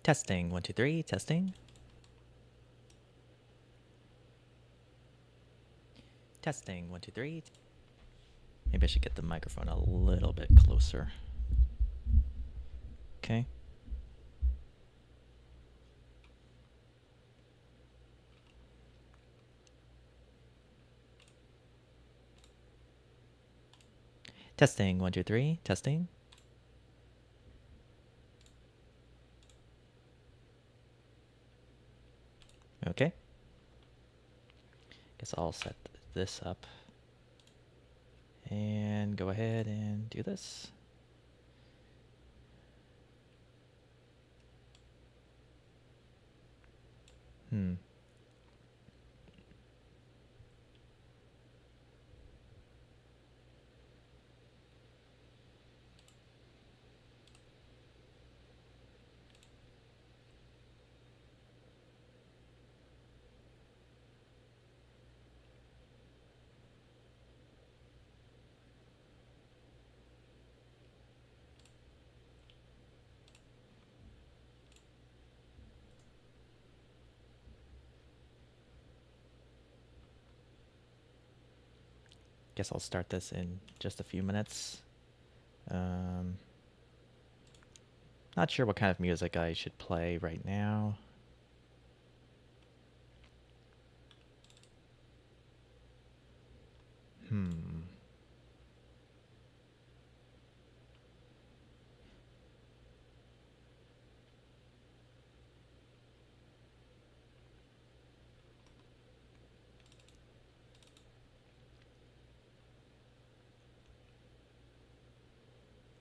Testing, 1, 2, 3, testing. Testing, 1, 2, 3. Maybe I should get the microphone a little bit closer. Okay. Testing, 1, 2, 3, testing. Okay. Guess I'll set this up and go ahead and do this. Guess I'll start this in just a few minutes. Not sure what kind of music I should play right now.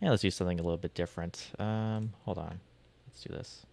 Yeah, let's do something a little bit different. Hold on. Let's do this.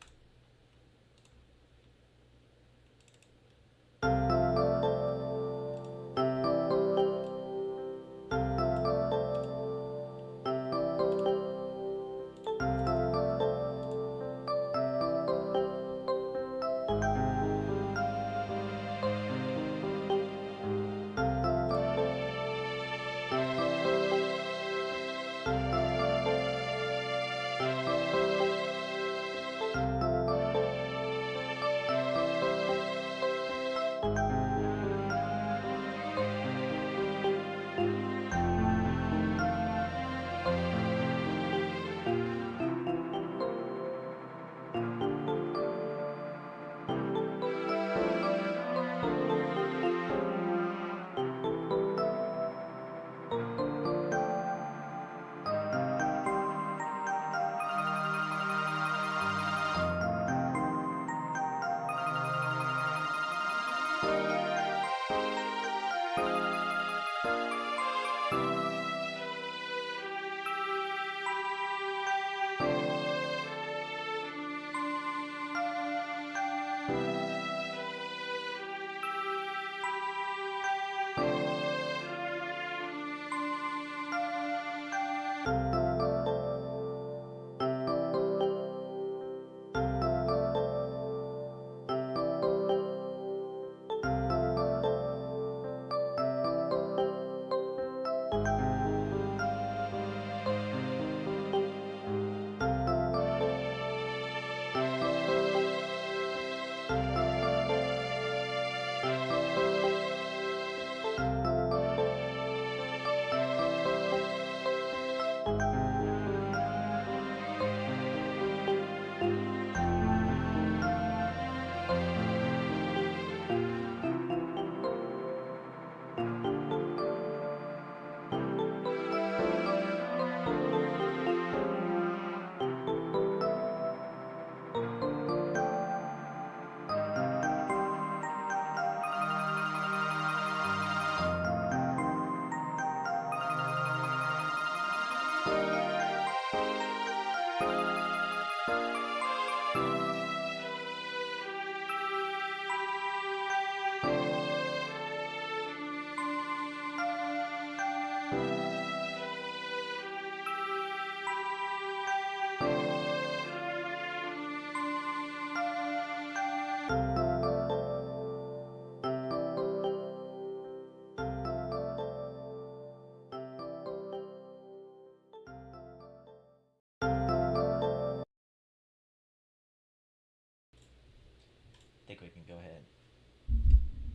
think we can go ahead.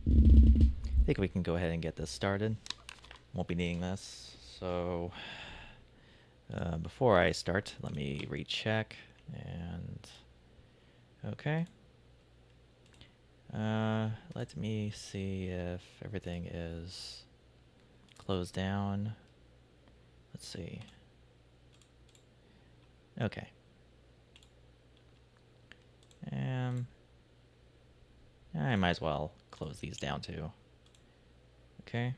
I think we can go ahead and get this started. Won't be needing this. So before I start, let me recheck and okay. Let me see if everything is closed down. Let's see. Okay. I might as well close these down too. Okay.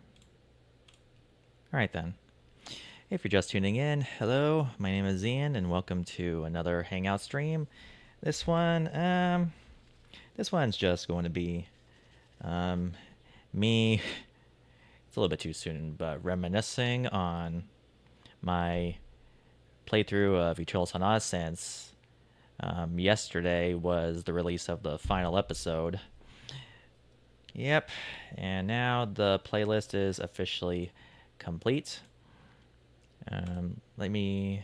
Alright then. If you're just tuning in, hello, my name is Ian and welcome to another Hangout stream. This one's just going to be me, it's a little bit too soon, but reminiscing on my playthrough of Eternal Sonata since yesterday was the release of the final episode. Yep, and now the playlist is officially complete. Let me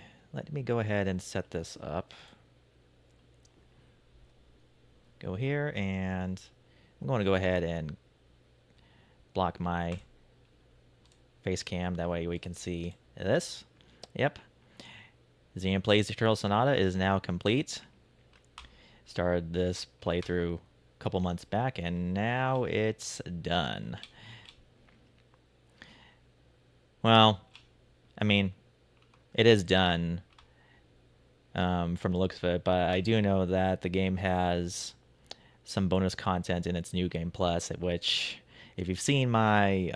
go ahead and set this up. Go here, and I'm going to go ahead and block my face cam. That way we can see this. Yep. Ian Plays Eternal Sonata is now complete. Started this playthrough a couple months back, and now it's done. Well, I mean, it is done from the looks of it, but I do know that the game has some bonus content in its New Game Plus, which, if you've seen my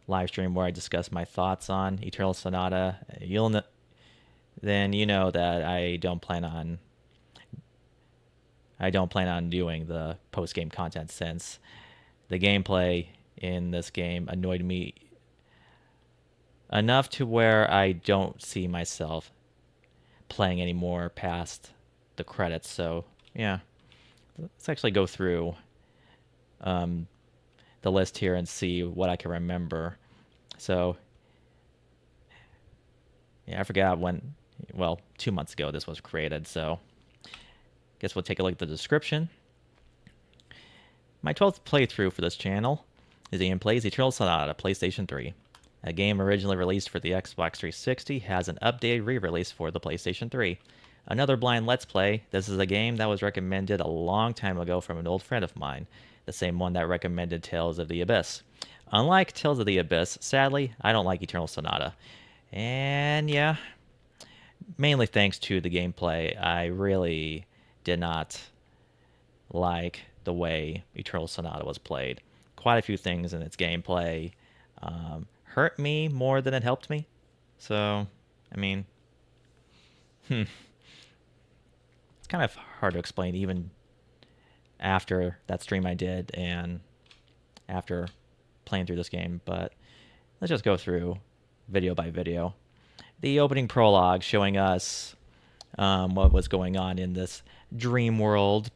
live stream where I discuss my thoughts on Eternal Sonata, then you know that I don't plan on doing the post-game content, since the gameplay in this game annoyed me enough to where I don't see myself playing anymore past the credits. So yeah, let's actually go through the list here and see what I can remember. So yeah, I forgot when, well, 2 months ago this was created, so guess we'll take a look at the description. My 12th playthrough for this channel is Ian Plays Eternal Sonata, PlayStation 3. A game originally released for the Xbox 360 has an updated re-release for the PlayStation 3. Another blind Let's Play. This is a game that was recommended a long time ago from an old friend of mine, the same one that recommended Tales of the Abyss. Unlike Tales of the Abyss, sadly, I don't like Eternal Sonata. And yeah, mainly thanks to the gameplay, I really did not like the way Eternal Sonata was played. Quite a few things in its gameplay hurt me more than it helped me. So, I mean, it's kind of hard to explain even after that stream I did and after playing through this game, but let's just go through video by video. The opening prologue showing us what was going on in this dream world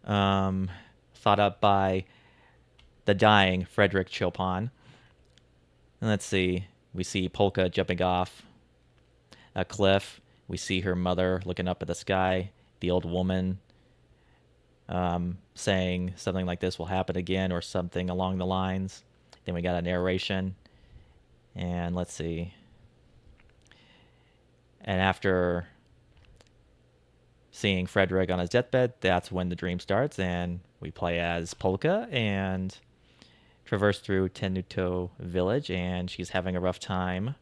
thought up by the dying Frederick Chopin. And let's see, we see Polka jumping off a cliff. We see her mother looking up at the sky, the old woman saying something like this will happen again or something along the lines. Then we got a narration. And let's see. And after seeing Frederick on his deathbed, that's when the dream starts, and we play as Polka and traverse through Tenuto village, and she's having a rough time.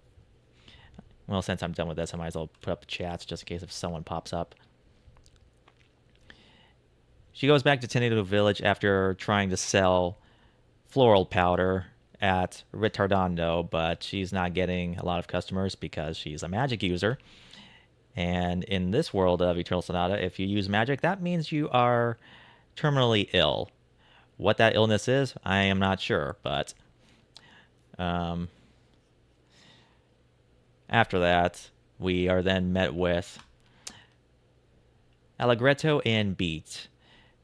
Well, since I'm done with this, I might as well put up chats just in case if someone pops up. She goes back to Tenuto village after trying to sell floral powder at Ritardando, but she's not getting a lot of customers because she's a magic user. And in this world of Eternal Sonata, if you use magic, that means you are terminally ill. What that illness is, I am not sure, but after that, we are then met with Allegretto and Beat,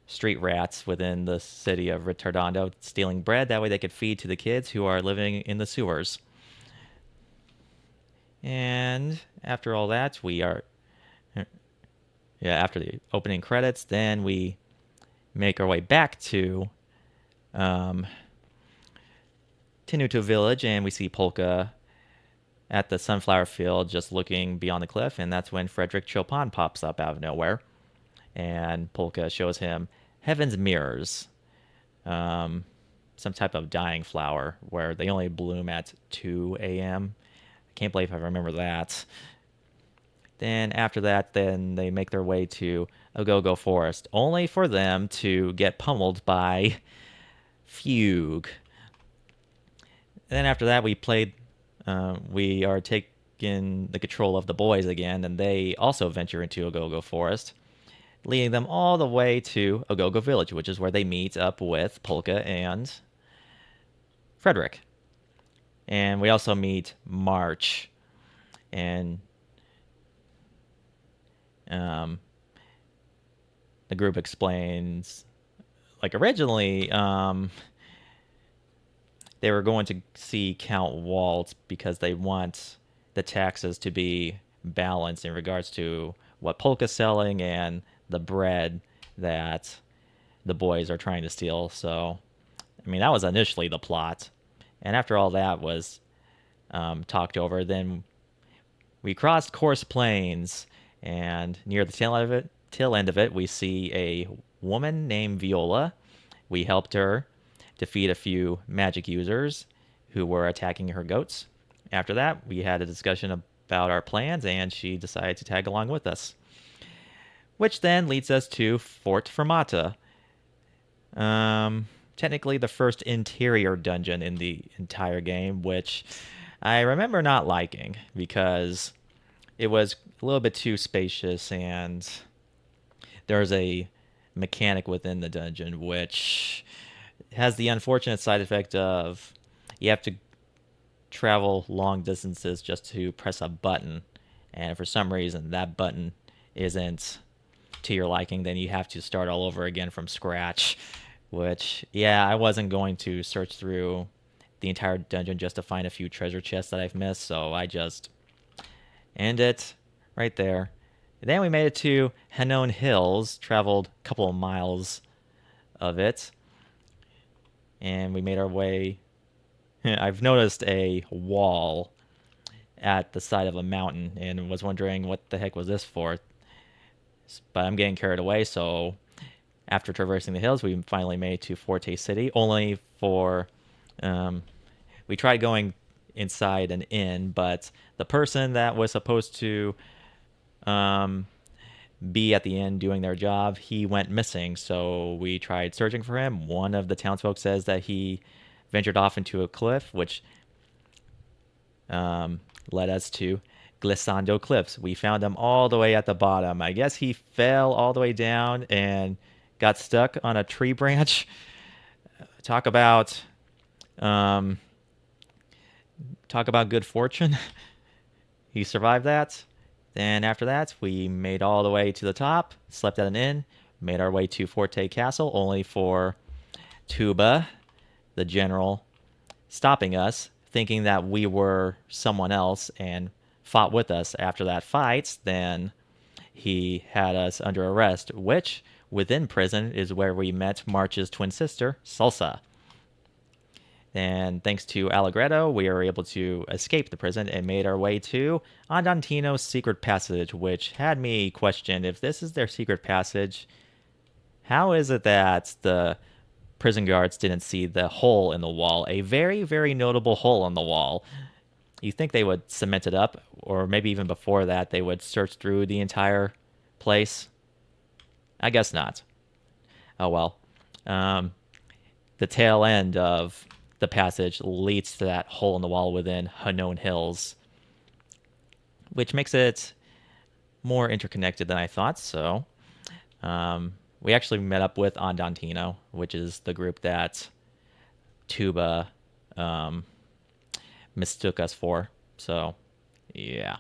street rats within the city of Ritardando, stealing bread. That way they could feed to the kids who are living in the sewers. And after all that, we are yeah, after the opening credits, then we make our way back to um, Tenuto Village, and we see Polka at the sunflower field just looking beyond the cliff, and that's when Frederick Chopin pops up out of nowhere, and Polka shows him Heaven's Mirrors, um, some type of dying flower where they only bloom at 2 a.m. I can't believe I remember that. Then after that, then they make their way to Agogo Forest, only for them to get pummeled by Fugue. Then after that, we are taking the control of the boys again, and they also venture into Agogo Forest, leading them all the way to Agogo Village, which is where they meet up with Polka and Frederick. And we also meet March, and the group explains, like originally, they were going to see Count Walt because they want the taxes to be balanced in regards to what Polka's selling and the bread that the boys are trying to steal. So, I mean, that was initially the plot. And after all that was talked over, then we crossed Coarse Plains, and near the tail end of it, we see a woman named Viola. We helped her defeat a few magic users who were attacking her goats. After that, we had a discussion about our plans, and she decided to tag along with us. Which then leads us to Fort Fermata. Technically the first interior dungeon in the entire game, which I remember not liking because it was a little bit too spacious, and there's a mechanic within the dungeon which has the unfortunate side effect of you have to travel long distances just to press a button, and for some reason that button isn't to your liking, then you have to start all over again from scratch, which, yeah, I wasn't going to search through the entire dungeon just to find a few treasure chests that I've missed, so I just end it right there. Then we made it to Hanon Hills, traveled a couple of miles of it, and we made our way. I've noticed a wall at the side of a mountain and was wondering what the heck was this for. But I'm getting carried away, so after traversing the hills, we finally made it to Forte City, only for... we tried going inside an inn, but the person that was supposed to be at the inn doing their job, he went missing, so we tried searching for him. One of the townsfolk says that he ventured off into a cliff, which led us to Glissando Cliffs. We found him all the way at the bottom. I guess he fell all the way down and got stuck on a tree branch. Talk about good fortune. He survived that. Then after that, we made all the way to the top, slept at an inn, made our way to Forte Castle, only for Tuba, the general, stopping us, thinking that we were someone else, and fought with us. After that fight, then he had us under arrest, which, within prison, is where we met March's twin sister, Salsa. And thanks to Allegretto, we were able to escape the prison and made our way to Andantino's secret passage, which had me question, if this is their secret passage, how is it that the prison guards didn't see the hole in the wall? A very, very notable hole in the wall. You think they would cement it up, or maybe even before that, they would search through the entire place? I guess not. Oh well. The tail end of the passage leads to that hole in the wall within Hanon Hills, which makes it more interconnected than I thought. So we actually met up with Andantino, which is the group that Tuba mistook us for. So yeah.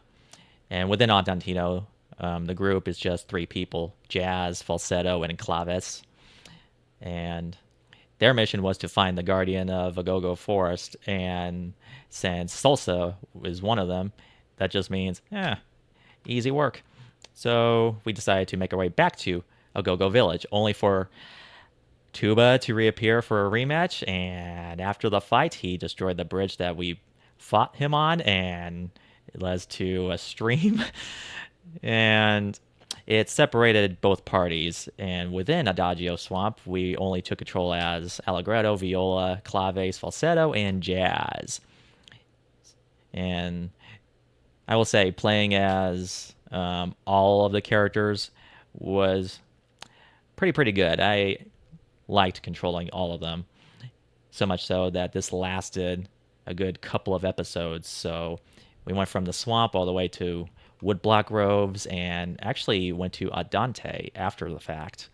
And within Andantino, the group is just 3 people: Jazz, Falsetto, and Claves. And their mission was to find the guardian of Agogo Forest, and since Salsa is one of them, that just means, easy work. So we decided to make our way back to Agogo Village, only for Tuba to reappear for a rematch. And after the fight, he destroyed the bridge that we fought him on, and it led to a stream. And it separated both parties. And within Adagio Swamp, we only took control as Allegretto, viola, claves, falsetto, and jazz. And I will say, playing as all of the characters was pretty good. I liked controlling all of them, so much so that this lasted a good couple of episodes. So we went from the swamp all the way to woodblock groves, and actually went to Adante after the fact.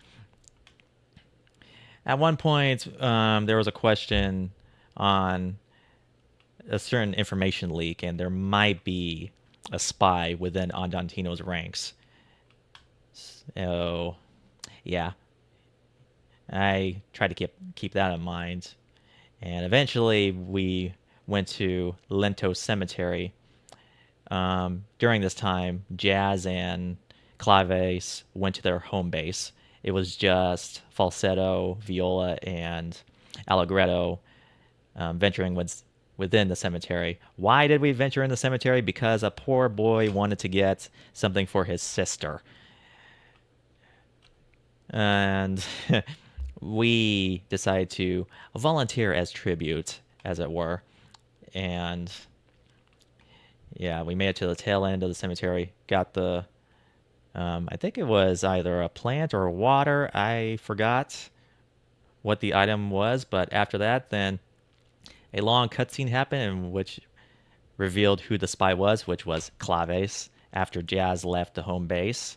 At one point, there was a question on a certain information leak, and there might be a spy within Andantino's ranks. So, yeah, I tried to keep that in mind. And eventually, we went to Lento Cemetery. During this time, Jazz and Claves went to their home base. It was just falsetto, viola, and allegretto venturing within the cemetery. Why did we venture in the cemetery? Because a poor boy wanted to get something for his sister. And we decided to volunteer as tribute, as it were. And yeah, we made it to the tail end of the cemetery. Got the, I think it was either a plant or water. I forgot what the item was, but after that, then a long cutscene happened in which revealed who the spy was, which was Claves. After Jazz left the home base,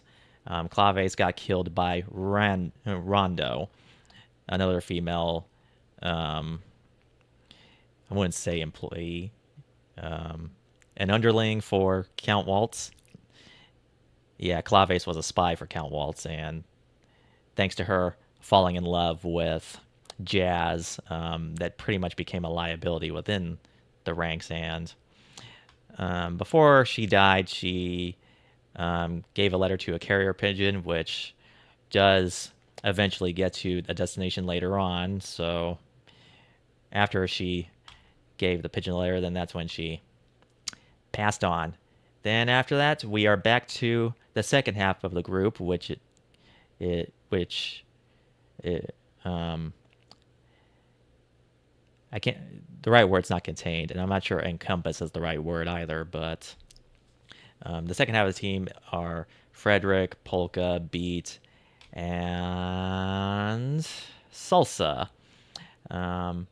Claves got killed by Rondo, another female. I wouldn't say employee. An underling for Count Waltz. Yeah, Claves was a spy for Count Waltz, and thanks to her falling in love with Jazz, that pretty much became a liability within the ranks. And before she died, she gave a letter to a carrier pigeon, which does eventually get to a destination later on. So after she gave the pigeon letter, then that's when she passed on. Then after that, we are back to the second half of the group, which I can't. The right word's not contained, and I'm not sure encompass is the right word either. But the second half of the team are Frederick, Polka, Beat, and Salsa. The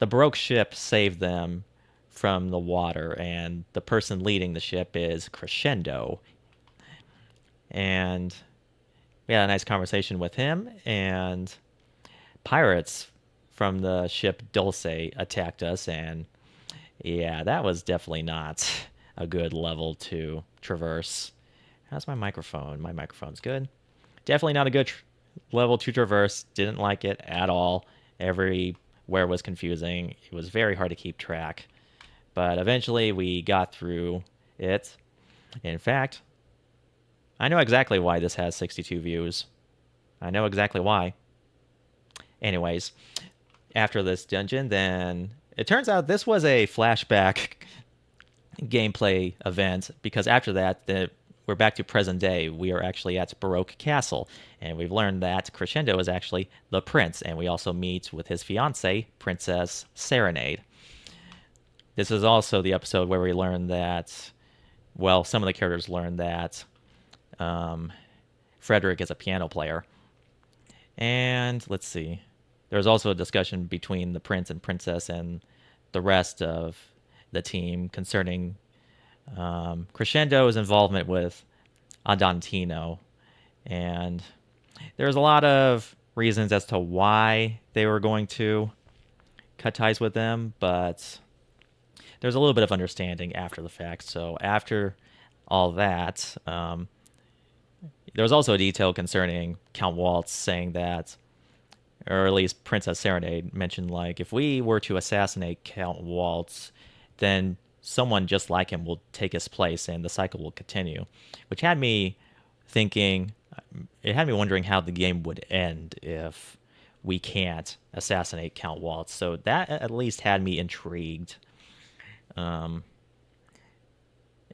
Baroque ship saved them from the water, and the person leading the ship is Crescendo. And we had a nice conversation with him, and pirates from the ship Dulce attacked us, and yeah, that was definitely not a good level to traverse. How's my microphone? My microphone's good. Definitely not a good level to traverse. Didn't like it at all. Everywhere was confusing. It was very hard to keep track. But eventually we got through it. In fact, I know exactly why this has 62 views. I know exactly why. Anyways, after this dungeon, then it turns out this was a flashback gameplay event, because after that, we're back to present day. We are actually at Baroque Castle, and we've learned that Crescendo is actually the prince, and we also meet with his fiancée, Princess Serenade. This is also the episode where we learn that, well, some of the characters learn that Frederick is a piano player. And let's see. There's also a discussion between the prince and princess and the rest of the team concerning Crescendo's involvement with Adantino. And there's a lot of reasons as to why they were going to cut ties with them, but there's a little bit of understanding after the fact. So after all that, there was also a detail concerning Count Waltz saying that, or at least Princess Serenade mentioned, like, if we were to assassinate Count Waltz, then someone just like him will take his place and the cycle will continue, which had me thinking, it had me wondering how the game would end if we can't assassinate Count Waltz. So that at least had me intrigued. Um,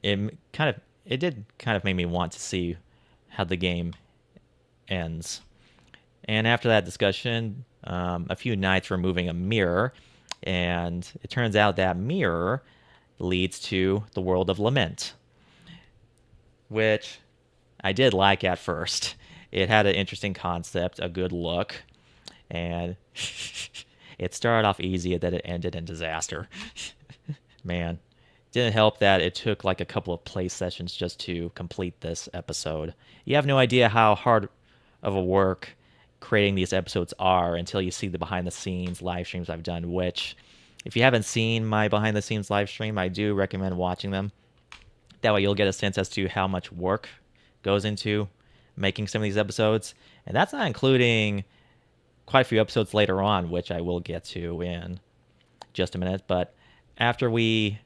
it did kind of make me want to see how the game ends. And after that discussion, a few knights removing a mirror, and it turns out that mirror leads to the world of lament, which I did like at first. It had an interesting concept, a good look, and it started off easy and then it ended in disaster. Man, didn't help that it took like a couple of play sessions just to complete this episode. You have no idea how hard of a work creating these episodes are until you see the behind the scenes live streams I've done, which if you haven't seen my behind the scenes live stream, I do recommend watching them. That way you'll get a sense as to how much work goes into making some of these episodes. And that's not including quite a few episodes later on, which I will get to in just a minute. But after we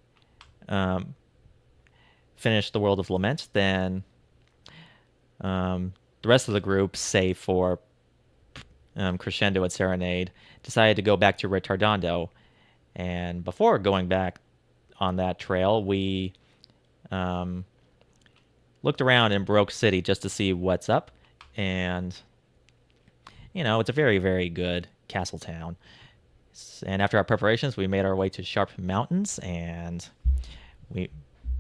um, finish the World of Lament, then the rest of the group, save for Crescendo and Serenade, decided to go back to Retardando. And before going back on that trail, we um, looked around in Baroque City just to see what's up. And, it's a very, very good castle town. And after our preparations, we made our way to Sharp Mountains, and we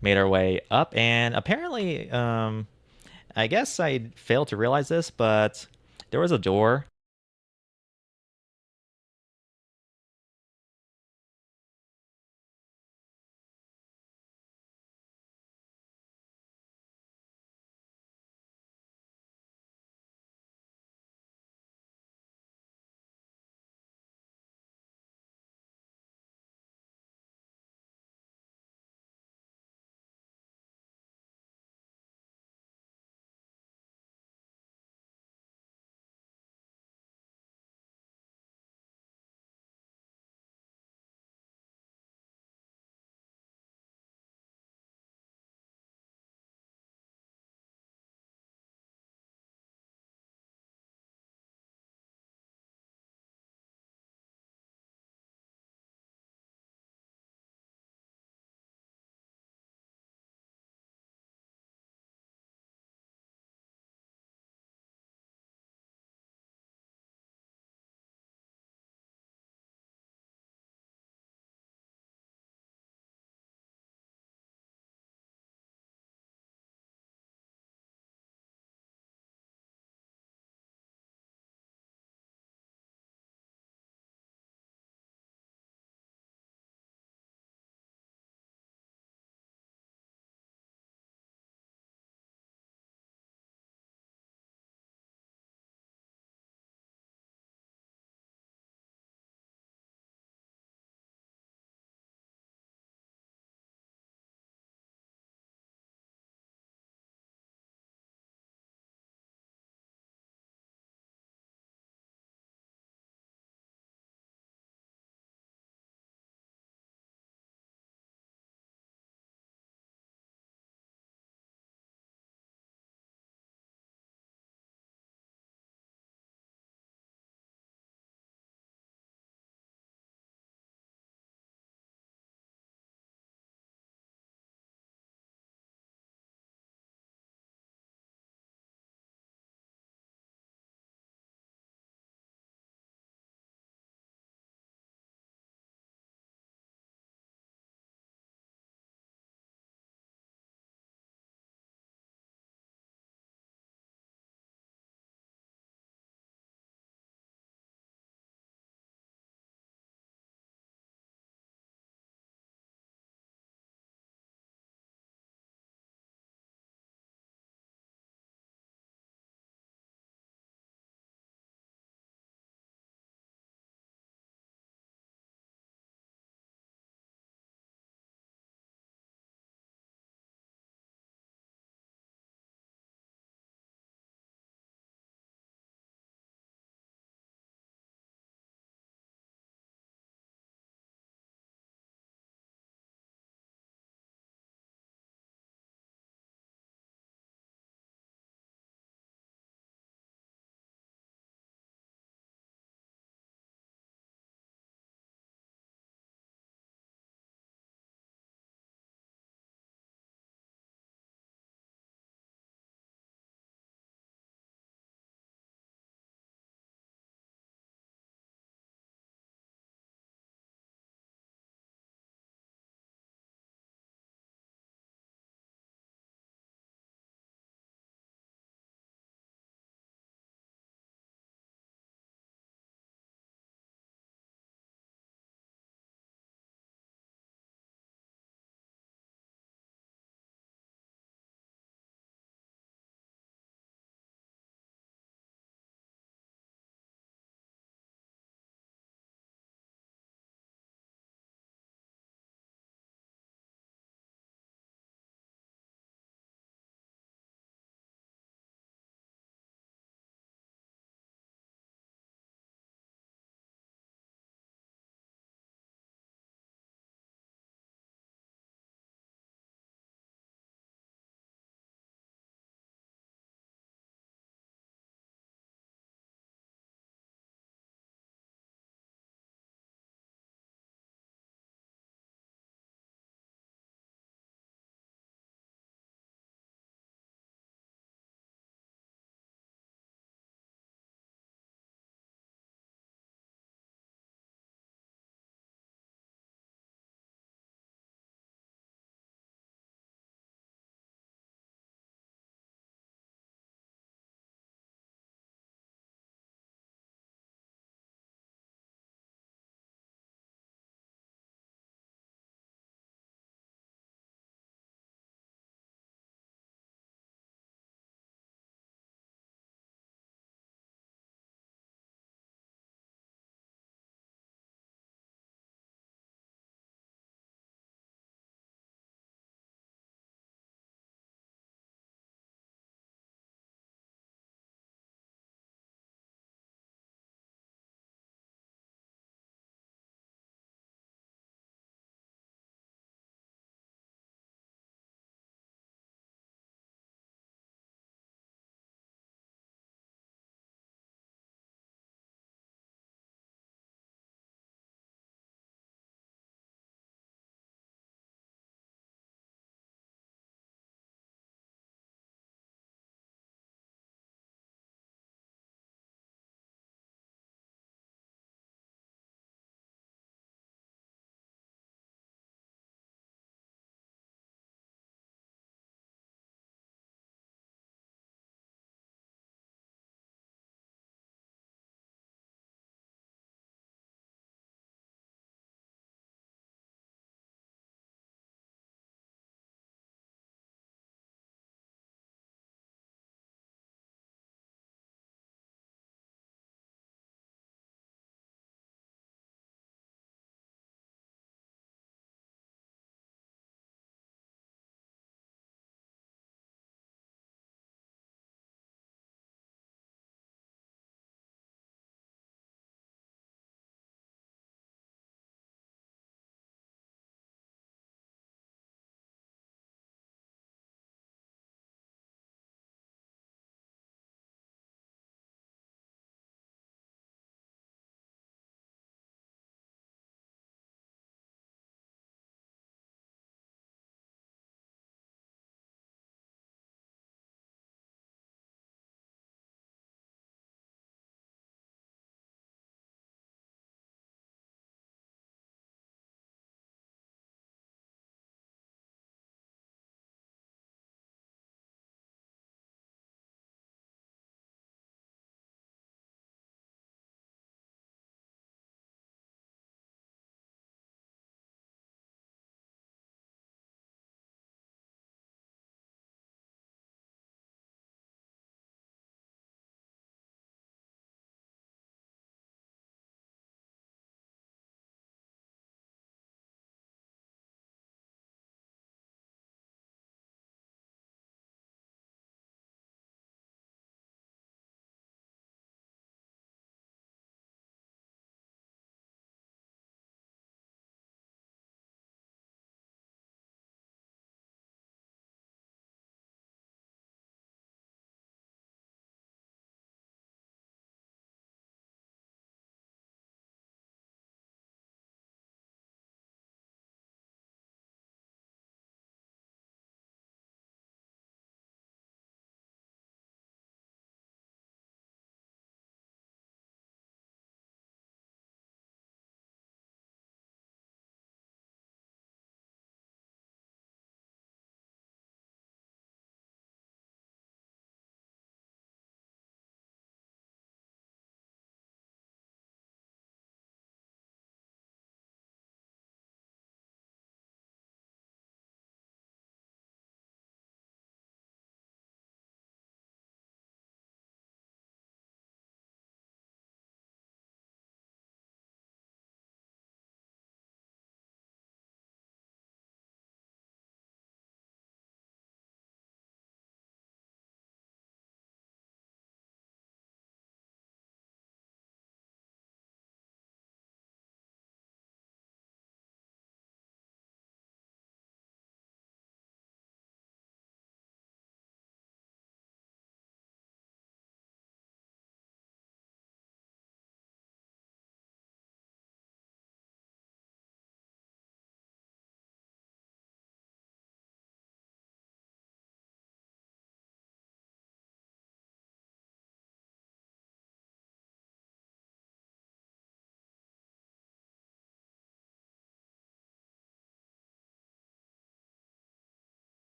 made our way up. And apparently, I guess I failed to realize this, but there was a door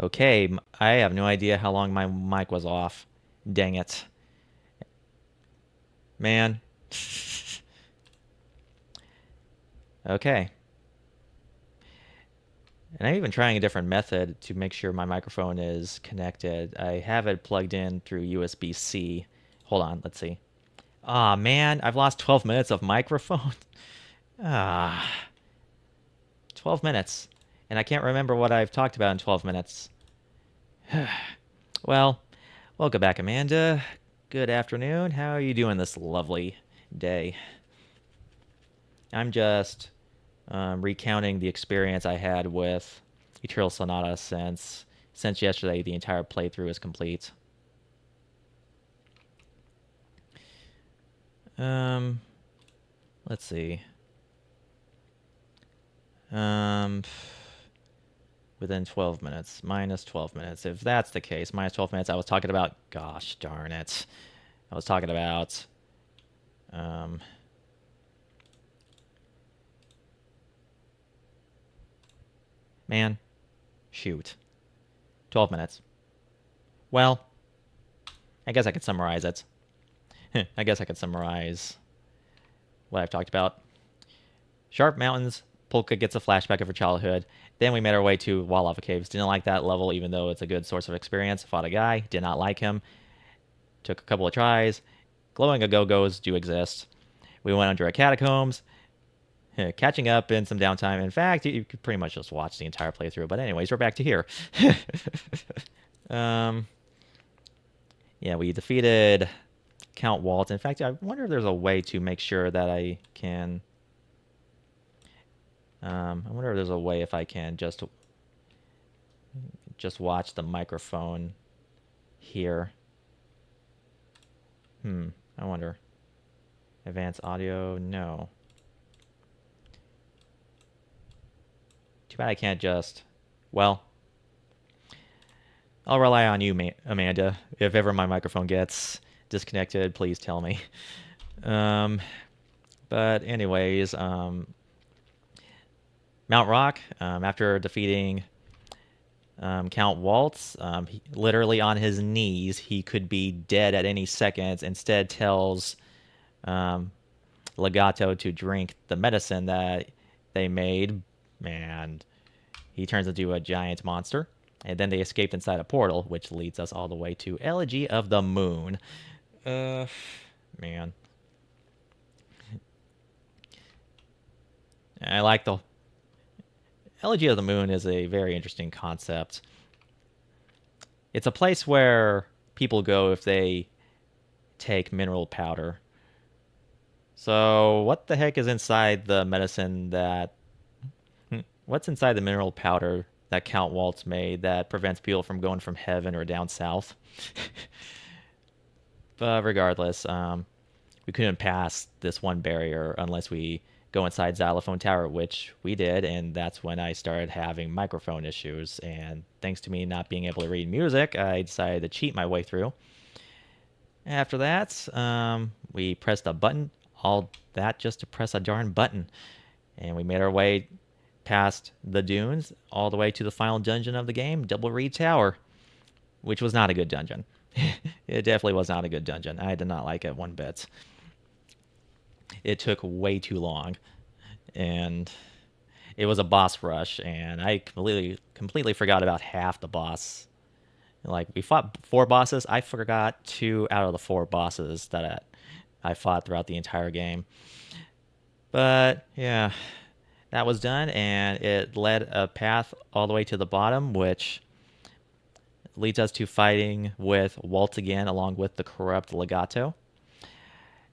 Okay, I have no idea how long my mic was off. Dang it. Man. Okay. And I'm even trying a different method to make sure my microphone is connected. I have it plugged in through USB-C. Hold on, let's see. Ah, man, I've lost 12 minutes of microphone. Ah, 12 minutes. And I can't remember what I've talked about in 12 minutes. Well, welcome back, Amanda. Good afternoon. How are you doing this lovely day? I'm just recounting the experience I had with Eternal Sonata since yesterday. The entire playthrough is complete. Let's see. Within 12 minutes, minus 12 minutes. If that's the case, minus 12 minutes. I was talking about. Gosh darn it! I was talking about. Man, shoot. 12 minutes. Well, I guess I could summarize it. I guess I could summarize what I've talked about. Sharp Mountains, Polka gets a flashback of her childhood. Then we made our way to Wall Lava Caves. Didn't like that level, even though it's a good source of experience. Fought a guy, did not like him. Took a couple of tries. Glowing a-go-go's do exist. We went under a catacombs. Catching up in some downtime. In fact, you could pretty much just watch the entire playthrough. But anyways, we're back to here. Yeah, we defeated Count Walt. In fact, I wonder if there's a way to make sure that I can... I wonder if there's a way if I can just watch the microphone here. I wonder. Advanced audio? No. Too bad I can't just... Well, I'll rely on you, Amanda. If ever my microphone gets disconnected, please tell me. But anyways, Mount Rock, after defeating Count Waltz, literally on his knees, he could be dead at any second. Instead tells Legato to drink the medicine that they made, and he turns into a giant monster. And then they escaped inside a portal, which leads us all the way to Elegy of the Moon. Man. I like the... Elegy of the Moon is a very interesting concept. It's a place where people go if they take mineral powder. So what the heck is inside the medicine that... What's inside the mineral powder that Count Waltz made that prevents people from going from heaven or down south? But regardless, we couldn't pass this one barrier unless we go inside Xylophone Tower, which we did, and that's when I started having microphone issues. And thanks to me not being able to read music, I decided to cheat my way through. After that, we pressed a button. All that just to press a darn button. And we made our way past the dunes all the way to the final dungeon of the game, Double Reed Tower, which was not a good dungeon. It definitely was not a good dungeon. I did not like it one bit. It took way too long, and it was a boss rush, and I completely forgot about half the boss. Like, we fought 4 bosses. I forgot 2 out of the 4 bosses that I fought throughout the entire game. But yeah, that was done, and it led a path all the way to the bottom, which leads us to fighting with Walt again, along with the corrupt Legato.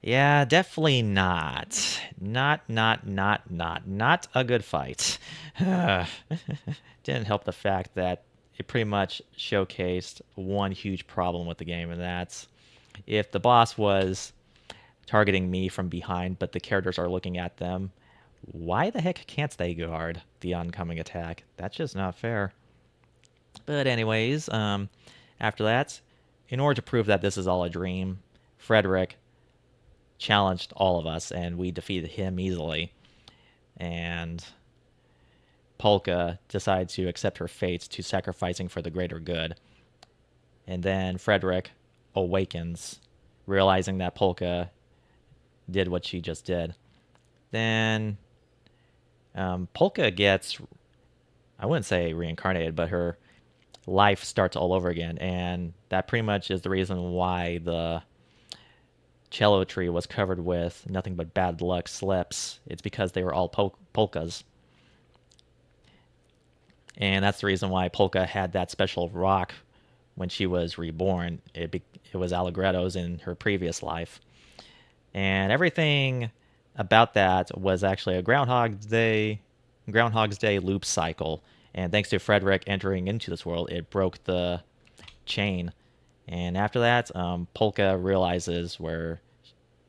Yeah, definitely not. Not a good fight. Didn't help the fact that it pretty much showcased one huge problem with the game, and that's if the boss was targeting me from behind, but the characters are looking at them, why the heck can't they guard the oncoming attack? That's just not fair. But anyways, after that, in order to prove that this is all a dream, Frederick challenged all of us, and we defeated him easily. And Polka decides to accept her fate to sacrificing for the greater good. And then Frederick awakens, realizing that Polka did what she just did. Then Polka gets, I wouldn't say reincarnated, but her life starts all over again. And that pretty much is the reason why the cello tree was covered with nothing but bad luck slips. It's because they were all polkas. And that's the reason why Polka had that special rock when she was reborn. It was Allegretto's in her previous life. And everything about that was actually a Groundhog's Day loop cycle. And thanks to Frederick entering into this world, it broke the chain. And after that, Polka realizes where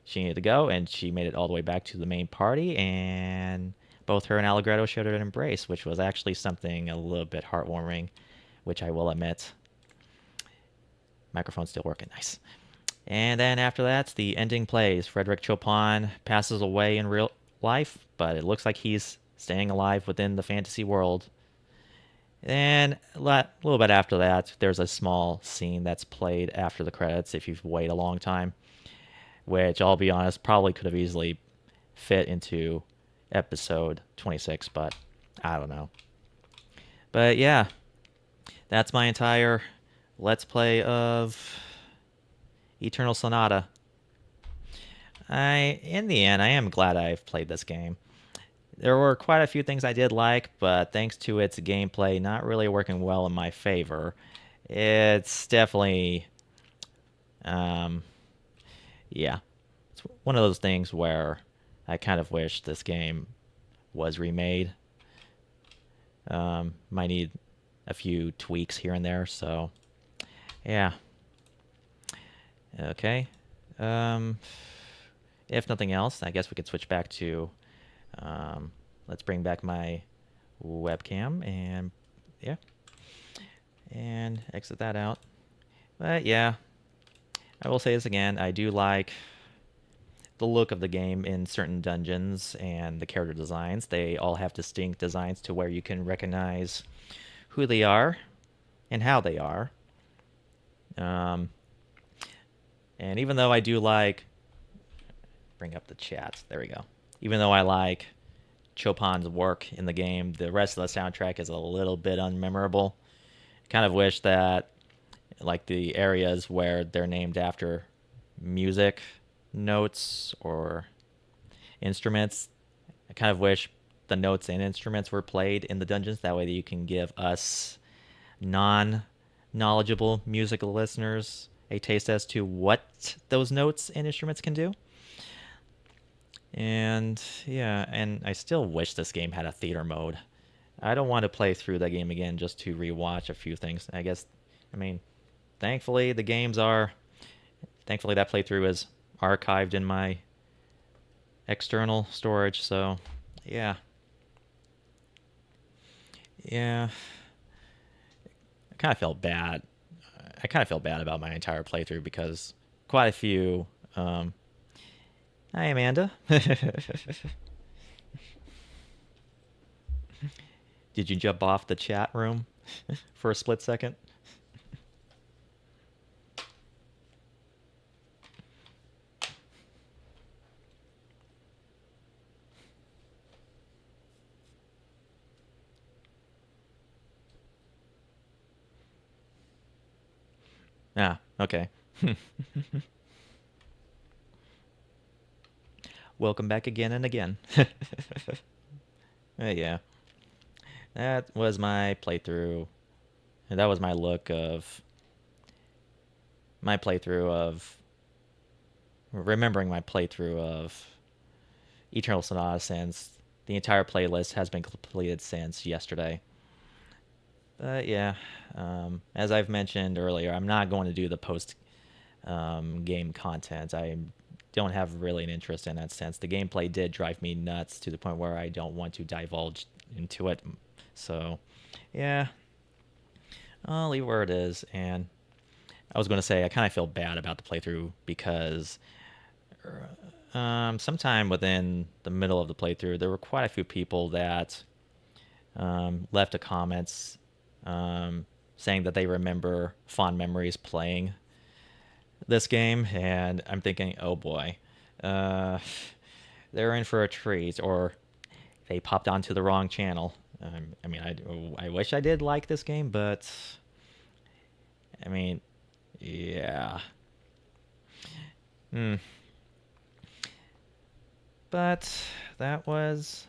she needed to go, and she made it all the way back to the main party. And both her and Allegretto shared an embrace, which was actually something a little bit heartwarming, which I will admit. Microphone's still working, nice. And then after that, the ending plays. Frederick Chopin passes away in real life, but it looks like he's staying alive within the fantasy world. And a little bit after that, there's a small scene that's played after the credits if you've waited a long time, which I'll be honest, probably could have easily fit into episode 26, but I don't know. But yeah, that's my entire Let's Play of Eternal Sonata. In the end, I am glad I've played this game. There were quite a few things I did like, but thanks to its gameplay not really working well in my favor, it's definitely, yeah, it's one of those things where I kind of wish this game was remade. Might need a few tweaks here and there, so yeah. Okay. If nothing else, I guess we could switch back to, let's bring back my webcam and, yeah, and exit that out. But yeah, I will say this again, I do like the look of the game in certain dungeons and the character designs. They all have distinct designs to where you can recognize who they are and how they are. And even though I do like, bring up the chat, there we go. Even though I like Chopin's work in the game, the rest of the soundtrack is a little bit unmemorable. I kind of wish that, like, the areas where they're named after music notes or instruments, I kind of wish the notes and instruments were played in the dungeons. That way that you can give us non-knowledgeable musical listeners a taste as to what those notes and instruments can do. And yeah, and I still wish this game had a theater mode. I don't want to play through that game again just to rewatch a few things. I mean, thankfully that playthrough is archived in my external storage, so yeah. I kind of felt bad. About my entire playthrough because quite a few, hi Amanda. Did you jump off the chat room for a split second? Ah, okay. Welcome back again and again. Yeah. That was my playthrough. And that was my remembering my playthrough of Eternal Sonata, since the entire playlist has been completed since yesterday. But yeah, as I've mentioned earlier, I'm not going to do the post game content. I don't have really an interest in that sense. The gameplay did drive me nuts to the point where I don't want to divulge into it. So yeah, I'll leave it where it is. And I was going to say I kind of feel bad about the playthrough because sometime within the middle of the playthrough, there were quite a few people that left a comments saying that they remember fond memories playing this game, and I'm thinking, oh boy, they're in for a treat, or they popped onto the wrong channel. I mean, I wish I did like this game, but I mean, yeah. Hmm. But that was,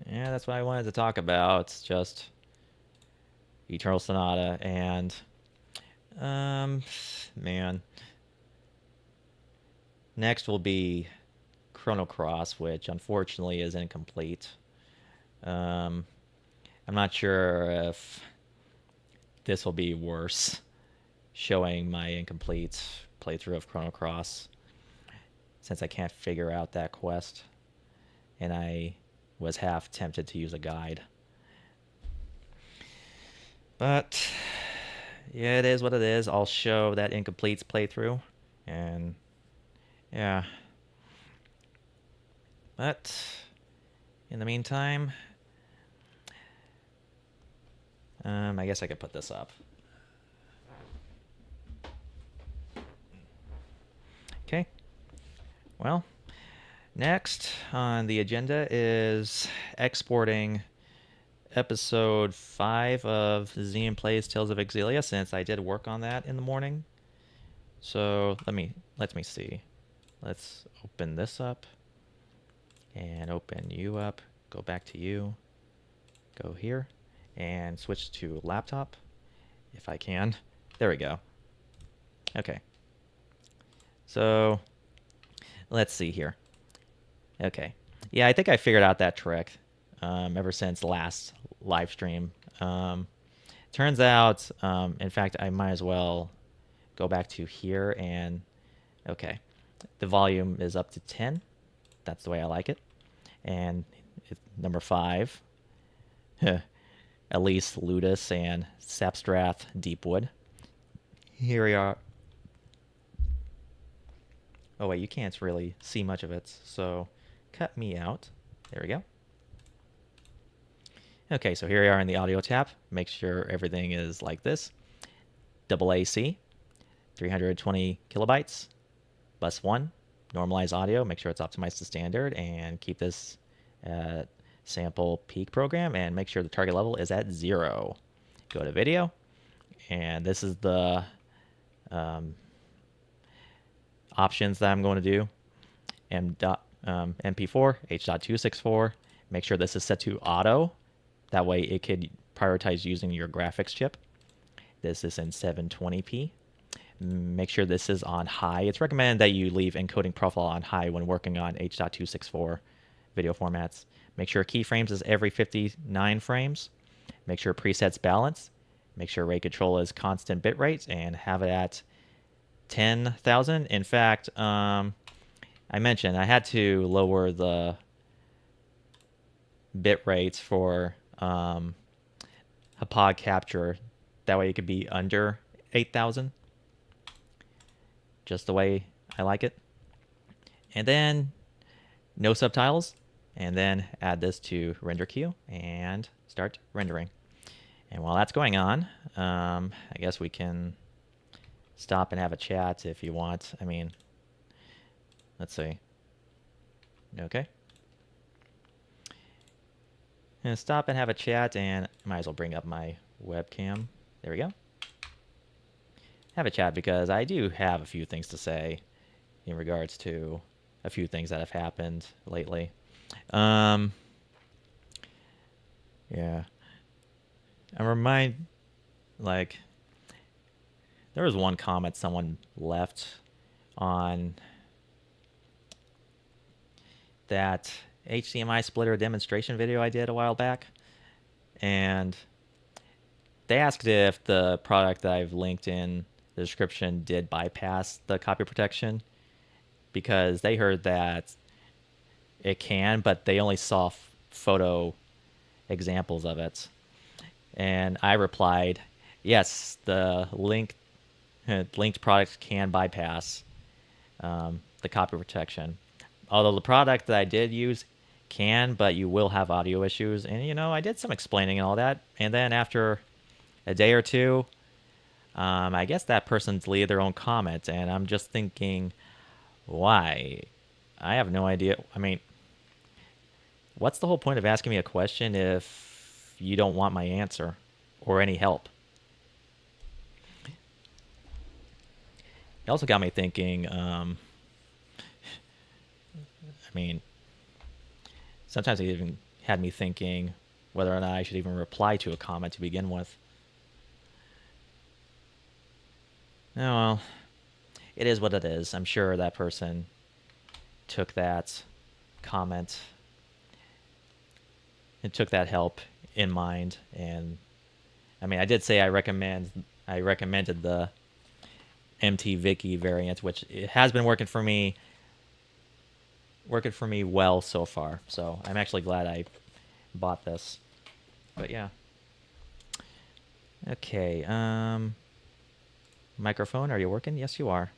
yeah, that's what I wanted to talk about. Just Eternal Sonata and, man. Next will be Chrono Cross, which unfortunately is incomplete. Um, I'm not sure if this will be worse, showing my incomplete playthrough of Chrono Cross, since I can't figure out that quest, and I was half tempted to use a guide. But yeah, it is what it is. I'll show that incomplete's playthrough, and yeah. But in the meantime, I guess I could put this up. Okay. Well, next on the agenda is exporting episode 5 of Xeon Plays Tales of Exillia, since I did work on that in the morning. So let me see. Let's open this up and open you up. Go back to you. Go here and switch to laptop if I can. There we go. Okay. So let's see here. Okay. Yeah, I think I figured out that trick ever since last live stream. Turns out, in fact, I might as well go back to here and, okay, the volume is up to 10. That's the way I like it. And number 5, Elise Ludus and Sapstrath Deepwood. Here we are. Oh wait, you can't really see much of it, so cut me out. There we go. Okay, so here we are in the audio tab. Make sure everything is like this. AAC, 320 kilobytes, bus 1, normalize audio, make sure it's optimized to standard, and keep this at sample peak program, and make sure the target level is at 0. Go to video, and this is the options that I'm going to do. MP4, H.264. Make sure this is set to auto. That way it could prioritize using your graphics chip. This is in 720p. Make sure this is on high. It's recommended that you leave encoding profile on high when working on H.264 video formats. Make sure keyframes is every 59 frames. Make sure presets balance. Make sure rate control is constant bitrate and have it at 10,000. In fact, I mentioned I had to lower the bit rates for a pod capture. That way it could be under 8,000. Just the way I like it. And then no subtitles. And then add this to render queue and start rendering. And while that's going on, I guess we can stop and have a chat if you want. I mean, let's see. Okay. And stop and have a chat, and I might as well bring up my webcam. There we go. Have a chat because I do have a few things to say in regards to a few things that have happened lately. Yeah. I remind, like, there was one comment someone left on that HDMI splitter demonstration video I did a while back. And they asked if the product that I've linked in the description did bypass the copy protection, because they heard that it can, but they only saw photo examples of it. And I replied, yes, the linked products can bypass the copy protection. Although the product that I did use can, but you will have audio issues. And, you know, I did some explaining and all that. And then after a day or two, I guess that person deleted their own comment. And I'm just thinking, why? I have no idea. I mean, what's the whole point of asking me a question if you don't want my answer or any help? It also got me thinking, I mean, sometimes it even had me thinking whether or not I should even reply to a comment to begin with. Oh, well, it is what it is. I'm sure that person took that comment and took that help in mind. And I mean, I did say I recommended the MT Vicky variant, which it has been working for me well so far. So I'm actually glad I bought this. But yeah. Okay. Microphone, are you working? Yes, you are.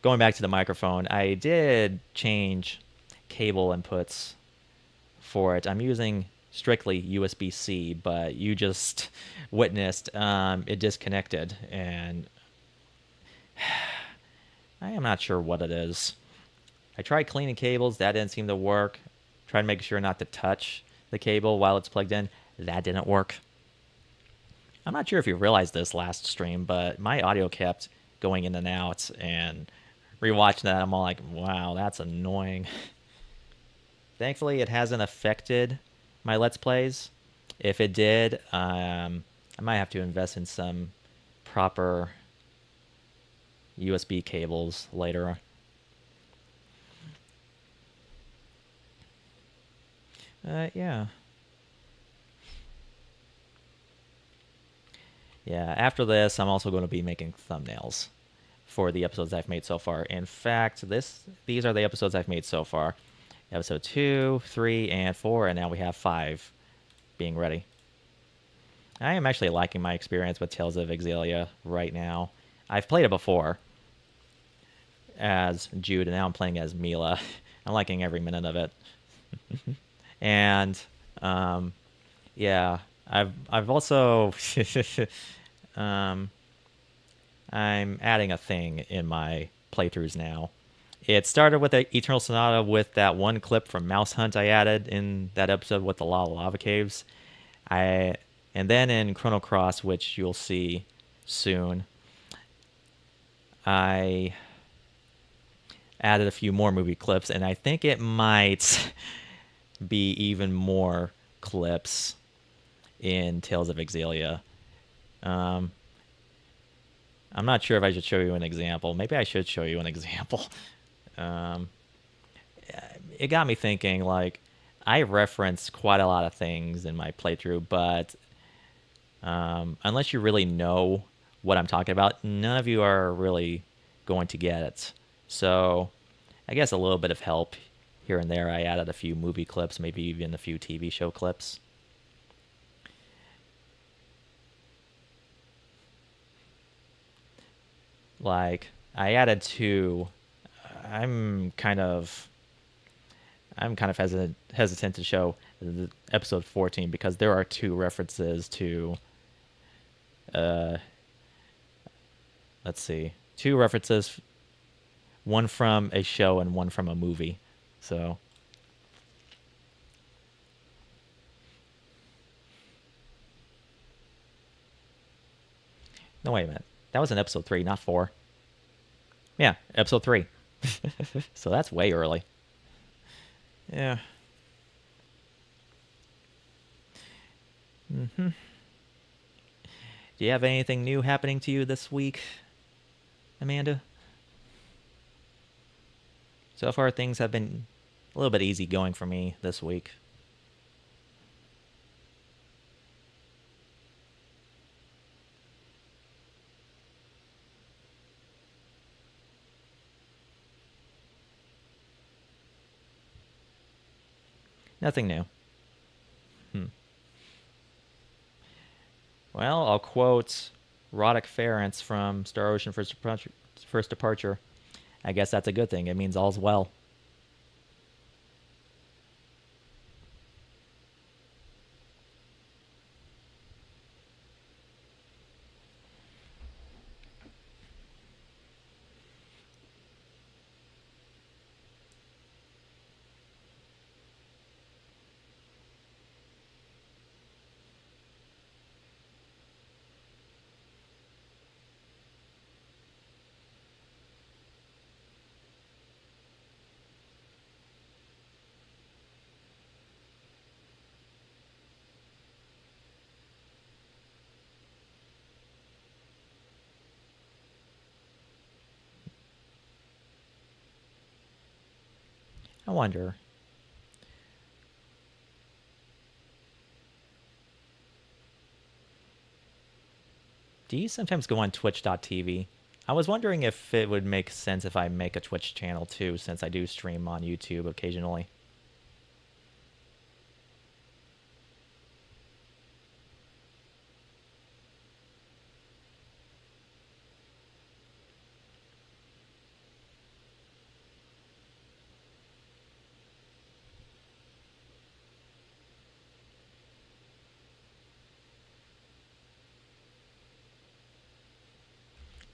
Going back to the microphone, I did change cable inputs for it. I'm using strictly USB-C, but you just witnessed it disconnected, and I am not sure what it is. I tried cleaning cables. That didn't seem to work. Tried to make sure not to touch the cable while it's plugged in. That didn't work. I'm not sure if you realized this last stream, but my audio kept going in and out, and rewatching that, I'm all like, wow, that's annoying. Thankfully, it hasn't affected my Let's Plays. If it did, I might have to invest in some proper USB cables later. Yeah. Yeah, after this, I'm also going to be making thumbnails for the episodes I've made so far. In fact, these are the episodes I've made so far. Episode 2, 3, and 4, and now we have 5 being ready. I am actually liking my experience with Tales of Exillia right now. I've played it before as Jude, and now I'm playing as Mila. I'm liking every minute of it. And yeah, I've also I'm adding a thing in my playthroughs now. It started with the Eternal Sonata with that one clip from Mouse Hunt I added in that episode with the Lava Caves. And then in Chrono Cross, which you'll see soon, I added a few more movie clips, and I think it might be even more clips in Tales of Exillia. I'm not sure if I should show you an example. Maybe I should show you an example. It got me thinking, like, I reference quite a lot of things in my playthrough, but unless you really know what I'm talking about, none of you are really going to get it. So I guess a little bit of help here and there. I added a few movie clips, maybe even a few TV show clips. Like, I added 2. I'm kind of hesitant to show episode 14 because there are 2 references to let's see, 2 references, one from a show and one from a movie. So no, wait a minute. That was in episode 3, not 4. Yeah, episode 3. So that's way early. Yeah. Do you have anything new happening to you this week, Amanda? So far, things have been a little bit easy going for me this week. Nothing new. Well, I'll quote Roddick Ference from Star Ocean First Departure. I guess that's a good thing. It means all's well. I wonder. Do you sometimes go on twitch.tv? I was wondering if it would make sense if I make a Twitch channel too, since I do stream on YouTube occasionally.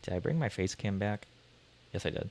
Did I bring my face cam back? Yes, I did.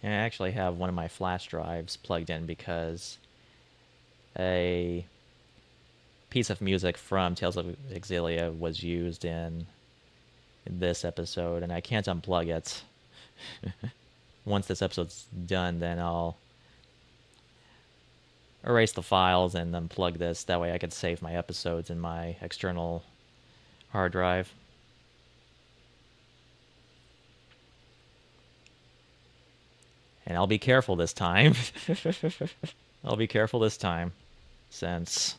I actually have one of my flash drives plugged in because a piece of music from Tales of Exilia was used in this episode, and I can't unplug it. Once this episode's done, then I'll erase the files and unplug this. That way I could save my episodes in my external hard drive. And I'll be careful this time. I'll be careful this time, since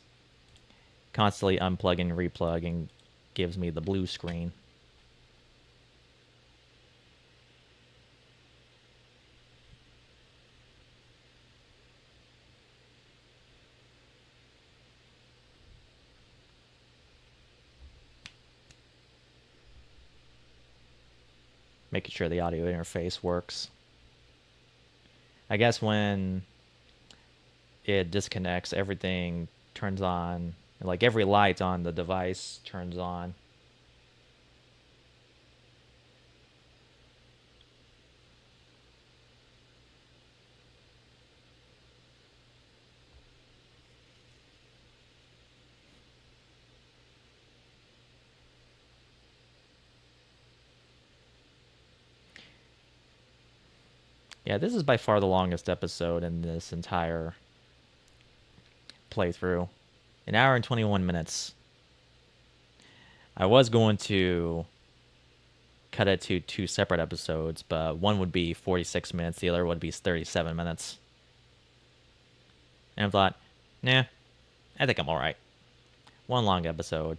constantly unplugging and replugging gives me the blue screen. Making sure the audio interface works. I guess when it disconnects, everything turns on. Like every light on the device turns on. Yeah, this is by far the longest episode in this entire playthrough. An hour and 21 minutes. I was going to cut it to 2 separate episodes, but one would be 46 minutes, the other would be 37 minutes. And I thought, nah, I think I'm alright. One long episode.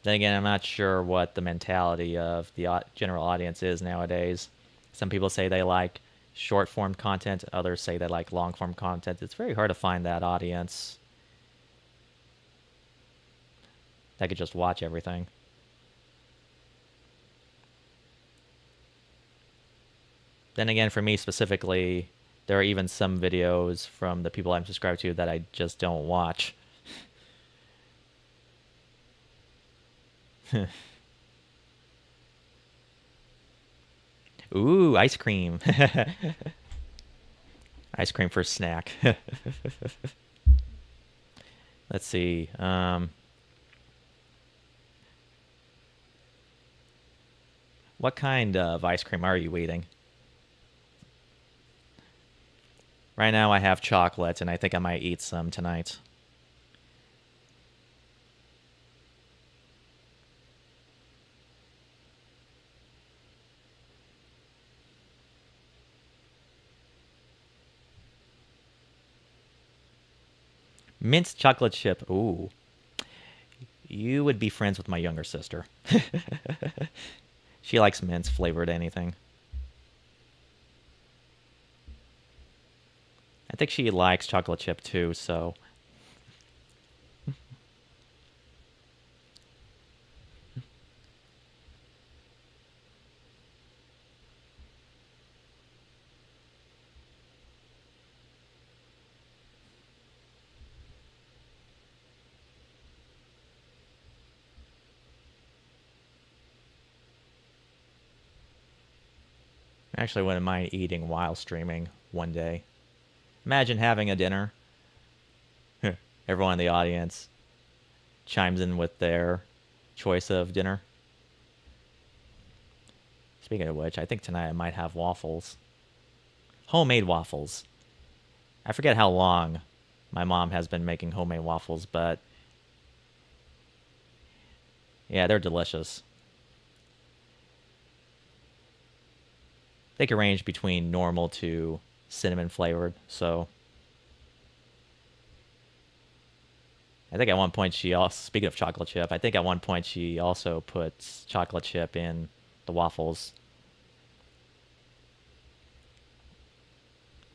Then again, I'm not sure what the mentality of the general audience is nowadays. Some people say they like short form content, others say they like long form content. It's very hard to find that audience that could just watch everything. Then again, for me specifically, there are even some videos from the people I'm subscribed to that I just don't watch. Ooh, ice cream. Ice cream for snack. Let's see. What kind of ice cream are you eating? Right now I have chocolate, and I think I might eat some tonight. Mint chocolate chip. Ooh. You would be friends with my younger sister. She likes mint flavored anything. I think she likes chocolate chip too, so... I actually wouldn't mind eating while streaming one day. Imagine having a dinner. Everyone in the audience chimes in with their choice of dinner. Speaking of which, I think tonight I might have waffles. Homemade waffles. I forget how long my mom has been making homemade waffles, but yeah, they're delicious. They can range between normal to cinnamon flavored, so I think at one point she also, speaking of chocolate chip, I think at one point she also puts chocolate chip in the waffles.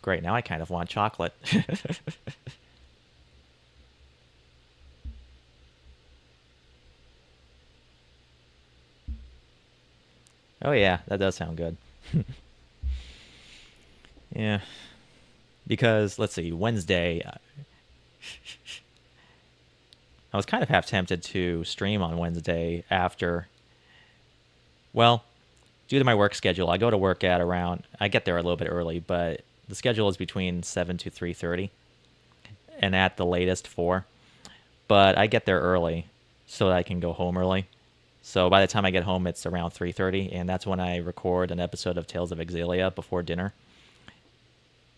Great, now I kind of want chocolate. Oh yeah, that does sound good. Yeah, because let's see, Wednesday, I was kind of half tempted to stream on Wednesday after, well, due to my work schedule, I go to work at around, I get there a little bit early, but the schedule is between 7 to 3:30 and at the latest 4. But I get there early so that I can go home early. So by the time I get home, it's around 3:30, and that's when I record an episode of Tales of Exilia before dinner.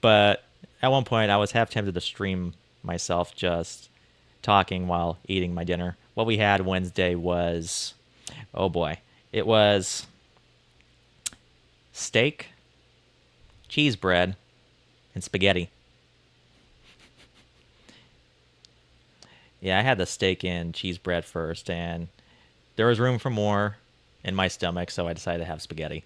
But at one point, I was half tempted to stream myself just talking while eating my dinner. What we had Wednesday was, oh boy, it was steak, cheese bread, and spaghetti. Yeah, I had the steak and cheese bread first, and there was room for more in my stomach, so I decided to have spaghetti.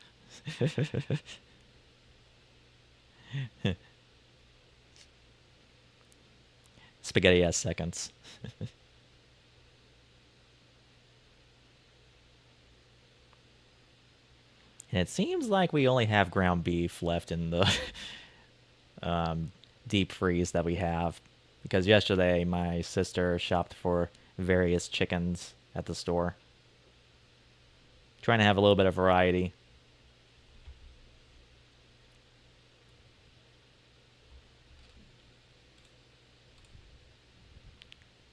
Spaghetti has seconds. And it seems like we only have ground beef left in the deep freeze that we have. Because yesterday my sister shopped for various chickens at the store. Trying to have a little bit of variety.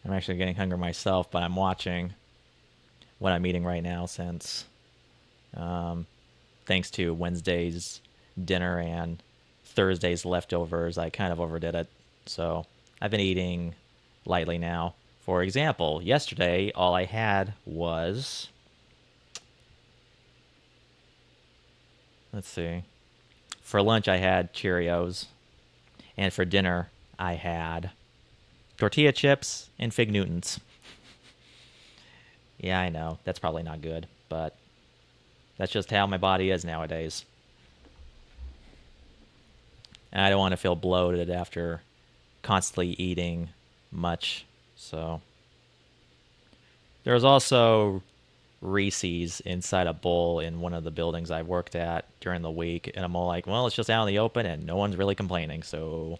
I'm actually getting hungry myself, but I'm watching what I'm eating right now since, thanks to Wednesday's dinner and Thursday's leftovers, I kind of overdid it. So I've been eating lightly now. For example, yesterday all I had was, let's see, for lunch I had Cheerios, and for dinner I had tortilla chips and Fig Newtons. Yeah, I know, that's probably not good, but that's just how my body is nowadays. And I don't want to feel bloated after constantly eating much, so. There's also Reese's inside a bowl in one of the buildings I worked at during the week, and I'm all like, well, it's just out in the open and no one's really complaining, so.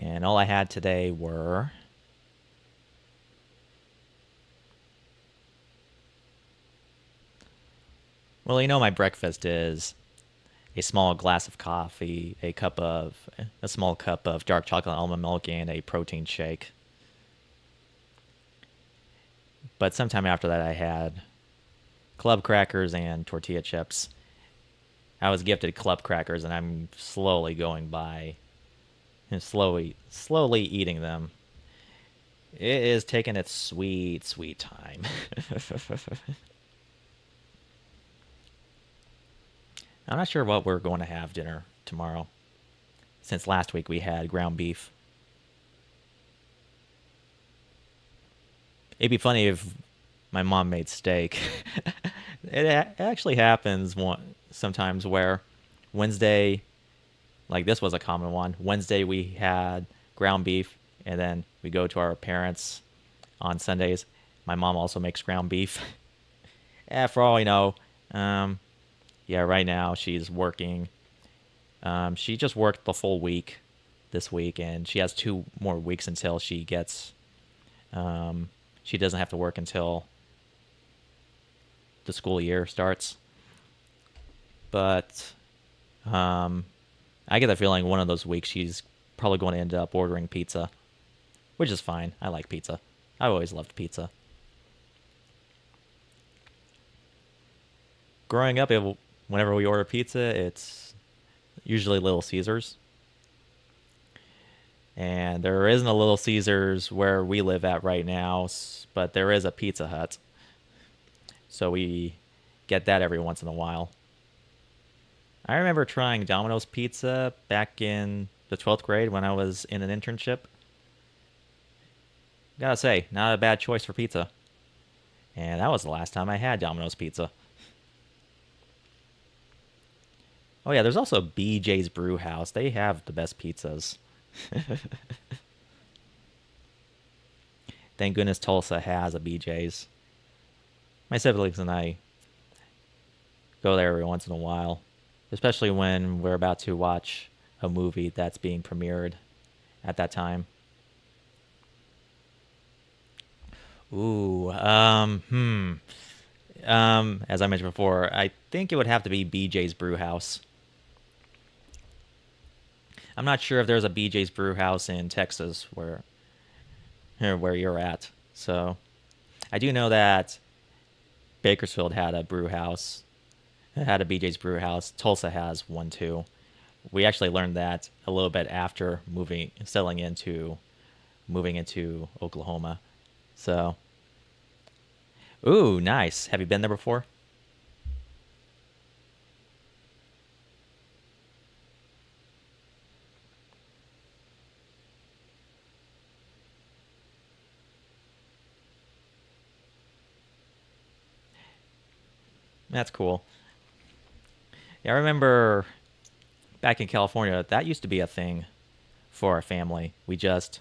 And all I had today were, well, you know, my breakfast is a small glass of coffee, a small cup of dark chocolate almond milk, and a protein shake. But sometime after that, I had club crackers and tortilla chips. I was gifted club crackers, and I'm slowly going by and slowly eating them. It is taking its sweet, sweet time. I'm not sure what we're going to have dinner tomorrow, since last week we had ground beef. It'd be funny if my mom made steak. It actually happens sometimes where Wednesday, like this was a common one. Wednesday we had ground beef, and then we go to our parents on Sundays. My mom also makes ground beef. For all I know, yeah, right now she's working She just worked the full week this week, and she has 2 more weeks until she gets. She doesn't have to work until the school year starts. But I get the feeling one of those weeks she's probably going to end up ordering pizza, which is fine. I like pizza. I've always loved pizza. Growing up, whenever we order pizza, it's usually Little Caesars. And there isn't a Little Caesars where we live at right now, but there is a Pizza Hut. So we get that every once in a while. I remember trying Domino's Pizza back in the 12th grade when I was in an internship. Gotta say, not a bad choice for pizza. And that was the last time I had Domino's Pizza. Oh yeah, there's also BJ's Brew House. They have the best pizzas. Thank goodness Tulsa has a BJ's. My siblings and I go there every once in a while, especially when we're about to watch a movie that's being premiered at that time. Ooh, as I mentioned before, I think it would have to be BJ's Brew House. I'm not sure if there's a BJ's Brew House in Texas where you're at. So I do know that Bakersfield had a brew house. It had a BJ's Brew House. Tulsa has one too. We actually learned that a little bit after moving into Oklahoma. So, ooh, nice. Have you been there before? That's cool. Yeah, I remember back in California, that used to be a thing for our family. We just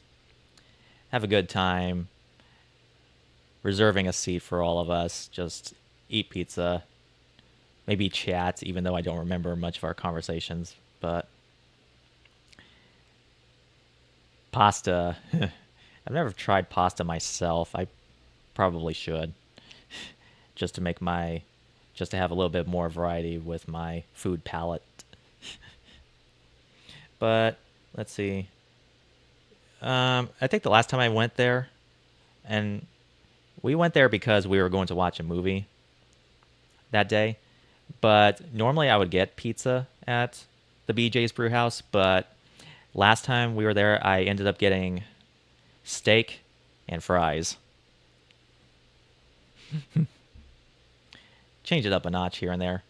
have a good time reserving a seat for all of us, just eat pizza, maybe chat, even though I don't remember much of our conversations. But pasta, I've never tried pasta myself. I probably should, just to make my, just to have a little bit more variety with my food palette. But let's see. I think the last time I went there, and we went there because we were going to watch a movie that day. But normally I would get pizza at the BJ's Brew House. But last time we were there, I ended up getting steak and fries. Change it up a notch here and there.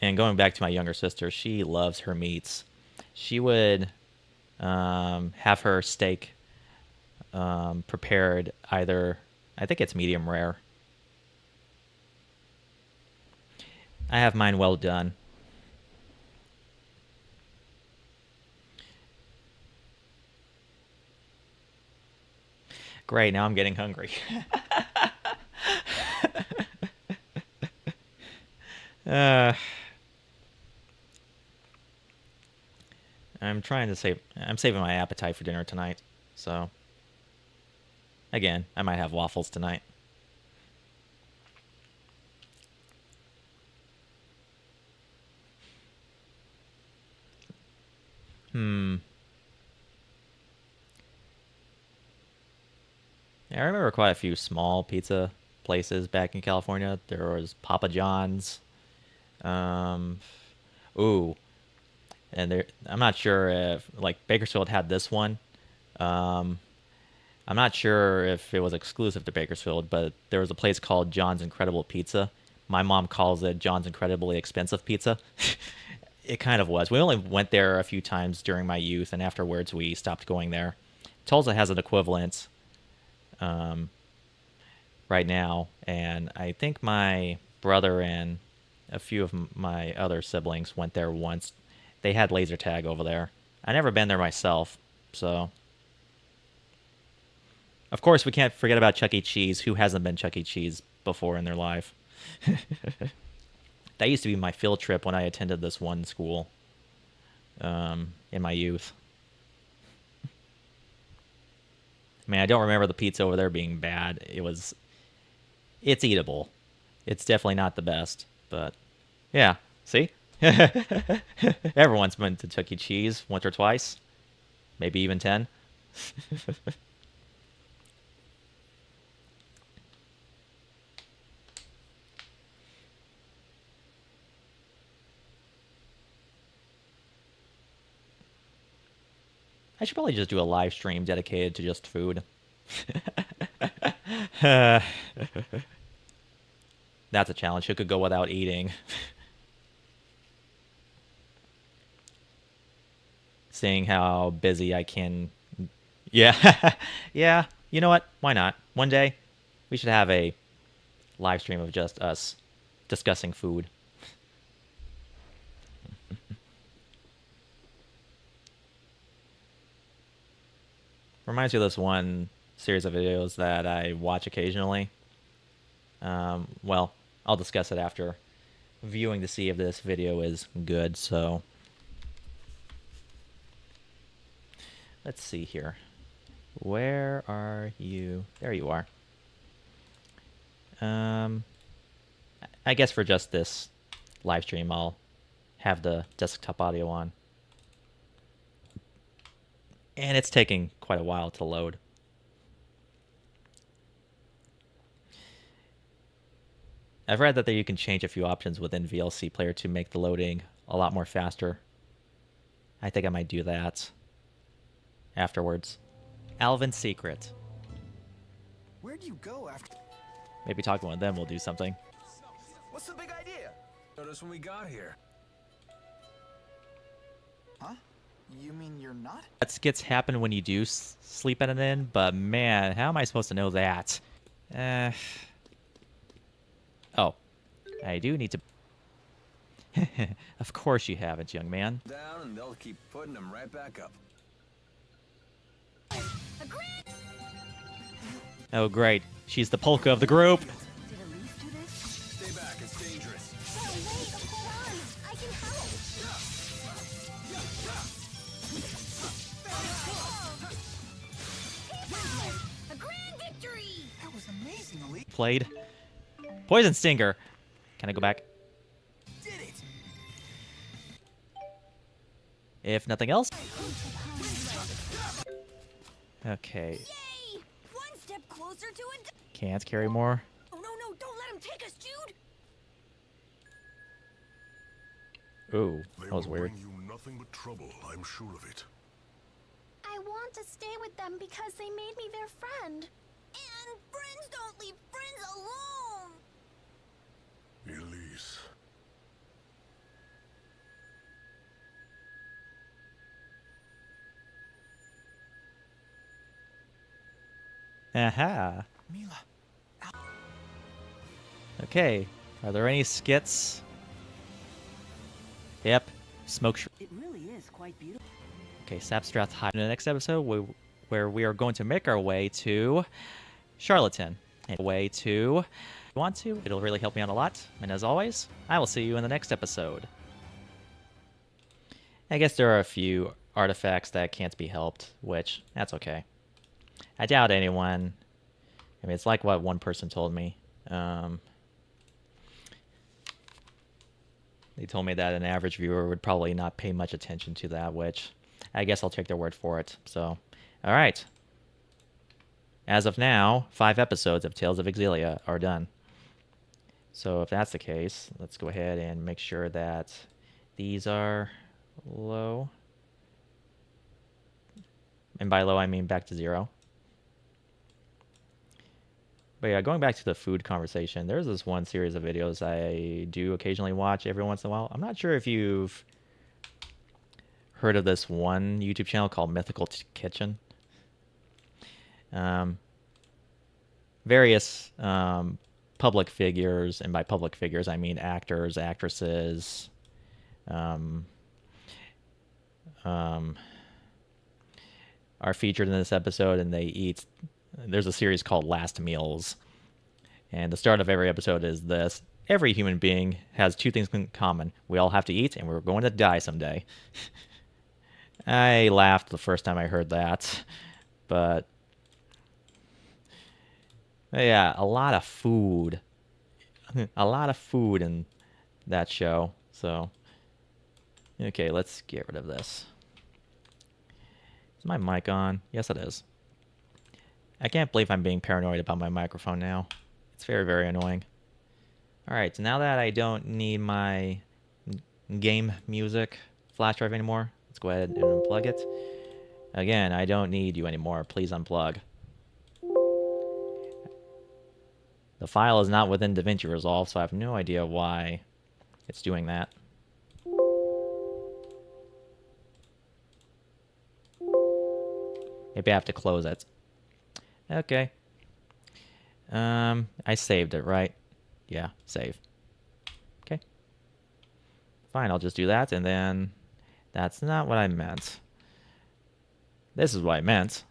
And going back to my younger sister, she loves her meats. She would have her steak prepared either, I think it's medium rare. I have mine well done. Great, now I'm getting hungry. uh, I'm saving my appetite for dinner tonight. So, again, I might have waffles tonight. Hmm. Yeah, I remember quite a few small pizza places back in California. There was Papa John's. Um, ooh, and I'm not sure if like Bakersfield had this one. Um, I'm not sure if it was exclusive to Bakersfield, but there was a place called John's Incredible Pizza. My mom calls it John's Incredibly Expensive Pizza. It kind of was. We only went there a few times during my youth, and afterwards we stopped going there. Tulsa has an equivalent um, right now, and I think my brother and a few of my other siblings went there once. They had laser tag over there. I never been there myself, so of course we can't forget about Chuck E. Cheese. Who hasn't been Chuck E. Cheese before in their life? That used to be my field trip when I attended this one school in my youth. I mean, I don't remember the pizza over there being bad. It's eatable. It's definitely not the best, but yeah, see? Everyone's been to Chuck E. Cheese once or twice, maybe even 10. I should probably just do a live stream dedicated to just food. That's a challenge. Who could go without eating? Seeing how busy I can. Yeah. Yeah. You know what? Why not? One day, we should have a live stream of just us discussing food. Reminds me of this one series of videos that I watch occasionally. Well, I'll discuss it after viewing to see if this video is good, so let's see here. Where are you? There you are. I guess for just this live stream, I'll have the desktop audio on. And it's taking quite a while to load. I've read that you can change a few options within VLC Player to make the loading a lot more faster. I think I might do that afterwards. Alvin's Secret. Where'd you go after? Maybe talking with them will do something. What's the big idea? Notice when we got here. Huh? You mean you're not? That skits happen when you do sleep at an inn, but man, how am I supposed to know that? Oh, I do need to... Of course you haven't, young man. Down and they'll keep putting them right back up. Oh, great. She's the polka of the group. Stay back, it's dangerous. I can help. A grand victory! That was amazing, Elite. Played. Poison Stinger. Can I go back? Did it! If nothing else. Okay. Yay! One step closer to it. Can't carry more. Oh no, don't let him take us, Jude. Ooh, They that was will weird. bring you nothing but trouble, I'm sure of it. I want to stay with them because they made me their friend. And friends don't leave friends alone. Elise. Aha. Mila. Okay. Are there any skits? Yep. Smoke. It really is quite beautiful. Okay, Sapstrath High. In the next episode, where we are going to make our way to Charlatan. And way to... If you want to, it'll really help me out a lot. And as always, I will see you in the next episode. I guess there are a few artifacts that can't be helped, which, that's okay. I doubt anyone... I mean, it's like what one person told me. They told me that an average viewer would probably not pay much attention to that, which I guess I'll take their word for it. So, all right. As of now, 5 episodes of Tales of Exilia are done. So if that's the case, let's go ahead and make sure that these are low. And by low, I mean back to 0. But yeah, going back to the food conversation, there's this one series of videos I do occasionally watch every once in a while. I'm not sure if you've heard of this one YouTube channel called Mythical Kitchen. Various public figures, and by public figures I mean actors, actresses, are featured in this episode, and they eat. There's a series called Last Meals, and the start of every episode is this. every human being has two things in common. We all have to eat, and we're going to die someday. I laughed the first time I heard that, but yeah, a lot of food. A lot of food in that show. So, okay, let's get rid of this. Is my mic on? Yes, it is. I can't believe I'm being paranoid about my microphone now. It's very, very annoying. Alright, so now that I don't need my game music flash drive anymore, let's go ahead and unplug it. Again, I don't need you anymore. Please unplug. The file is not within DaVinci Resolve, so I have no idea why it's doing that. Maybe I have to close it. Okay. I saved it, right? Yeah, save. Okay. Fine, I'll just do that, and then that's not what I meant. This is what I meant.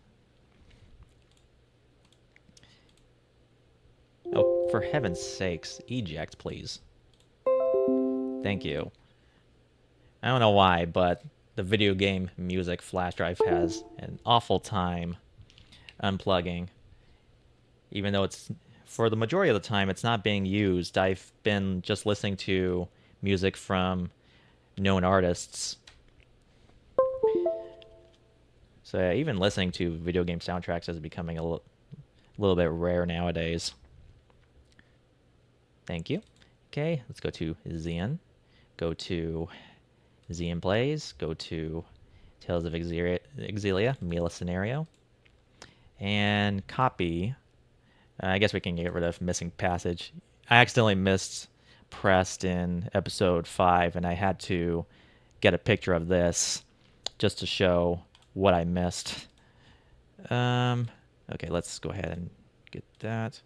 Oh, for heaven's sakes, eject, please. Thank you. I don't know why, but the video game music flash drive has an awful time unplugging. Even though it's, for the majority of the time, it's not being used. I've been just listening to music from known artists. So yeah, even listening to video game soundtracks is becoming a little bit rare nowadays. Thank you. Okay, let's go to Xeon. Go to Xeon Plays. Go to Tales of Exilia, Mila Scenario. And copy. I guess we can get rid of missing passage. I accidentally mispressed in episode 5, and I had to get a picture of this just to show what I missed. Okay, let's go ahead and get that.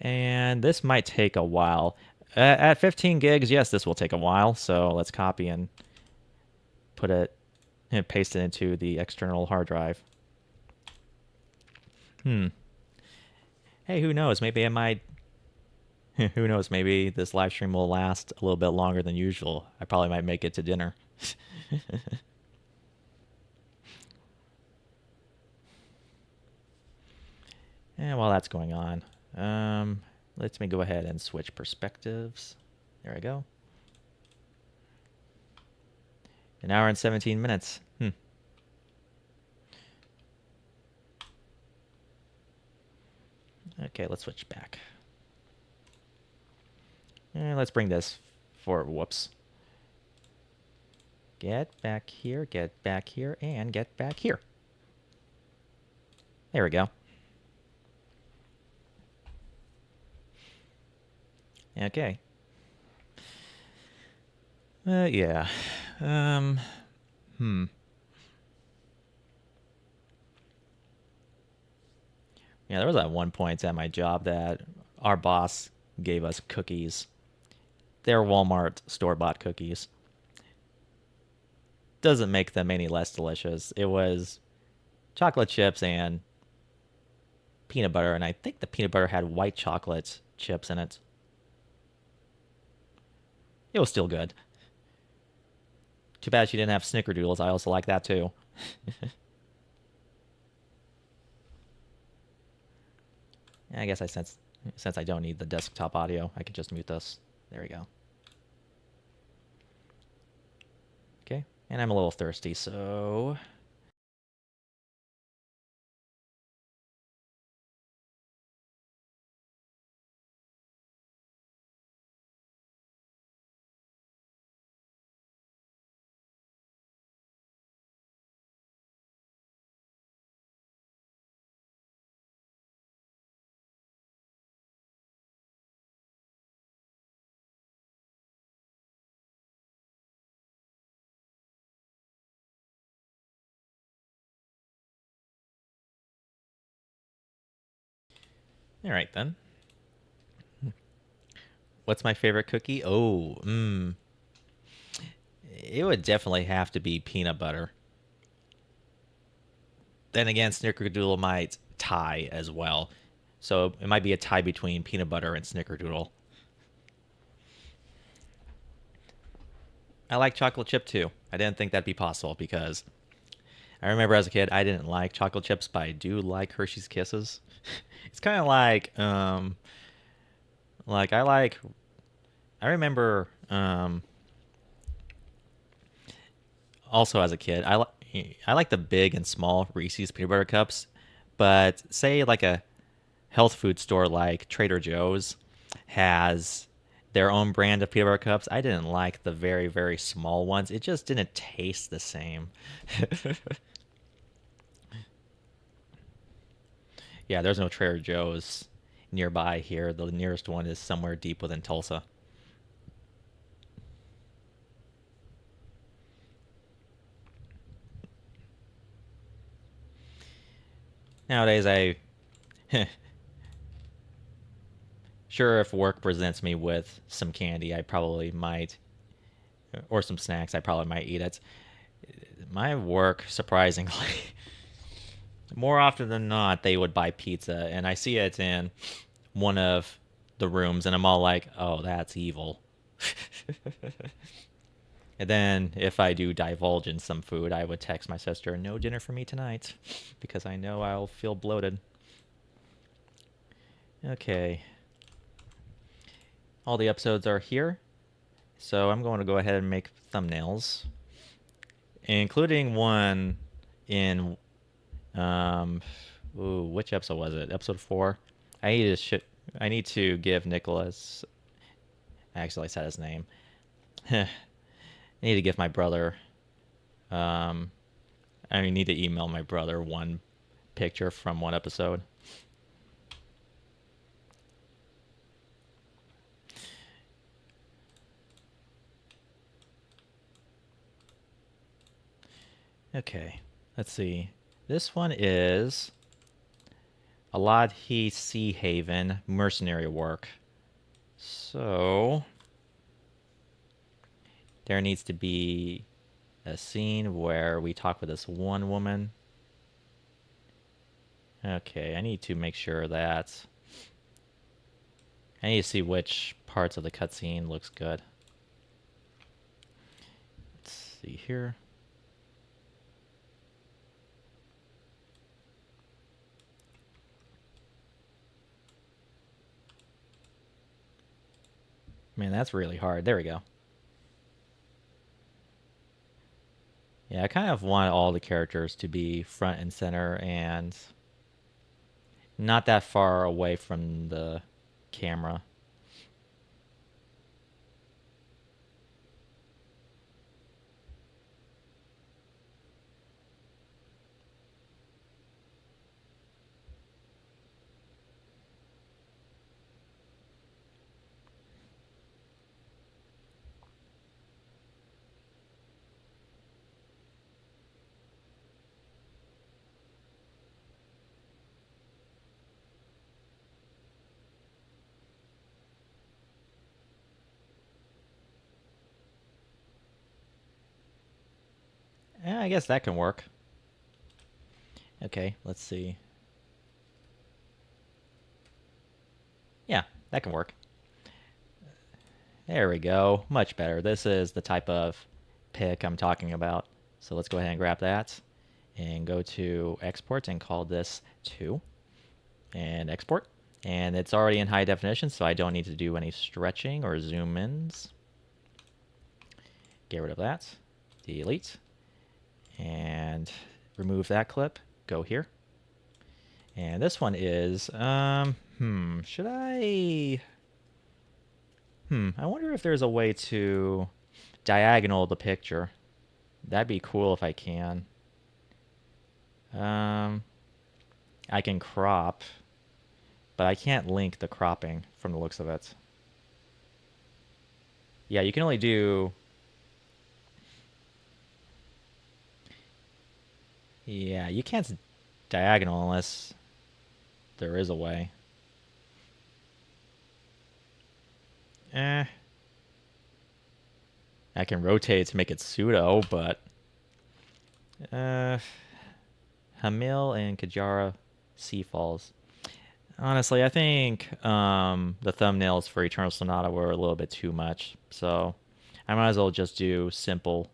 And this might take a while. At 15 gigs, yes, this will take a while. So let's copy and put it and paste it into the external hard drive. Hey, who knows? Maybe I might. Who knows? Maybe this live stream will last a little bit longer than usual. I probably might make it to dinner. And while that's going on, let me go ahead and switch perspectives. There I go. An hour and 17 minutes. Okay, let's switch back. And let's bring this for, whoops. Get back here, and get back here. There we go. Okay. Yeah. Yeah, there was at one point at my job that our boss gave us cookies. They're Walmart store-bought cookies. Doesn't make them any less delicious. It was chocolate chips and peanut butter, and I think the peanut butter had white chocolate chips in it. It was still good. Too bad she didn't have snickerdoodles. I also like that too. I guess since I don't need the desktop audio, I could just mute this. There we go. Okay, and I'm a little thirsty, so... All right, then. What's my favorite cookie? Oh, it would definitely have to be peanut butter. Then again, snickerdoodle might tie as well. So it might be a tie between peanut butter and snickerdoodle. I like chocolate chip too. I didn't think that'd be possible because I remember as a kid I didn't like chocolate chips, but I do like Hershey's Kisses. It's kind of like I remember also as a kid I like the big and small Reese's peanut butter cups, but say like a health food store like Trader Joe's has their own brand of peanut butter cups. I didn't like the very, very small ones. It just didn't taste the same. Yeah, there's no Trader Joe's nearby here. The nearest one is somewhere deep within Tulsa. Nowadays, sure, if work presents me with some candy, I probably might, or some snacks, I probably might eat it. My work, surprisingly, more often than not, they would buy pizza, and I see it in one of the rooms, and I'm all like, oh, that's evil. And then if I do divulge in some food, I would text my sister, no dinner for me tonight, because I know I'll feel bloated. Okay. All the episodes are here, so I'm going to go ahead and make thumbnails, including one in which episode was it? Episode 4. I need to give Nicholas. Actually, I said his name. I need to give my brother. I need to email my brother one picture from one episode. Okay, let's see. This one is Aladhi Sea Haven mercenary work. So there needs to be a scene where we talk with this one woman. Okay, I need to make sure that I need to see which parts of the cutscene looks good. Let's see here. Man, that's really hard. There we go. Yeah, I kind of want all the characters to be front and center and not that far away from the camera. Yeah, I guess that can work. Okay, let's see. Yeah, that can work. There we go. Much better. This is the type of pic I'm talking about. So let's go ahead and grab that and go to export and call this 2 and export. And it's already in high definition, so I don't need to do any stretching or zoom ins. Get rid of that. Delete. And remove that clip. Go here. And this one is, should I... I wonder if there's a way to diagonal the picture. That'd be cool if I can. I can crop, but I can't link the cropping from the looks of it. Yeah, you can only do... Yeah, you can't diagonal unless there is a way. I can rotate to make it pseudo, but Hamil and Kajara Sea Falls. Honestly, I think the thumbnails for Eternal Sonata were a little bit too much, so I might as well just do simple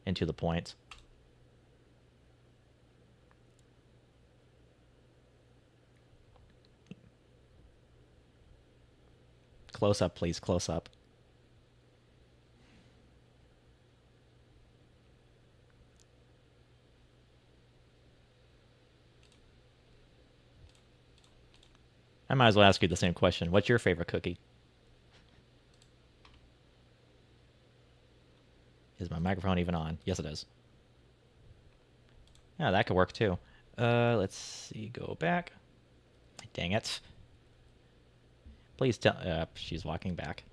and to the point. Close up, please. Close up. I might as well ask you the same question. What's your favorite cookie? Is my microphone even on? Yes, it is. Yeah, that could work too. Let's see. Go back. Dang it. Please tell... she's walking back.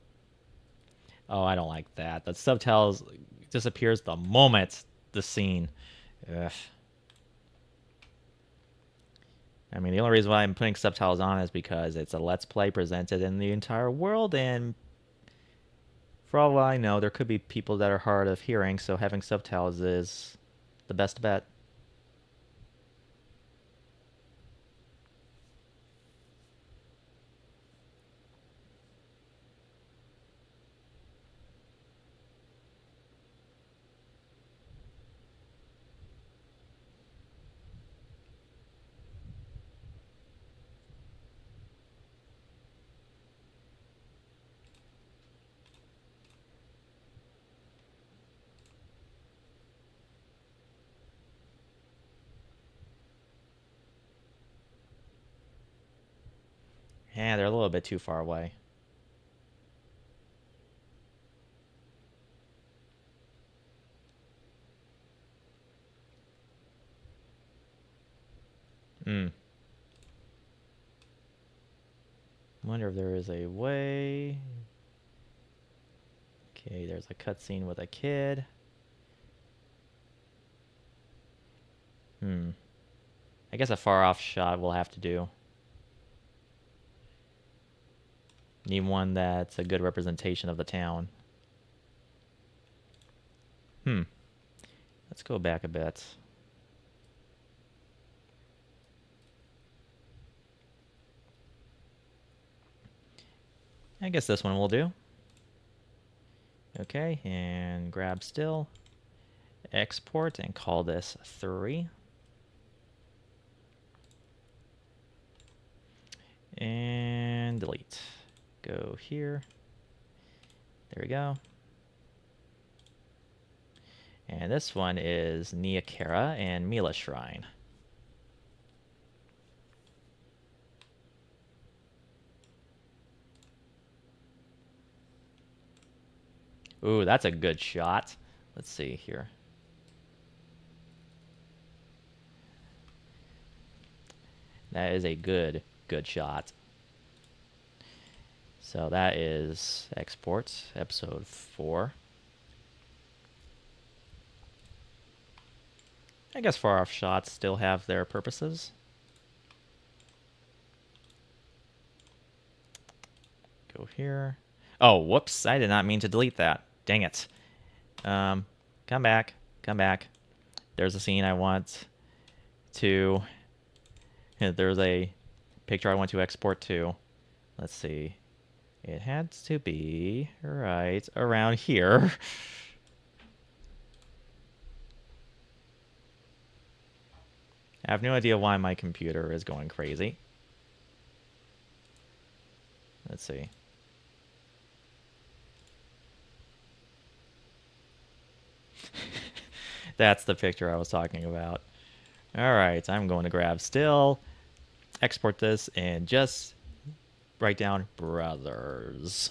Oh, I don't like that. The subtitles disappears the moment the scene. Ugh. I mean, the only reason why I'm putting subtitles on is because it's a Let's Play presented in the entire world, and for all I know, there could be people that are hard of hearing, so having subtitles is the best bet. Yeah, they're a little bit too far away. Wonder if there is a way. Okay, there's a cutscene with a kid. I guess a far off shot will have to do. Need one that's a good representation of the town. Let's go back a bit. I guess this one will do. Okay, and grab still. Export and call this 3. And delete. Go here. There we go. And this one is Niakara and Mila Shrine. Ooh, that's a good shot. Let's see here. That is a good shot. So that is export, episode 4. I guess far off shots still have their purposes. Go here. Oh, whoops. I did not mean to delete that. Dang it. Come back. Come back. There's a scene I want to... There's a picture I want to export to. Let's see. It has to be right around here. I have no idea why my computer is going crazy. Let's see. That's the picture I was talking about. Alright, I'm going to grab still, export this, and just write down brothers.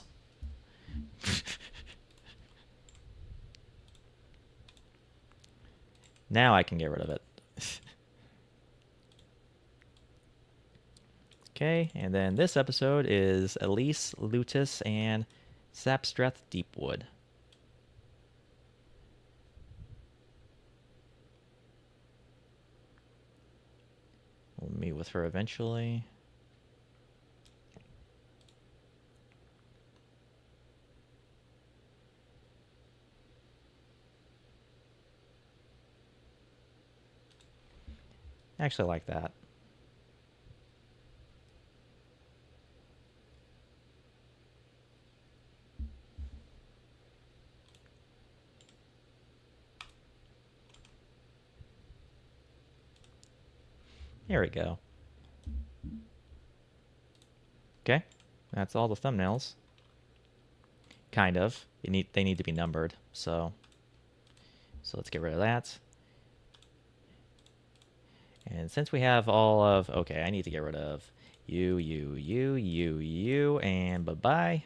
Now I can get rid of it. Okay, and then this episode is Elise, Lutus, and Sapstreth Deepwood. We'll meet with her eventually. I actually like that. Here we go. Okay, that's all the thumbnails. Kind of. They need to be numbered, so let's get rid of that. And since we have all of... Okay, I need to get rid of you, and bye-bye.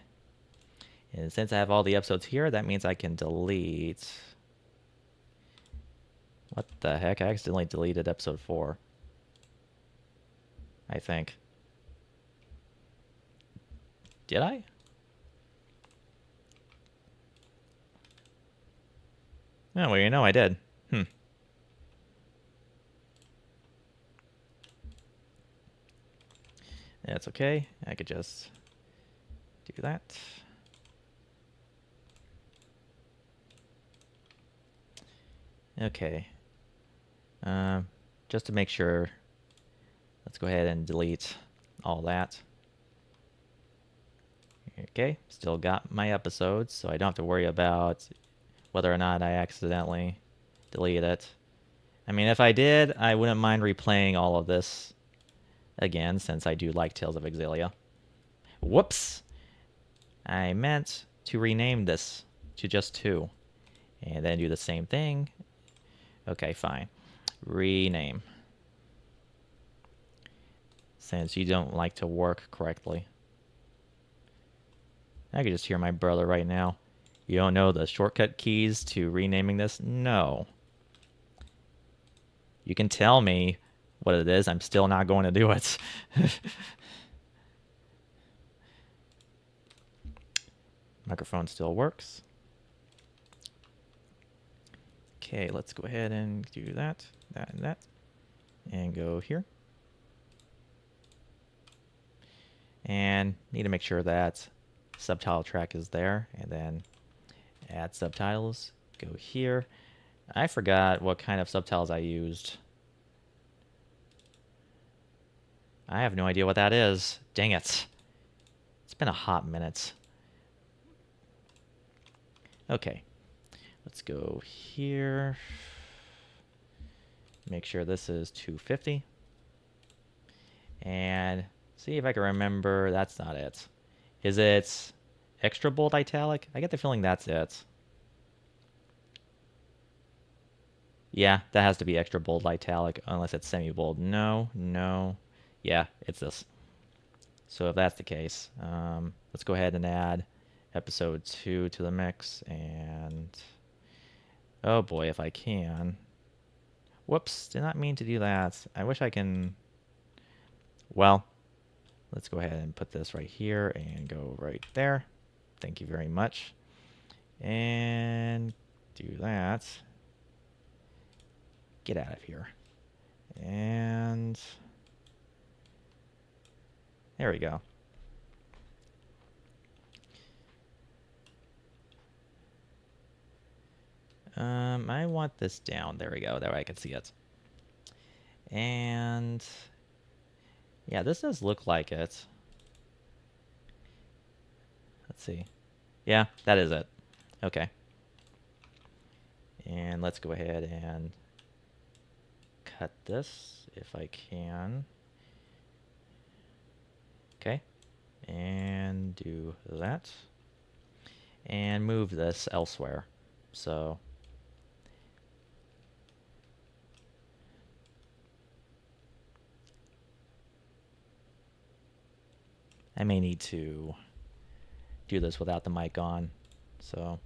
And since I have all the episodes here, that means I can delete... What the heck? I accidentally deleted episode 4. I think. Did I? Oh, well, you know I did. That's okay. I could just do that. Okay. Just to make sure, let's go ahead and delete all that. Okay, still got my episodes, so I don't have to worry about whether or not I accidentally delete it. I mean, if I did, I wouldn't mind replaying all of this again, since I do like Tales of Exillia. Whoops! I meant to rename this to just 2, and then do the same thing. Okay, fine. Rename. Since you don't like to work correctly. I could just hear my brother right now. You don't know the shortcut keys to renaming this? No. You can tell me what it is. I'm still not going to do it. Microphone still works. Okay, let's go ahead and do that, and that. And go here. And need to make sure that subtitle track is there. And then add subtitles. Go here. I forgot what kind of subtitles I used. I have no idea what that is. Dang it. It's been a hot minute. Okay. Let's go here. Make sure this is 250. And see if I can remember. That's not it. Is it extra bold italic? I get the feeling that's it. Yeah, that has to be extra bold italic unless it's semi-bold. No, no. Yeah, it's this. So if that's the case, let's go ahead and add episode 2 to the mix. And oh boy, if I can. Whoops, did not mean to do that. I wish I can... Well, let's go ahead and put this right here and go right there. Thank you very much. And do that. Get out of here. And there we go. I want this down. There we go. That way I can see it. And yeah, this does look like it. Let's see. Yeah, that is it. Okay. And let's go ahead and cut this if I can. Okay. And do that. And move this elsewhere. So I may need to do this without the mic on. So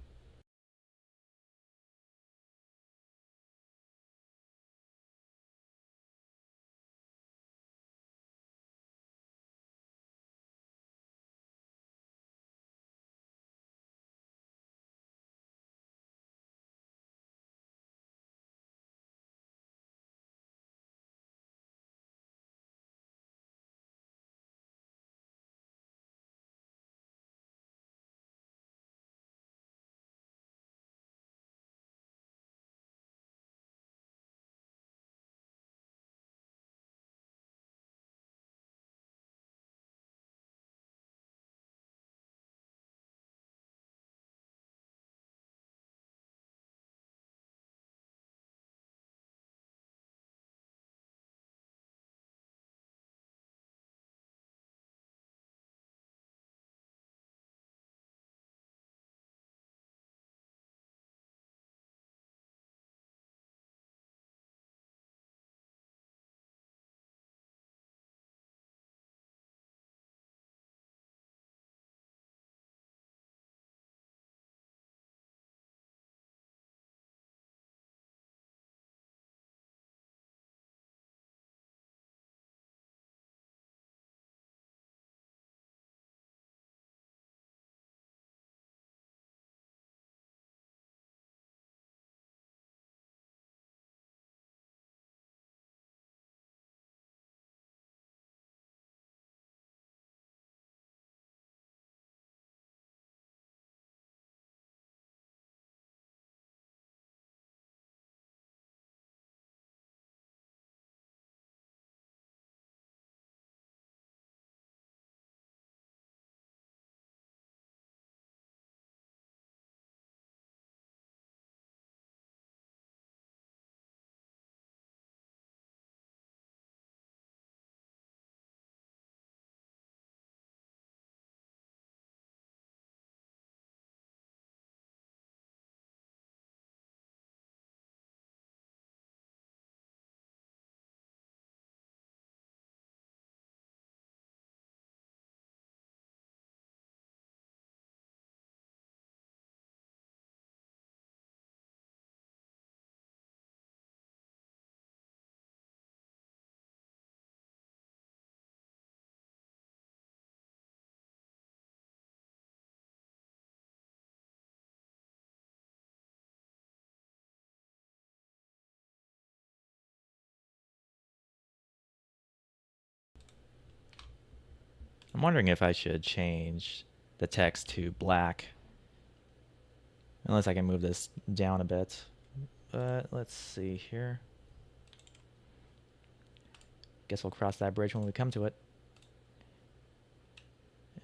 I'm wondering if I should change the text to black. Unless I can move this down a bit. But let's see here. Guess we'll cross that bridge when we come to it.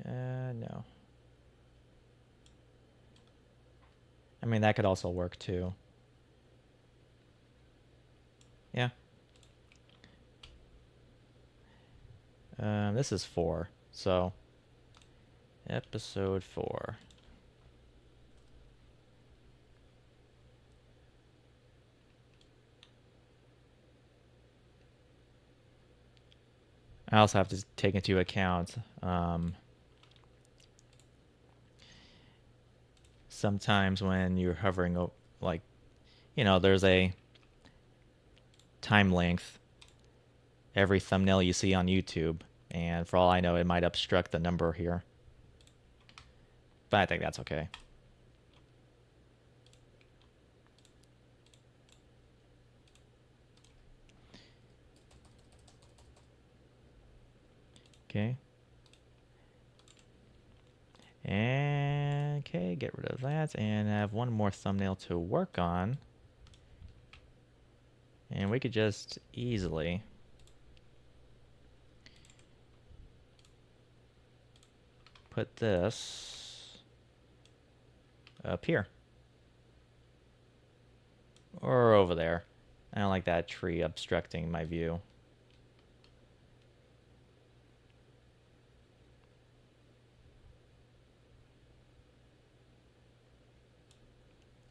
No. I mean, that could also work too. Yeah. This is 4, so episode 4. I also have to take into account sometimes when you're hovering, like, there's a time length every thumbnail you see on YouTube, and for all I know, it might obstruct the number here. But I think that's okay. Okay. And okay, get rid of that, and have one more thumbnail to work on. And we could just easily put this up here. Or over there. I don't like that tree obstructing my view.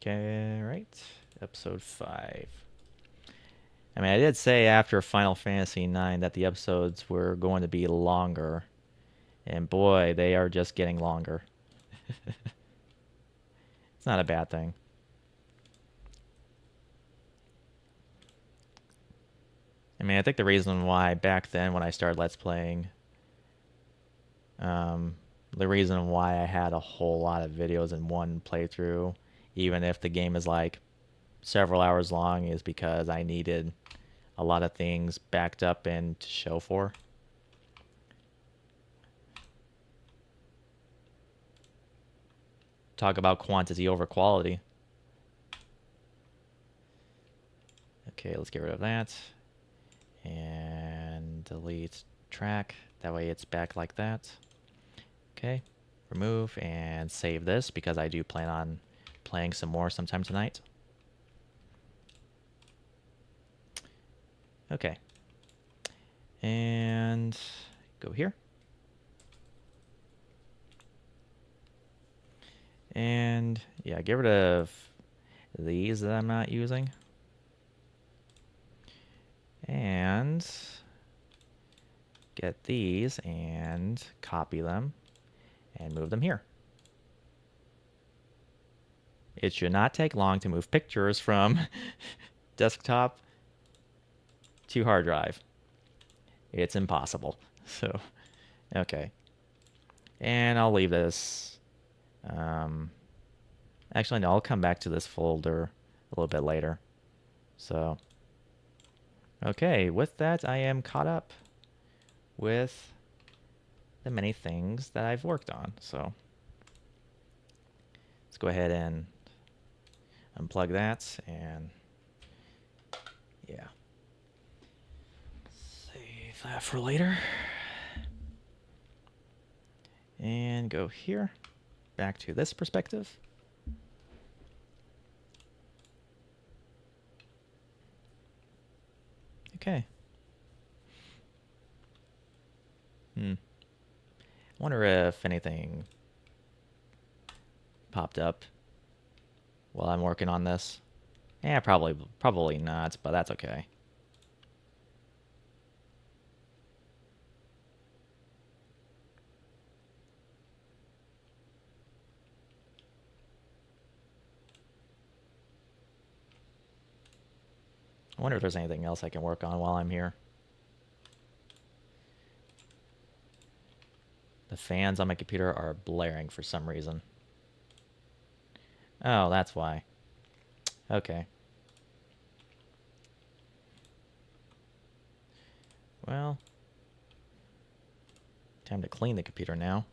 Okay, right. Episode 5. I mean, I did say after Final Fantasy IX that the episodes were going to be longer. And boy, they are just getting longer. It's not a bad thing. I mean, I think the reason why back then when I started Let's Playing, the reason why I had a whole lot of videos in one playthrough, even if the game is like several hours long, is because I needed a lot of things backed up and to show for. Talk about quantity over quality. Okay, let's get rid of that. And delete track. That way it's back like that. Okay, remove and save this because I do plan on playing some more sometime tonight. Okay. And go here. And yeah, get rid of these that I'm not using. And get these and copy them and move them here. It should not take long to move pictures from desktop to hard drive. It's impossible. So, okay. And I'll leave this. Actually, no, I'll come back to this folder a little bit later. So, okay, with that, I am caught up with the many things that I've worked on. So, let's go ahead and unplug that, and yeah. Save that for later. And go here, back to this perspective. Okay. I wonder if anything popped up while I'm working on this. Yeah, probably not, but that's okay. I wonder if there's anything else I can work on while I'm here. The fans on my computer are blaring for some reason. Oh, that's why. Okay. Well. Time to clean the computer now.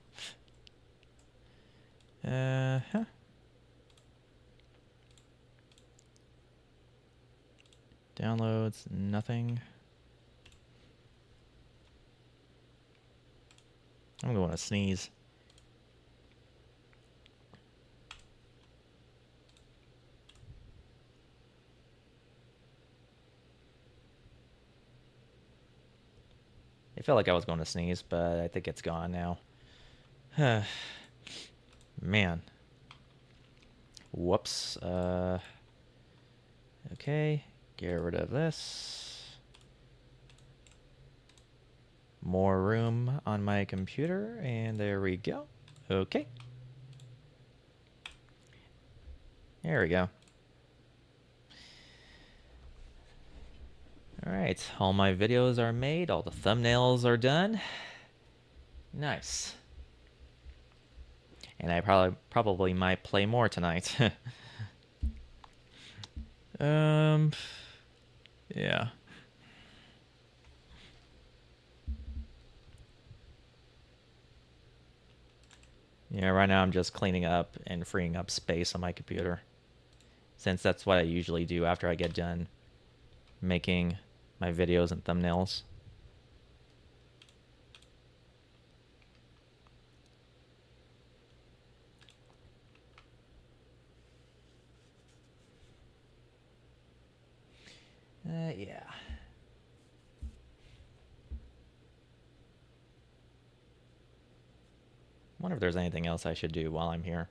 Huh. Downloads, nothing. I'm going to sneeze. It felt like I was going to sneeze, but I think it's gone now. Man. Whoops. Okay. Get rid of this. More room on my computer, and there we go. Okay. There we go. Alright, all my videos are made, all the thumbnails are done. Nice. And I probably might play more tonight. Yeah. Yeah, right now I'm just cleaning up and freeing up space on my computer, since that's what I usually do after I get done making my videos and thumbnails. Yeah. Wonder if there's anything else I should do while I'm here.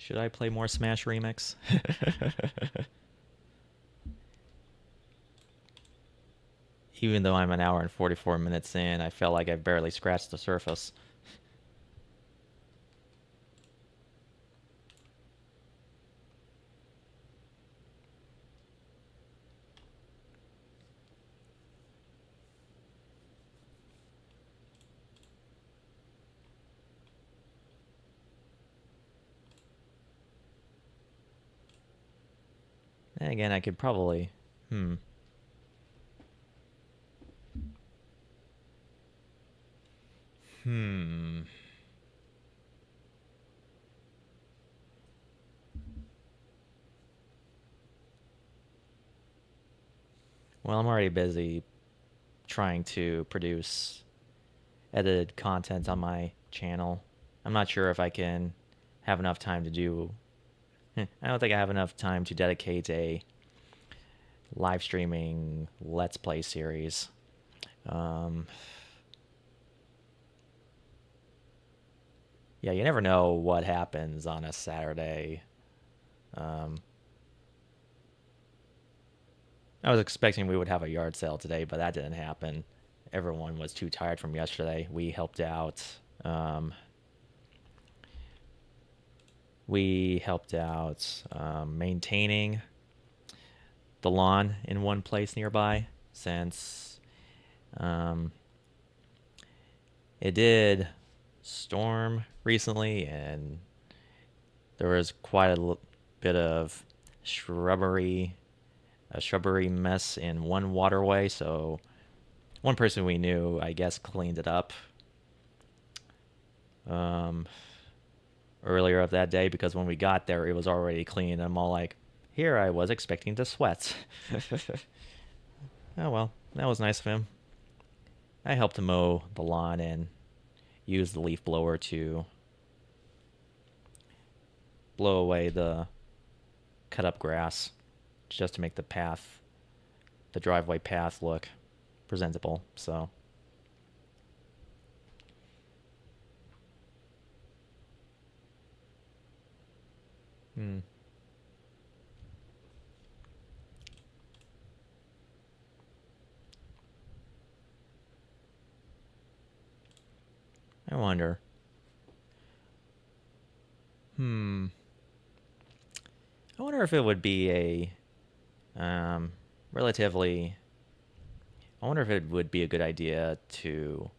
Should I play more Smash Remix? Even though I'm an hour and 44 minutes in, I felt like I've barely scratched the surface. And again, I could probably... Well, I'm already busy trying to produce edited content on my channel. I'm not sure if I can have enough time to do... I don't think I have enough time to dedicate a live streaming Let's Play series. Yeah, you never know what happens on a Saturday. I was expecting we would have a yard sale today, but that didn't happen. Everyone was too tired from yesterday. We helped out. Maintaining the lawn in one place nearby, since it did storm recently, and there was quite a bit of a shrubbery mess in one waterway, so one person we knew, I guess, cleaned it up earlier of that day, because when we got there, it was already clean. And I'm all like, here I was expecting to sweat. Oh well, that was nice of him. I helped him mow the lawn and use the leaf blower to blow away the cut up grass, just to make the driveway path look presentable. So wonder. I wonder if it would be a relatively. I wonder if it would be a good idea to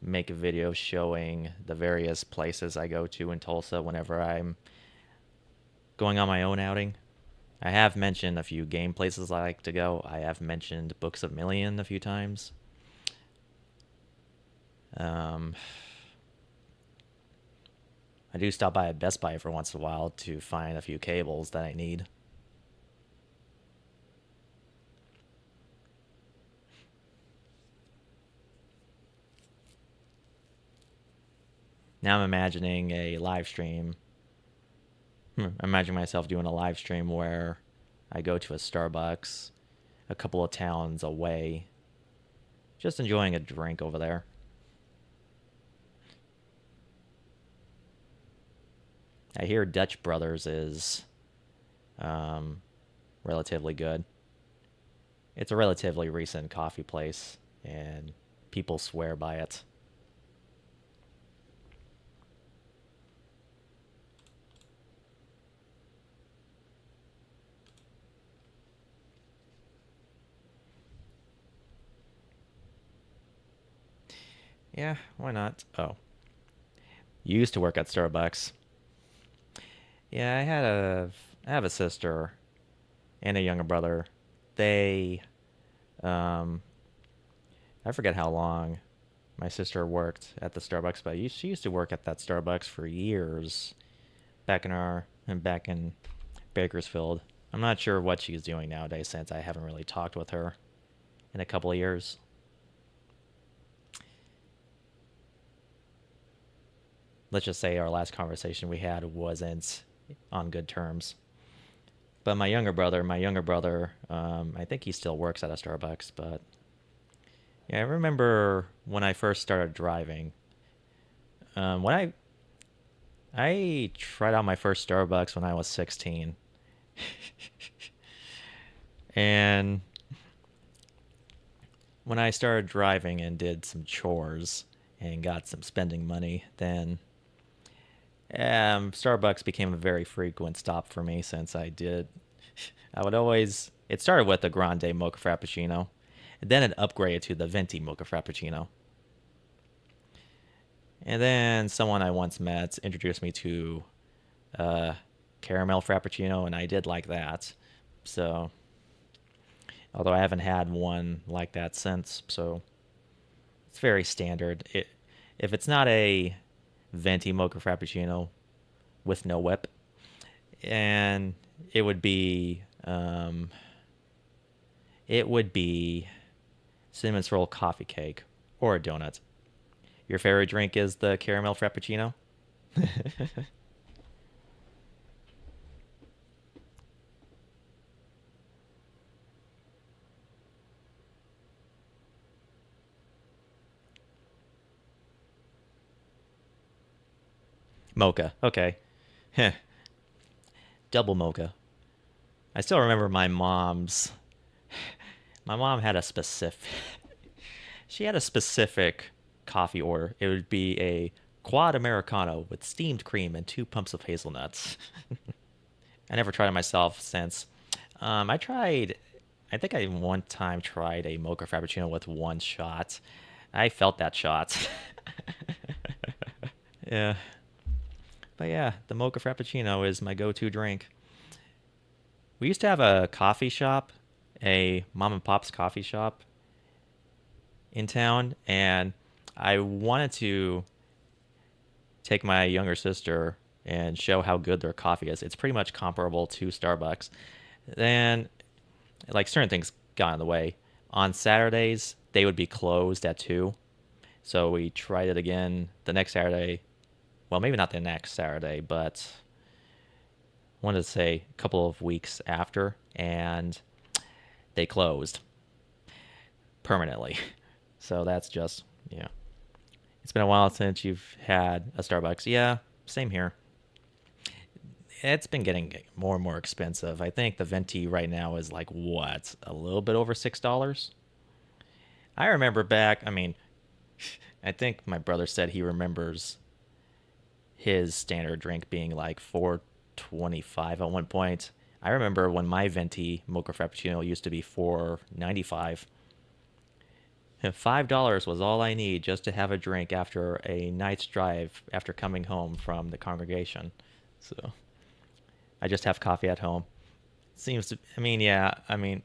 make a video showing the various places I go to in Tulsa whenever I'm going on my own outing. I have mentioned a few game places I like to go. I have mentioned Books of Million a few times. I do stop by at Best Buy for once in a while to find a few cables that I need. Now I'm imagining a live stream. I'm imagining myself doing a live stream where I go to a Starbucks a couple of towns away, just enjoying a drink over there. I hear Dutch Brothers is relatively good. It's a relatively recent coffee place, and people swear by it. Yeah, why not? Oh. You used to work at Starbucks. Yeah, I have a sister and a younger brother. They I forget how long my sister worked at the Starbucks, but she used to work at that Starbucks for years back in Bakersfield. I'm not sure what she's doing nowadays since I haven't really talked with her in a couple of years. Let's just say our last conversation we had wasn't on good terms. But my younger brother, I think he still works at a Starbucks, but yeah, I remember when I first started driving. When I tried out my first Starbucks when I was 16. And when I started driving and did some chores and got some spending money, then Starbucks became a very frequent stop for me since I would always. It started with the Grande Mocha Frappuccino, and then it upgraded to the Venti Mocha Frappuccino. And then someone I once met introduced me to caramel Frappuccino, and I did like that. So, although I haven't had one like that since, so it's very standard. If it's not a Venti Mocha Frappuccino with no whip, and it would be cinnamon swirl coffee cake or a donut. Your favorite drink is the caramel Frappuccino? Mocha. Okay. Heh. Double mocha. I still remember my mom's. My mom had a specific. She had a specific coffee order. It would be a quad Americano with steamed cream and 2 pumps of hazelnuts. I never tried it myself since. I tried. I think I one time tried a mocha frappuccino with 1 shot. I felt that shot. Yeah. But yeah, the mocha frappuccino is my go-to drink. We used to have a coffee shop, a mom and pop's coffee shop in town, and I wanted to take my younger sister and show how good their coffee is. It's pretty much comparable to Starbucks. Then, like, certain things got in the way. On Saturdays, they would be closed at 2. So we tried it again the next Saturday. Well, maybe not the next Saturday, but I wanted to say a couple of weeks after, and they closed permanently. So that's just, yeah. It's been a while since you've had a Starbucks. Yeah, same here. It's been getting more and more expensive. I think the Venti right now is like, what, a little bit over $6? I remember back, I mean, I think my brother said he remembers his standard drink being like 4.25 at one point. I remember when my venti mocha frappuccino used to be 4.95. $5 was all I need just to have a drink after a night's drive after coming home from the congregation. So I just have coffee at home. Seems to, I mean, yeah, I mean,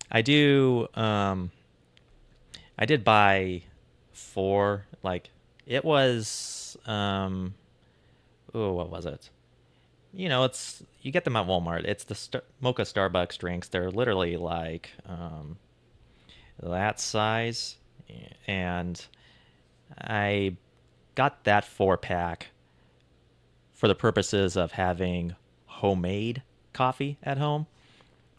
I do, I did buy four, like, it was, oh, what was it? You know, it's, you get them at Walmart. It's the Mocha Starbucks drinks. They're literally like, that size, and I got that 4 pack for the purposes of having homemade coffee at home.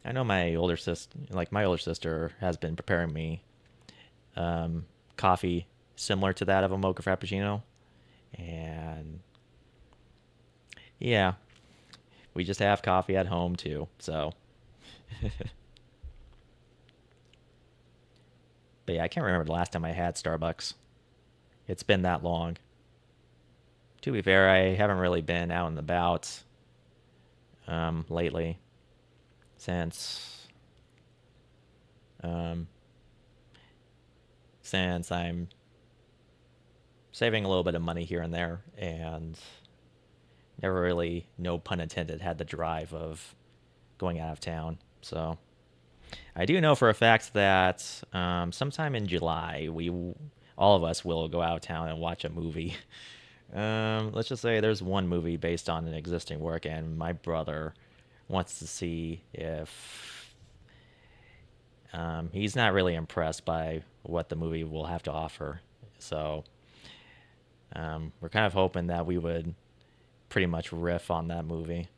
I know my older sister has been preparing me coffee similar to that of a mocha frappuccino, and yeah, we just have coffee at home too. So, but yeah, I can't remember the last time I had Starbucks. It's been that long. To be fair, I haven't really been out and about lately since um, since I'm saving a little bit of money here and there, and never really, no pun intended, had the drive of going out of town. So I do know for a fact that sometime in July, all of us will go out of town and watch a movie. Let's just say there's one movie based on an existing work, and my brother wants to see if he's not really impressed by what the movie will have to offer. So we're kind of hoping that we would pretty much riff on that movie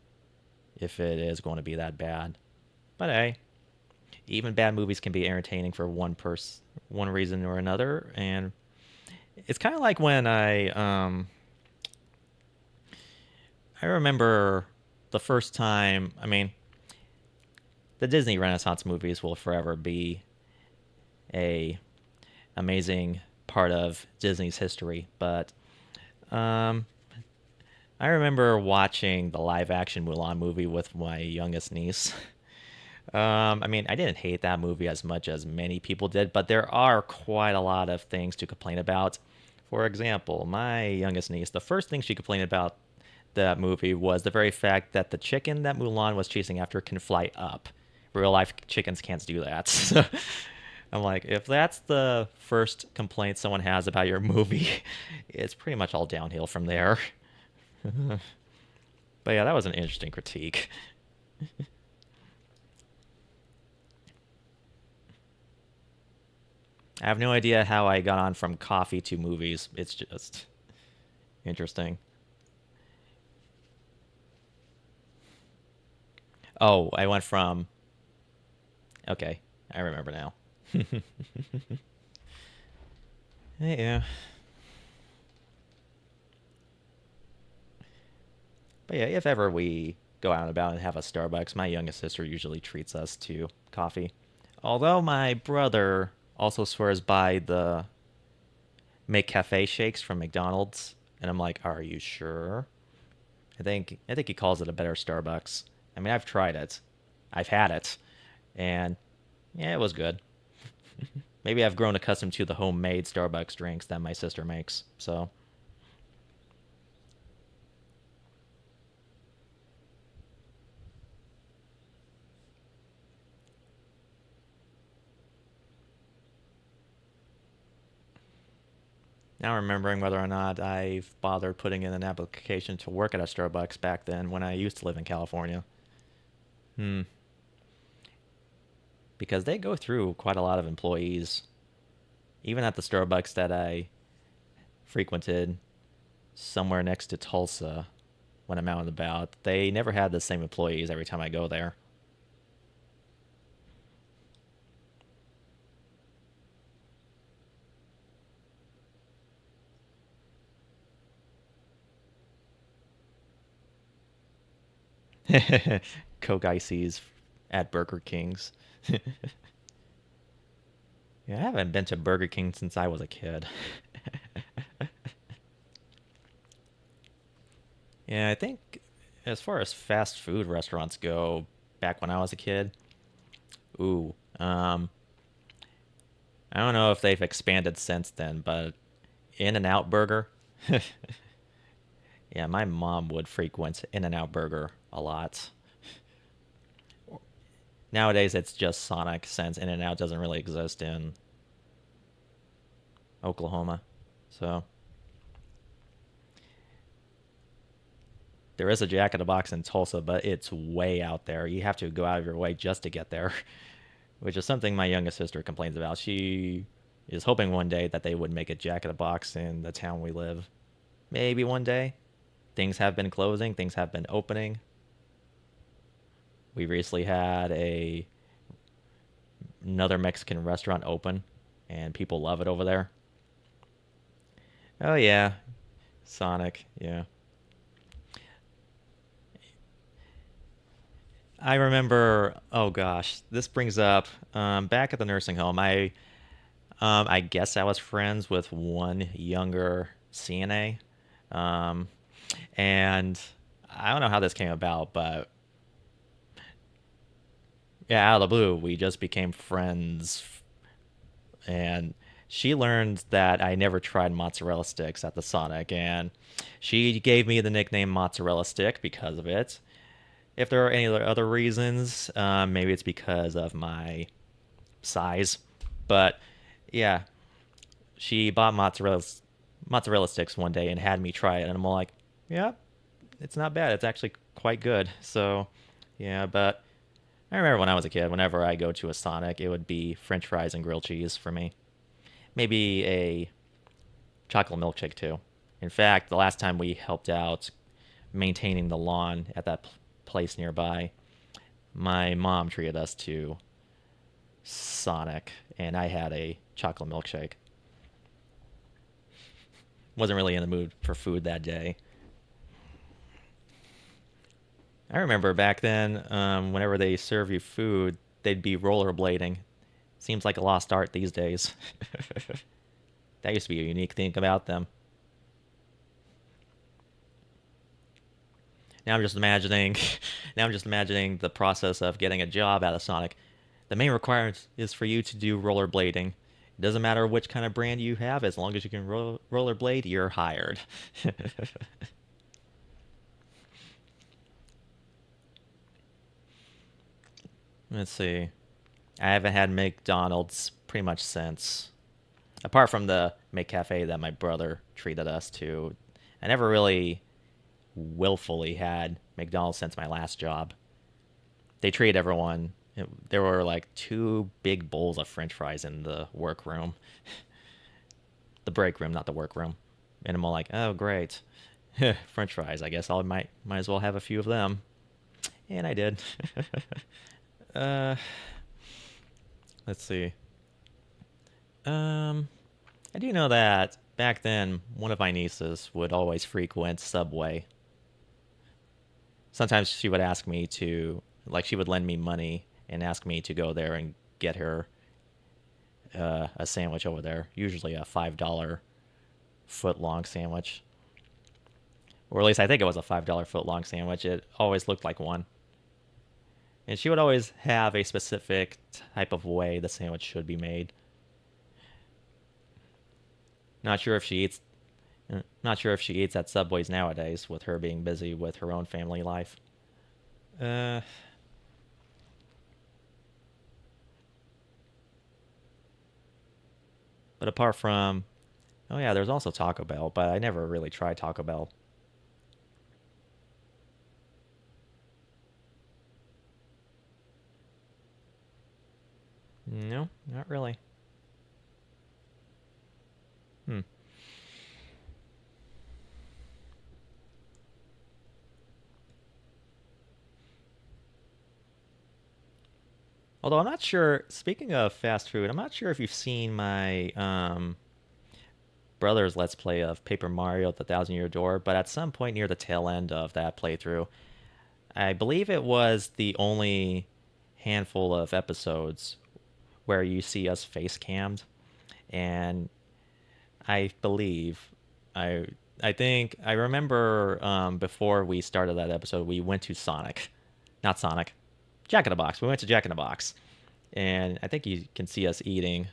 if it is going to be that bad. But hey, even bad movies can be entertaining for one reason or another, and it's kind of like when I remember the first time. I mean, the Disney Renaissance movies will forever be a amazing part of Disney's history, but I remember watching the live action Mulan movie with my youngest niece. I mean, I didn't hate that movie as much as many people did, but there are quite a lot of things to complain about. For example, my youngest niece, the first thing she complained about that movie was the very fact that the chicken that Mulan was chasing after can fly up. Real life chickens can't do that. So I'm like, if that's the first complaint someone has about your movie, it's pretty much all downhill from there. But yeah, that was an interesting critique. I have no idea how I got on from coffee to movies. It's just interesting. Oh, I went from. Okay, I remember now. Yeah. But yeah, if ever we go out and about and have a Starbucks, my youngest sister usually treats us to coffee. Although my brother also swears by the make cafe shakes from McDonald's, and I'm like, "Are you sure?" I think he calls it a better Starbucks. I mean, I've tried it. I've had it. And yeah, it was good. Maybe I've grown accustomed to the homemade Starbucks drinks that my sister makes. So, now remembering whether or not I've bothered putting in an application to work at a Starbucks back then when I used to live in California. Hmm. Because they go through quite a lot of employees. Even at the Starbucks that I frequented somewhere next to Tulsa when I'm out and about, they never had the same employees every time I go there. Coke ices at Burger King's. Yeah, I haven't been to Burger King since I was a kid. Yeah, I think as far as fast food restaurants go, back when I was a kid, ooh, I don't know if they've expanded since then, but In-N-Out Burger. Yeah, my mom would frequent In-N-Out Burger a lot. Nowadays, it's just Sonic since In-N-Out doesn't really exist in Oklahoma. So there is a Jack in the Box in Tulsa, but it's way out there. You have to go out of your way just to get there, which is something my youngest sister complains about. She is hoping one day that they would make a Jack in the Box in the town we live. Maybe one day. Things have been closing, things have been opening. We recently had another Mexican restaurant open, and people love it over there. Oh yeah, Sonic, yeah. I remember. Oh gosh, this brings up back at the nursing home. I guess I was friends with one younger CNA, um, and I don't know how this came about, but yeah, out of the blue, we just became friends, and she learned that I never tried mozzarella sticks at the Sonic, and she gave me the nickname Mozzarella Stick because of it. If there are any other reasons, maybe it's because of my size. But yeah, she bought mozzarella sticks one day and had me try it, and I'm all like, yeah, it's not bad. It's actually quite good. So yeah, but I remember when I was a kid, whenever I go to a Sonic, it would be French fries and grilled cheese for me. Maybe a chocolate milkshake too. In fact, the last time we helped out maintaining the lawn at that place nearby, my mom treated us to Sonic, and I had a chocolate milkshake. Wasn't really in the mood for food that day. I remember back then, whenever they serve you food, they'd be rollerblading. Seems like a lost art these days. That used to be a unique thing about them. Now I'm just imagining, now I'm just imagining the process of getting a job at a Sonic. The main requirement is for you to do rollerblading. It doesn't matter which kind of brand you have, as long as you can rollerblade, you're hired. Let's see. I haven't had McDonald's pretty much since, apart from the McCafe that my brother treated us to. I never really willfully had McDonald's since my last job. They treat everyone. There were like two big bowls of French fries in the workroom, the break room, not the workroom. And I'm all like, oh great, French fries. I guess I might as well have a few of them. And I did. uh, let's see. I do know that back then one of my nieces would always frequent Subway. Sometimes she would ask me to, like, she would lend me money and ask me to go there and get her a sandwich over there. Usually a $5 foot long sandwich, or at least I think it was a $5 foot long sandwich. It always looked like one, and she would always have a specific type of way the sandwich should be made. Not sure if she eats. Not sure if she eats at Subways nowadays, with her being busy with her own family life. Uh, but apart from, oh yeah, there's also Taco Bell, but I never really tried Taco Bell. No, not really. Hmm. Although I'm not sure. Speaking of fast food, I'm not sure if you've seen my brother's Let's Play of Paper Mario: The Thousand Year Door, but at some point near the tail end of that playthrough, I believe it was the only handful of episodes where you see us face cammed, and I believe I I think I remember before we started that episode, we went to Sonic, not Sonic, Jack in the Box. We went to Jack in the Box, and I think you can see us eating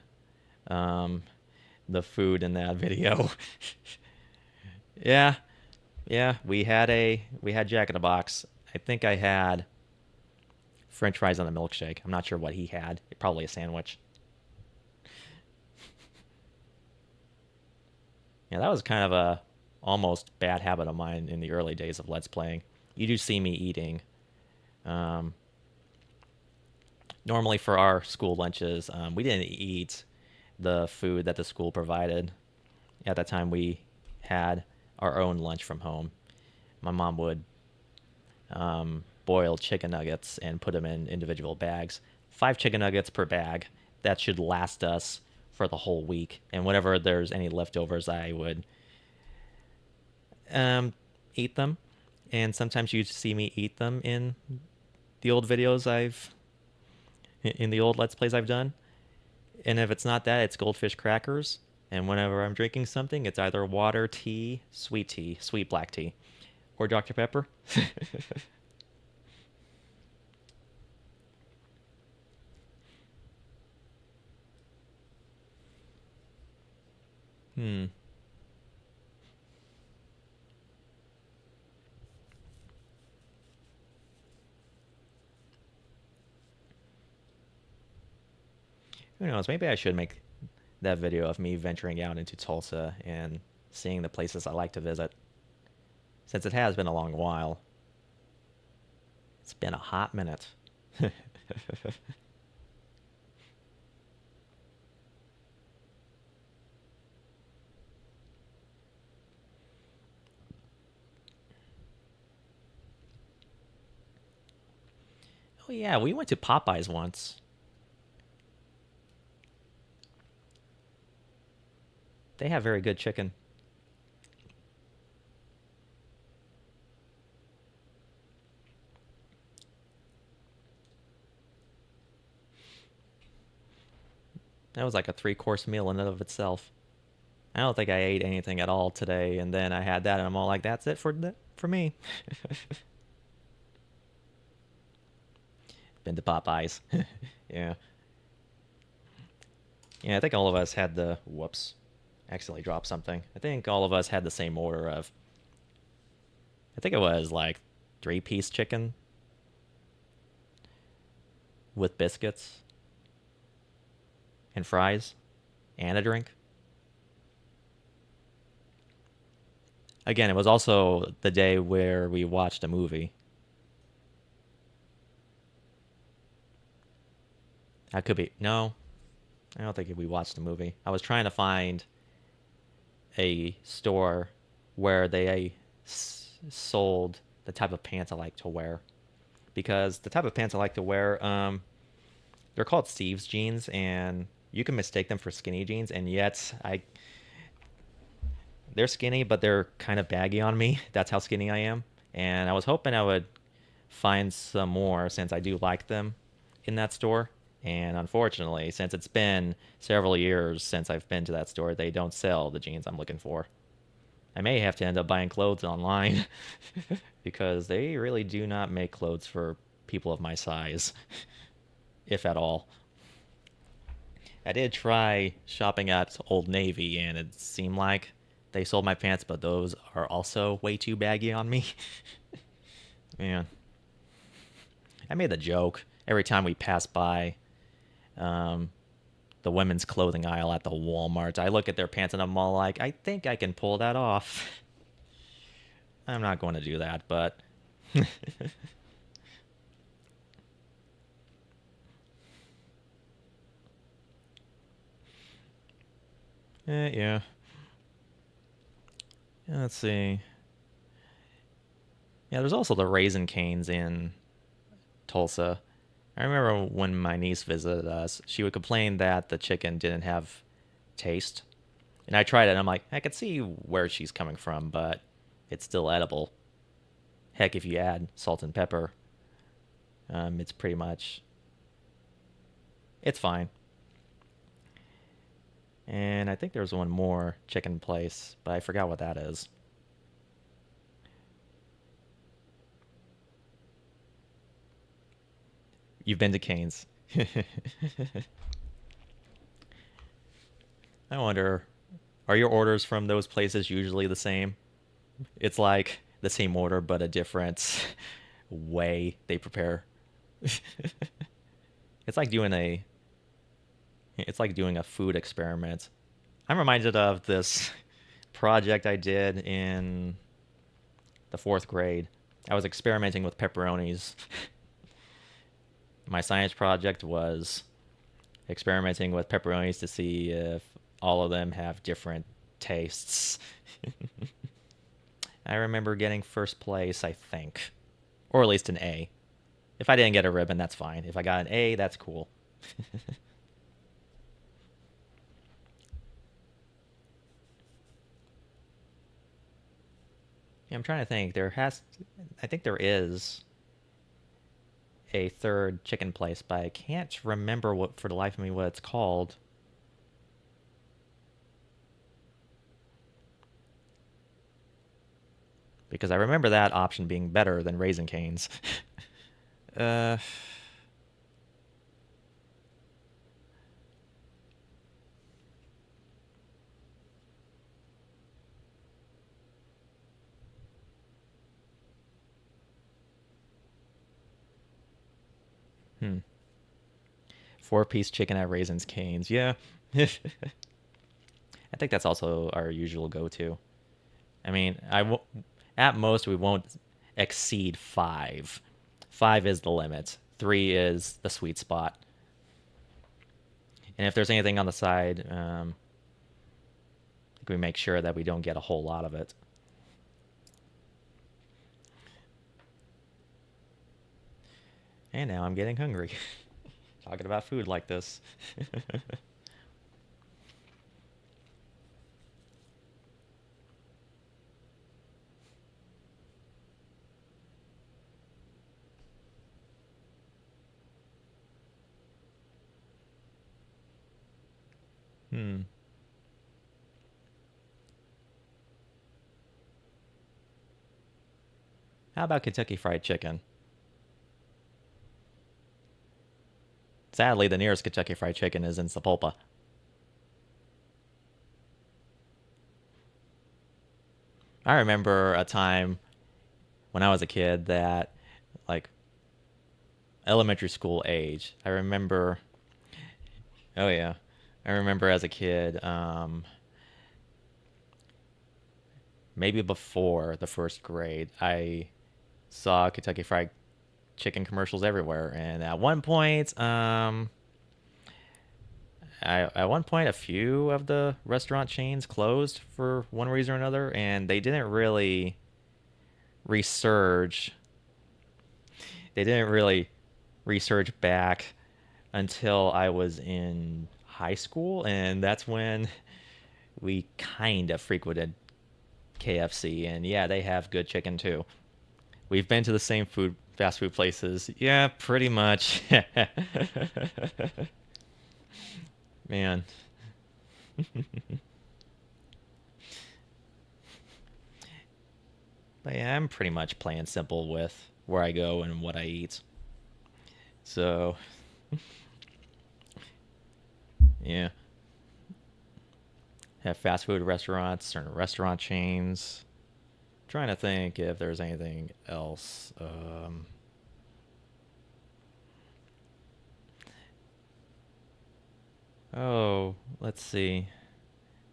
um, the food in that video. Yeah, yeah, we had Jack in the Box. I think I had French fries on a milkshake. I'm not sure what he had. Probably a sandwich. Yeah, that was kind of a almost bad habit of mine in the early days of Let's Playing. You do see me eating. Um, Normally for our school lunches, we didn't eat the food that the school provided. At that time, we had our own lunch from home. My mom would boil chicken nuggets and put them in individual bags. 5 chicken nuggets per bag. That should last us for the whole week. And whenever there's any leftovers, I would um, eat them. And sometimes you see me eat them in the old videos in the old Let's Plays I've done. And if it's not that, it's goldfish crackers. And whenever I'm drinking something, it's either water, tea, sweet black tea, or Dr. Pepper. Hmm. Who knows? Maybe I should make that video of me venturing out into Tulsa and seeing the places I like to visit. Since it has been a long while. It's been a hot minute. Oh yeah, we went to Popeyes once. They have very good chicken. That was like a 3-course meal in and of itself. I don't think I ate anything at all today, and then I had that, and I'm all like, "That's it for me." Been to Popeyes. Yeah, yeah. I think all of us had the whoops, accidentally dropped something. I think all of us had the same order of. I think it was like 3-piece chicken with biscuits and fries and a drink. Again, it was also the day where we watched a movie. That could be. No, I don't think we watched a movie. I was trying to find a store where they sold the type of pants I like to wear. Because the type of pants I like to wear, they're called Steve's jeans, and you can mistake them for skinny jeans, and yet they're skinny, but they're kind of baggy on me. That's how skinny I am. And I was hoping I would find some more since I do like them in that store. And unfortunately, since it's been several years since I've been to that store, they don't sell the jeans I'm looking for. I may have to end up buying clothes online because they really do not make clothes for people of my size, if at all. I did try shopping at Old Navy, and it seemed like they sold my pants, but those are also way too baggy on me. Man, I made the joke every time we pass by the women's clothing aisle at the Walmart. I look at their pants and I'm all like, I think I can pull that off. I'm not going to do that, but yeah. Let's see. Yeah, there's also the Raisin Canes in Tulsa. I remember when my niece visited us, she would complain that the chicken didn't have taste. And I tried it, and I'm like, I could see where she's coming from, but it's still edible. Heck, if you add salt and pepper, it's pretty much, it's fine. And I think there's one more chicken place, but I forgot what that is. You've been to Cane's. I wonder, are your orders from those places usually the same? It's like the same order, but a different way they prepare. It's like doing a it's like doing a food experiment. I'm reminded of this project I did in the fourth grade. I was experimenting with pepperonis. My science project was experimenting with pepperonis to see if all of them have different tastes. I remember getting first place, I think. Or at least an A. If I didn't get a ribbon, that's fine. If I got an A, that's cool. Yeah, I'm trying to think. I think there is a third chicken place, but I can't remember what for the life of me what it's called. Because I remember that option being better than Raisin Cane's. uh, hmm. 4-piece chicken at Raisin's Cane's. Yeah. I think that's also our usual go-to. I mean, at most we won't exceed 5. 5 is the limit. 3 is the sweet spot. And if there's anything on the side, we make sure that we don't get a whole lot of it. And now I'm getting hungry. Talking about food like this. Hmm. How about Kentucky Fried Chicken? Sadly, the nearest Kentucky Fried Chicken is in Sapulpa. I remember a time when I was a kid that, like, elementary school age. Oh yeah, I remember as a kid, maybe before the first grade, I saw Kentucky Fried Chicken commercials everywhere, and at one point, a few of the restaurant chains closed for one reason or another, and they didn't really resurge. They didn't really resurge back until I was in high school, and that's when we kind of frequented KFC, and yeah, they have good chicken too. We've been to the same fast food places. Yeah, pretty much. Man. But yeah, I'm pretty much playing simple with where I go and what I eat. So, yeah. Have fast food restaurants, certain restaurant chains. Trying to think if there's anything else. Oh, let's see.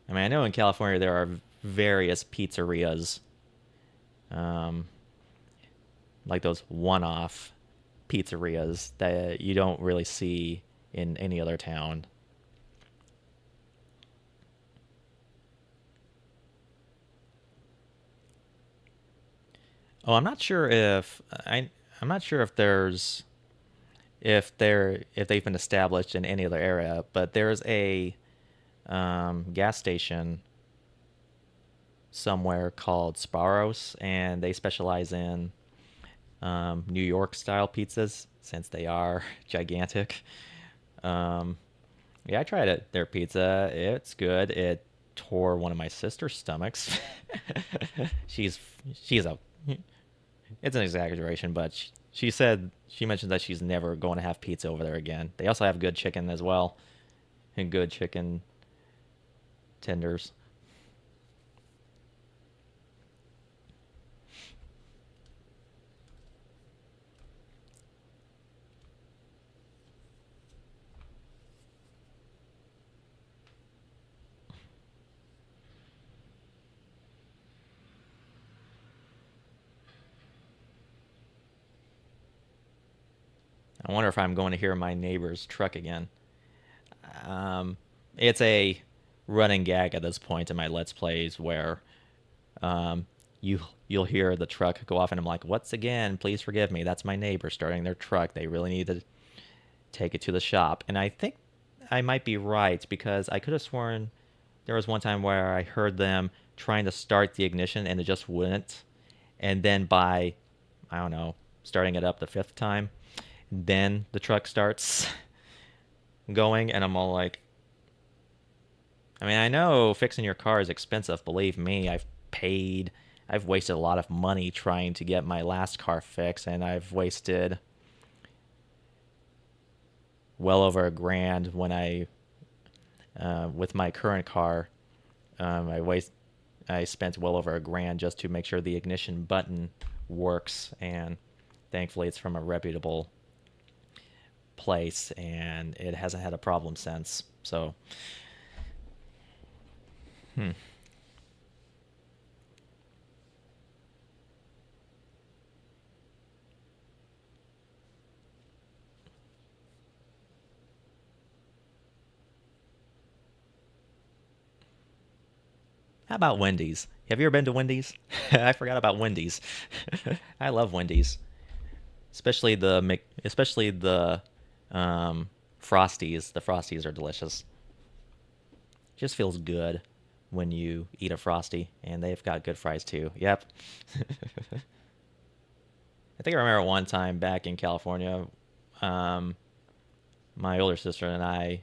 I mean, I know in California there are various pizzerias, um, like those one-off pizzerias that you don't really see in any other town. Oh, I'm not sure if they've been established in any other area, but there's a gas station somewhere called Sparrows, and they specialize in New York style pizzas since they are gigantic. Um, yeah, I tried their pizza. It's good. It tore one of my sister's stomachs. she's she's a it's an exaggeration, but She mentioned that she's never going to have pizza over there again. They also have good chicken as well, and good chicken tenders. I wonder if I'm going to hear my neighbor's truck again. It's a running gag at this point in my Let's Plays where um, you'll hear the truck go off, and I'm like, "Once again, please forgive me. That's my neighbor starting their truck. They really need to take it to the shop." And I think I might be right because I could have sworn there was one time where I heard them trying to start the ignition and it just wouldn't. And then by, I don't know, starting it up the fifth time, then the truck starts going, and I'm all like, I mean, I know fixing your car is expensive. Believe me, I've wasted a lot of money trying to get my last car fixed, and I've wasted well over $1,000 when with my current car. I spent well over $1,000 just to make sure the ignition button works, and thankfully it's from a reputable place, and it hasn't had a problem since. So, How about Wendy's? Have you ever been to Wendy's? I forgot about Wendy's. I love Wendy's, especially the Frosties. The Frosties are delicious. Just feels good when you eat a Frosty, and they've got good fries too. Yep. I think I remember one time back in California, um, my older sister and I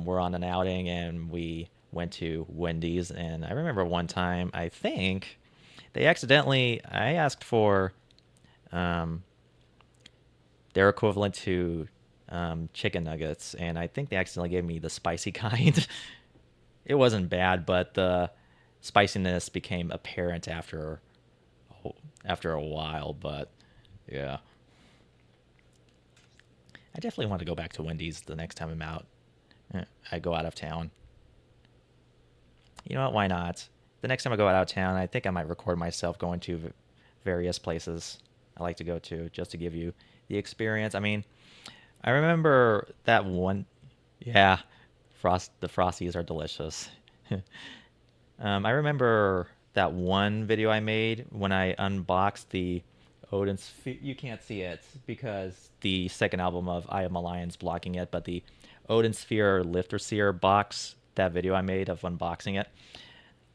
were on an outing, and we went to Wendy's. And I remember one time, I think I asked for um, their equivalent to chicken nuggets, and I think they accidentally gave me the spicy kind. It wasn't bad, but the spiciness became apparent after a while. But yeah, I definitely want to go back to Wendy's the next time I go out of town. You know what? Why not? The next time I go out of town, I think I might record myself going to various places I like to go to just to give you the experience. I mean, I remember that one. Yeah, the Frosties are delicious. I remember that one video I made when I unboxed the Odin Sphere. You can't see it because the second album of I Am a Lion's blocking it, but the Odin Sphere Lifter Seer box, that video I made of unboxing it,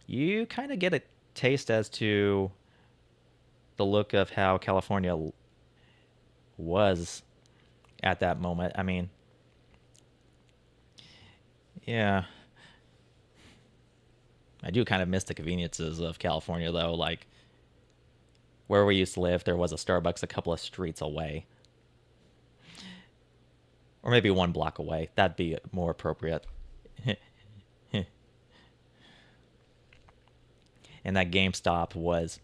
you kind of get a taste as to the look of how California was at that moment. I mean, yeah. I do kind of miss the conveniences of California, though. Like, where we used to live, there was a Starbucks a couple of streets away. Or maybe one block away. That'd be more appropriate. And that GameStop was,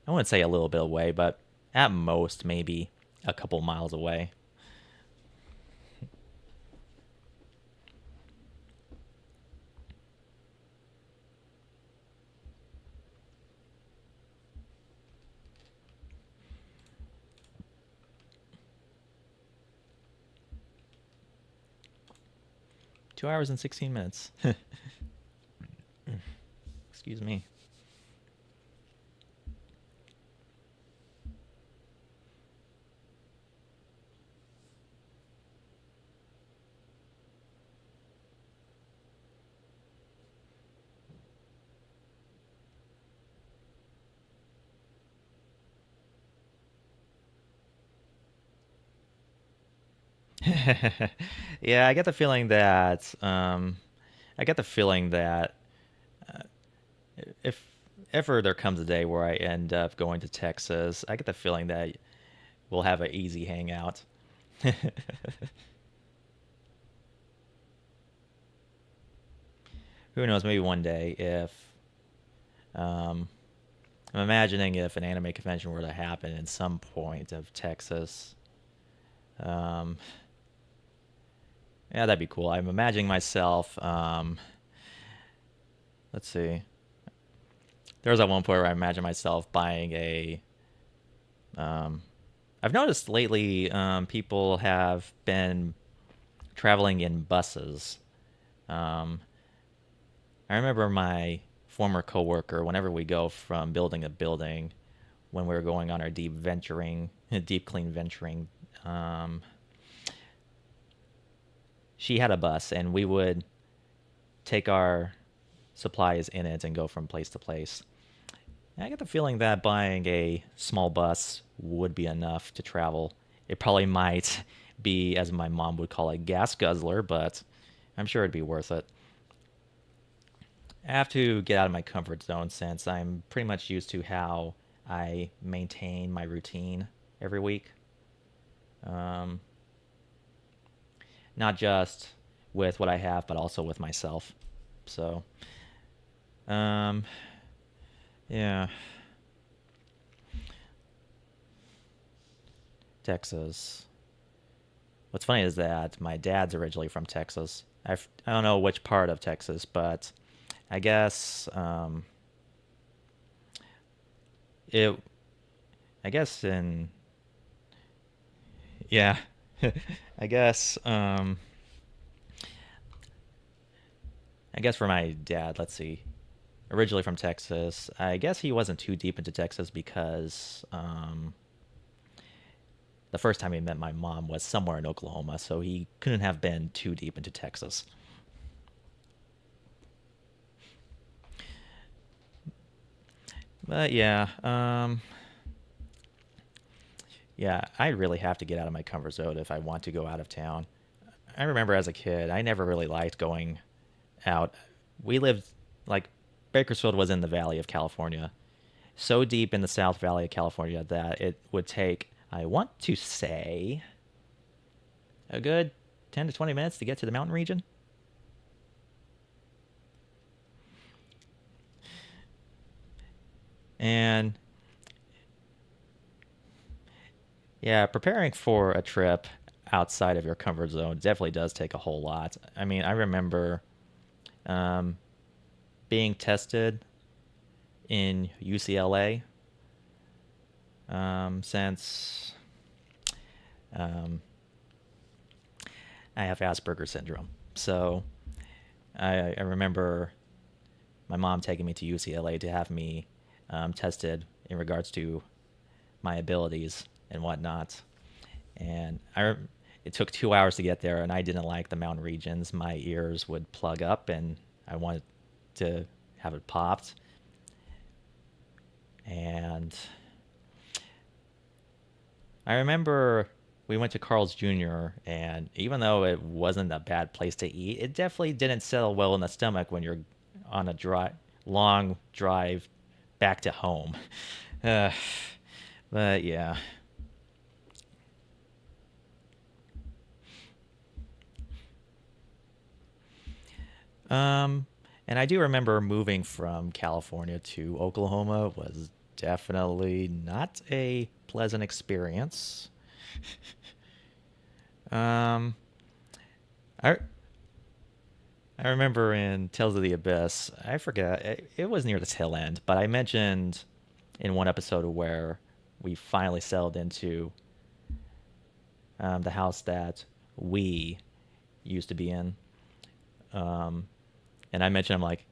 I wouldn't say a little bit away, but at most maybe a couple miles away. $2 and 16 minutes. Excuse me. Yeah, I get the feeling that if ever there comes a day where I end up going to Texas, I get the feeling that we'll have an easy hangout. Who knows? Maybe one day if um, I'm imagining if an anime convention were to happen in some point of Texas. Um, yeah, that'd be cool. I'm imagining myself. Let's see. There was at one point where I imagined myself buying a. Um, I've noticed lately people have been traveling in buses. Um, I remember my former coworker, whenever we go from building to building, when we were going on our deep clean venturing, um, she had a bus, and we would take our supplies in it and go from place to place. And I get the feeling that buying a small bus would be enough to travel. It probably might be, as my mom would call it, gas guzzler, but I'm sure it'd be worth it. I have to get out of my comfort zone since I'm pretty much used to how I maintain my routine every week. Um, Not just with what I have, but also with myself. So, um, yeah. Texas. What's funny is that my dad's originally from Texas. I don't know which part of Texas, but I guess it. I guess in yeah. I guess I guess for my dad, let's see. Originally from Texas, I guess he wasn't too deep into Texas because the first time he met my mom was somewhere in Oklahoma, so he couldn't have been too deep into Texas. But yeah, yeah, I really have to get out of my comfort zone if I want to go out of town. I remember as a kid, I never really liked going out. We lived like Bakersfield was in the Valley of California, so deep in the South Valley of California that it would take, I want to say, a good 10 to 20 minutes to get to the mountain region. And yeah, preparing for a trip outside of your comfort zone definitely does take a whole lot. I mean, I remember um, being tested in UCLA since um, I have Asperger's syndrome. So I remember my mom taking me to UCLA to have me tested in regards to my abilities and whatnot. And it took 2 hours to get there, and I didn't like the mountain regions. My ears would plug up, and I wanted to have it popped. And I remember we went to Carl's Jr., and even though it wasn't a bad place to eat, it definitely didn't settle well in the stomach when you're on a long drive back to home. Uh, but yeah. And I do remember moving from California to Oklahoma was definitely not a pleasant experience. Um, I I remember in Tales of the Abyss, I forget, it was near the tail end, but I mentioned in one episode where we finally settled into the house that we used to be in. Um, and I mentioned, I'm like,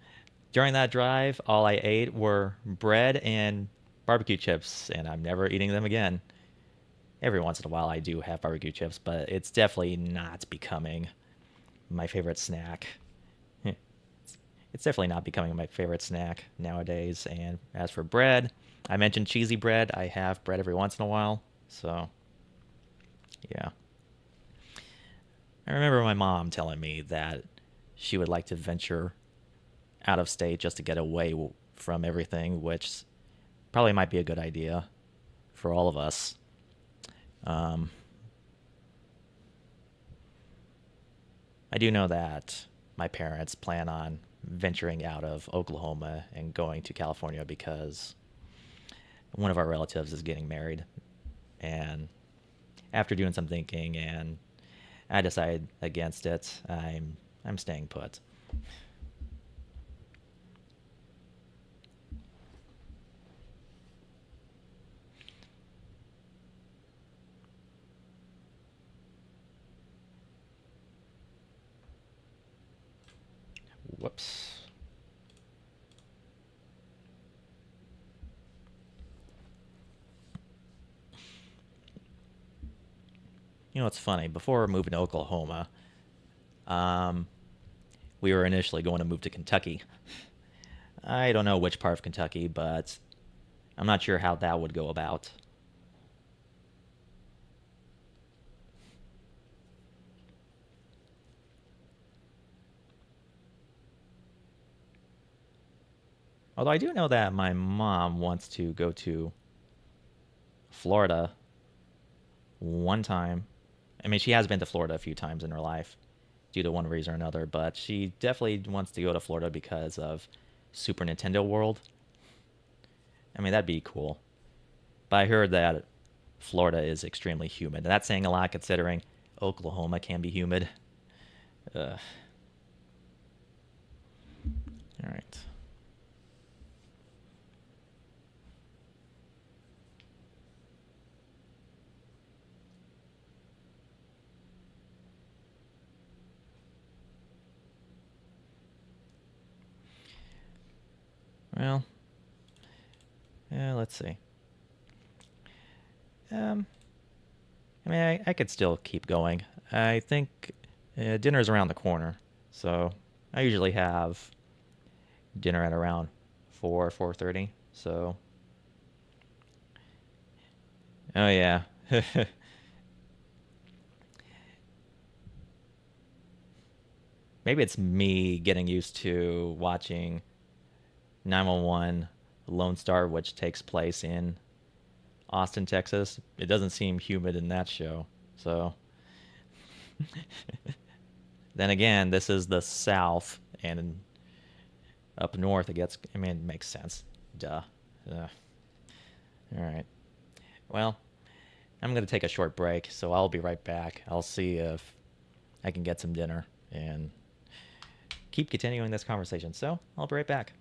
during that drive, all I ate were bread and barbecue chips, and I'm never eating them again. Every once in a while, I do have barbecue chips, but it's definitely not becoming my favorite snack. It's definitely not becoming my favorite snack nowadays. And as for bread, I mentioned cheesy bread. I have bread every once in a while. So, yeah. I remember my mom telling me that she would like to venture out of state just to get away from everything, which probably might be a good idea for all of us. Um, I do know that my parents plan on venturing out of Oklahoma and going to California because one of our relatives is getting married. And after doing some thinking, and I decided against it, I'm staying put. Whoops. You know, it's funny. Before moving to Oklahoma, um, we were initially going to move to Kentucky. I don't know which part of Kentucky, but I'm not sure how that would go about. Although I do know that my mom wants to go to Florida one time. I mean, she has been to Florida a few times in her life due to one reason or another, but she definitely wants to go to Florida because of Super Nintendo World. I mean, that'd be cool. But I heard that Florida is extremely humid. And that's saying a lot considering Oklahoma can be humid. Ugh. All right. Well, yeah, let's see. Um, I mean, I could still keep going. I think dinner's around the corner, so I usually have dinner at around 4:30. So, oh yeah, maybe it's me getting used to watching 911 Lone Star, which takes place in Austin, Texas. It doesn't seem humid in that show, so. Then again, this is the South, and up north it gets. I mean, it makes sense. Duh. Ugh. All right. Well, I'm gonna take a short break, so I'll be right back. I'll see if I can get some dinner and keep continuing this conversation. So I'll be right back.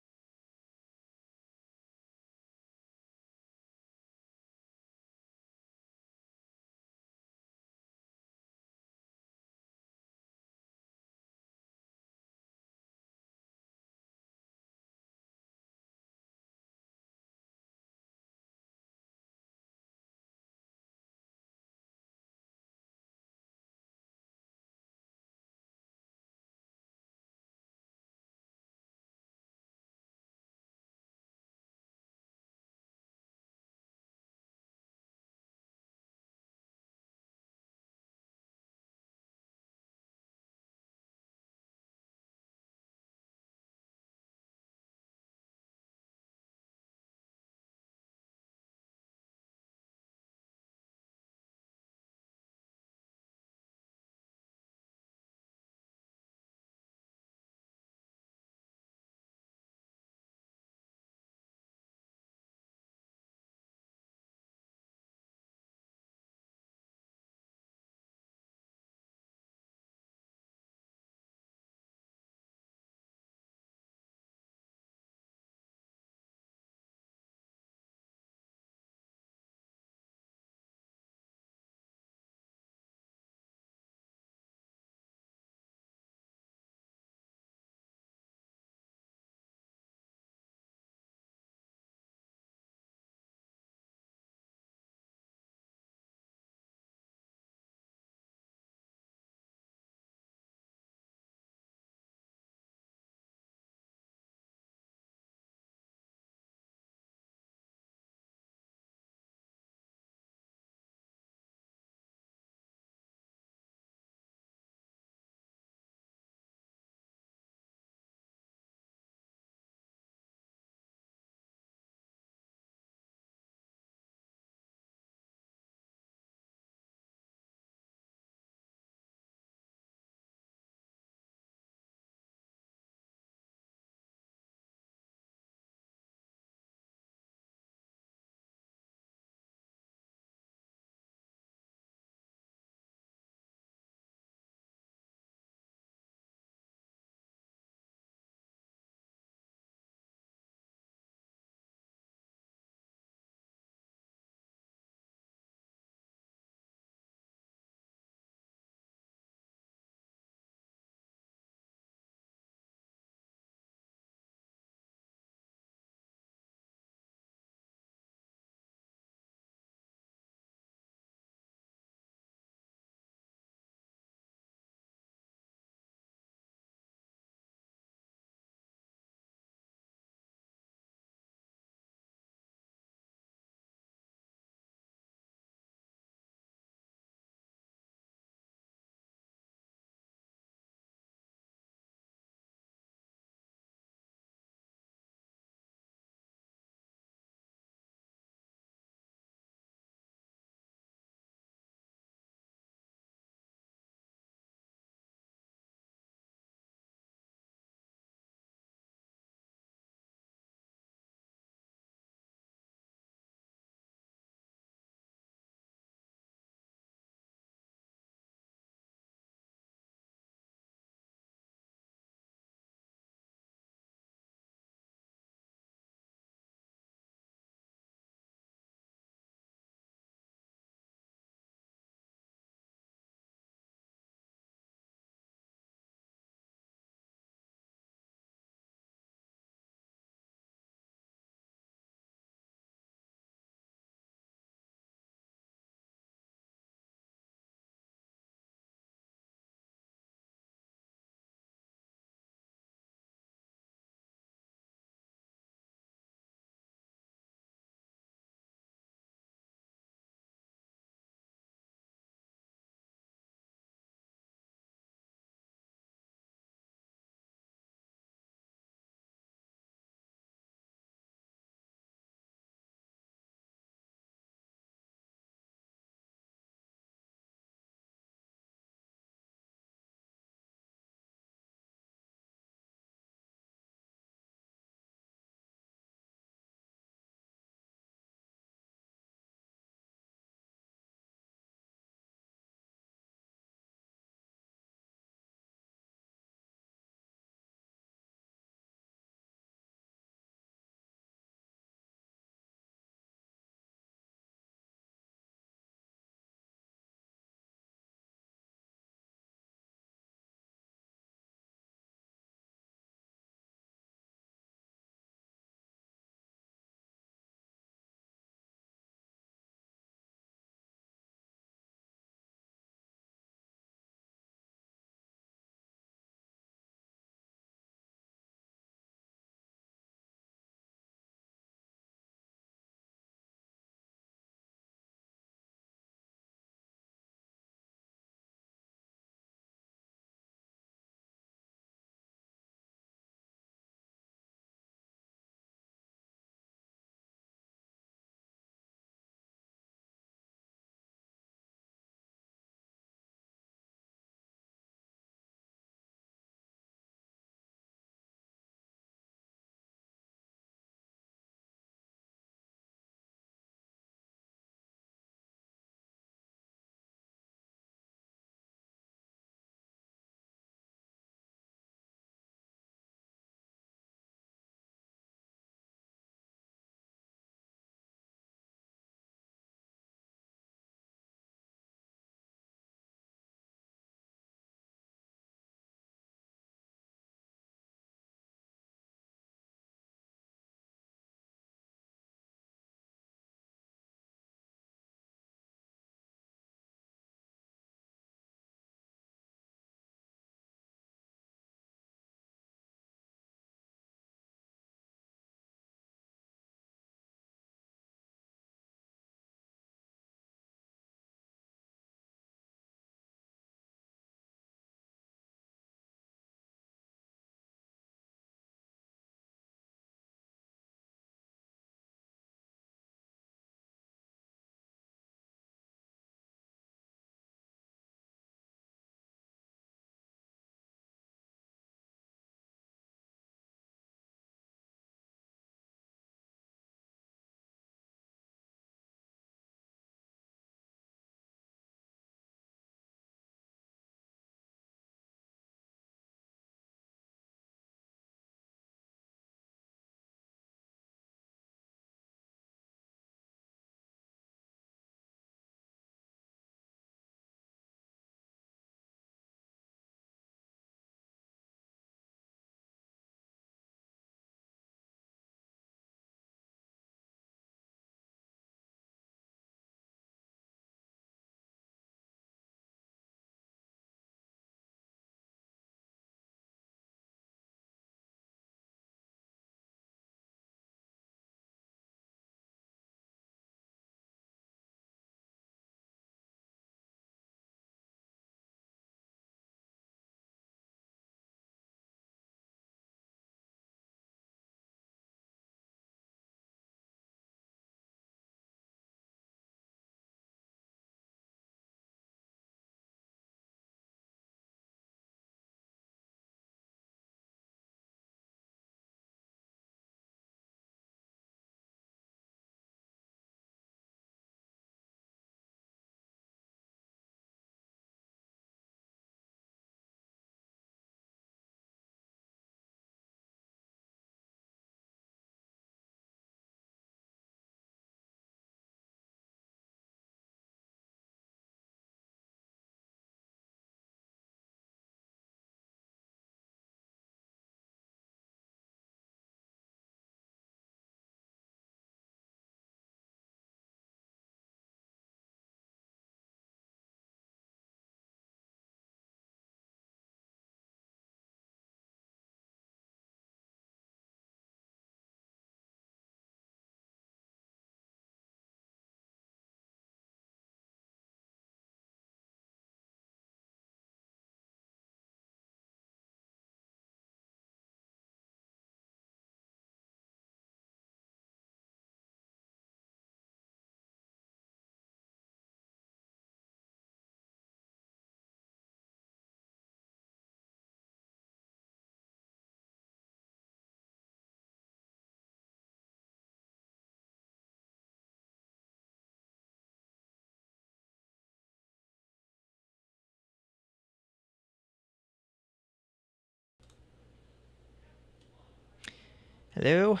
Hello,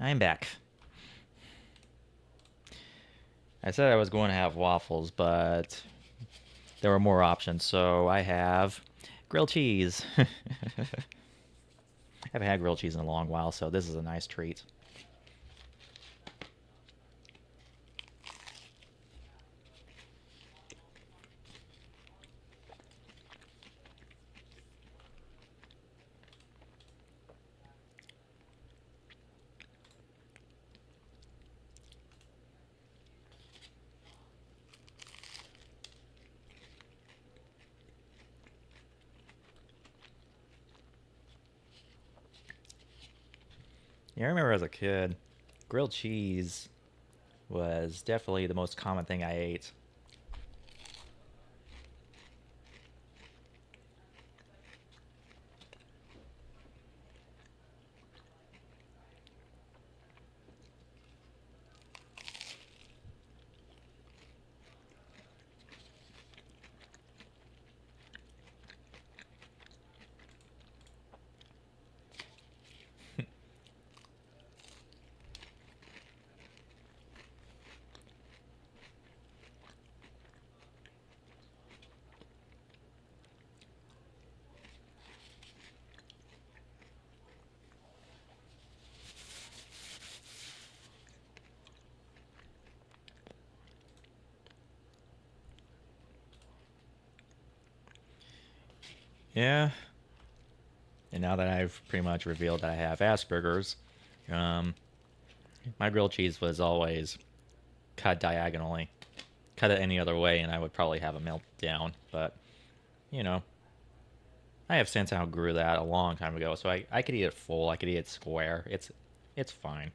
I'm back. I said I was going to have waffles, but there were more options, so I have grilled cheese. I haven't had grilled cheese in a long while, so this is a nice treat. Yeah, I remember as a kid, grilled cheese was definitely the most common thing I ate. Yeah, and now that I've pretty much revealed that I have Asperger's, um, my grilled cheese was always cut diagonally. Cut it any other way, and I would probably have a meltdown. But, you know, I have since outgrew that a long time ago, so I could eat it full. I could eat it square. It's fine.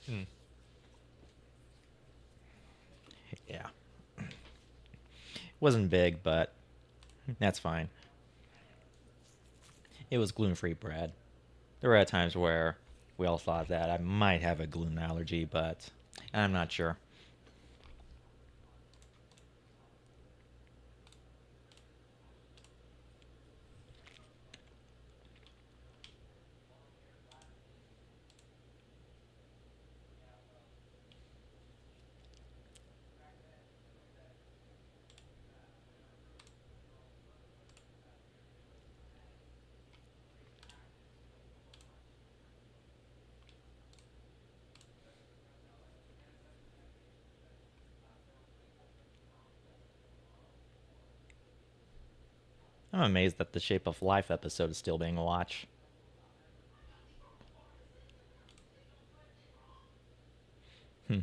Hmm. Yeah. Wasn't big, but that's fine. It was gluten-free bread. There were times where we all thought that I might have a gluten allergy, but I'm not sure. I'm amazed that the Shape of Life episode is still being watched. Hmm.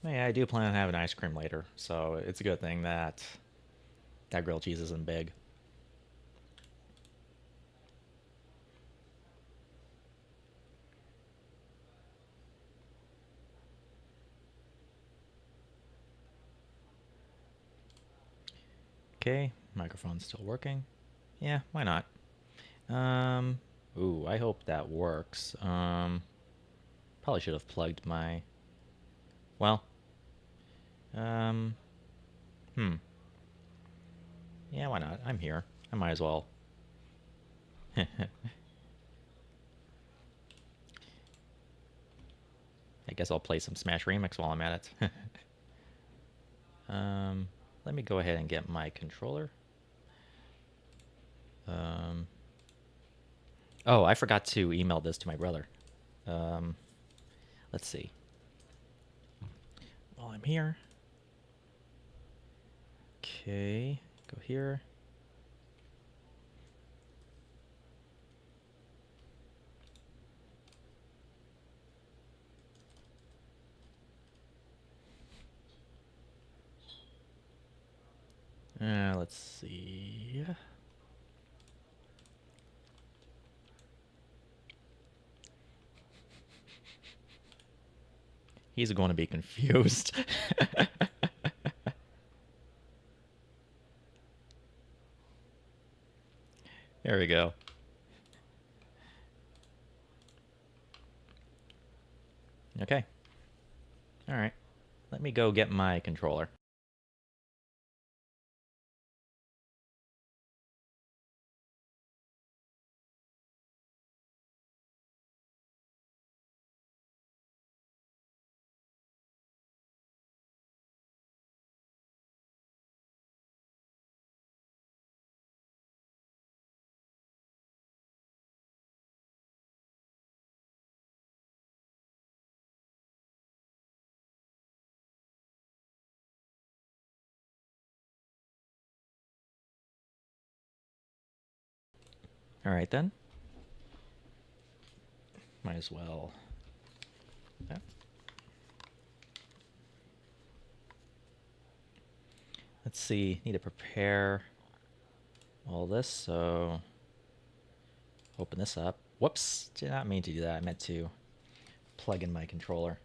Yeah, I do plan on having ice cream later, so it's a good thing that that grilled cheese isn't big. Okay, microphone's still working. Yeah, why not? Ooh, I hope that works. Probably should have plugged my... Well, um, yeah, why not? I'm here. I might as well. I guess I'll play some Smash Remix while I'm at it. Let me go ahead and get my controller. Oh, I forgot to email this to my brother. Let's see. While I'm here. Okay, go here. Let's see. He's going to be confused. There we go. Okay. All right. Let me go get my controller. All right then. Might as well. Yeah. Let's see. Need to prepare all this. So open this up. Whoops. Did not mean to do that. I meant to plug in my controller.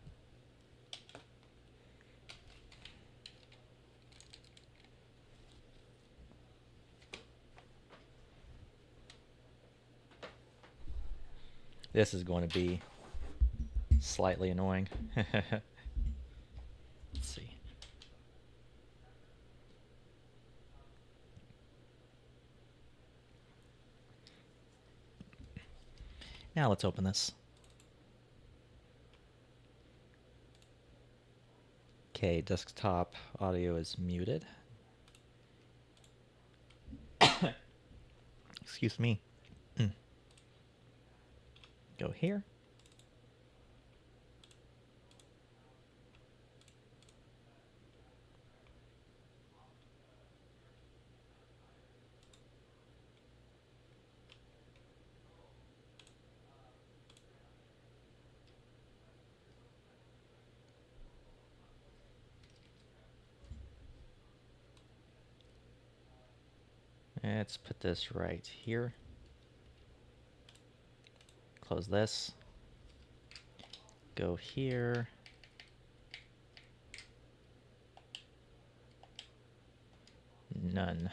This is going to be slightly annoying. Let's see. Now let's open this. Okay, desktop audio is muted. Excuse me. Go here. Let's put this right here. Close this. Go here. None.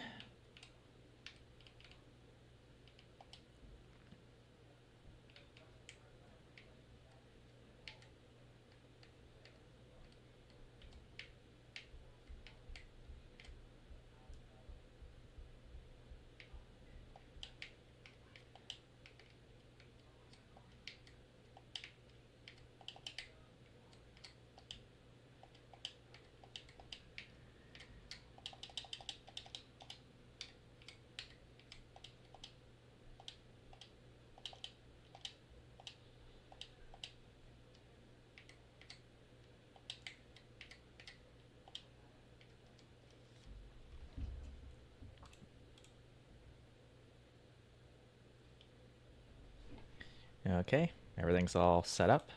Okay, everything's all set up.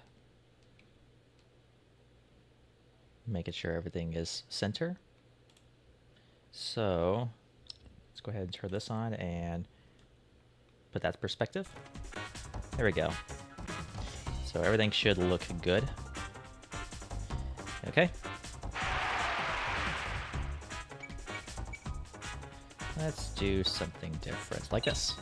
Making sure everything is center. So let's go ahead and turn this on and put that perspective. There we go. So everything should look good. Okay. Let's do something different, like this.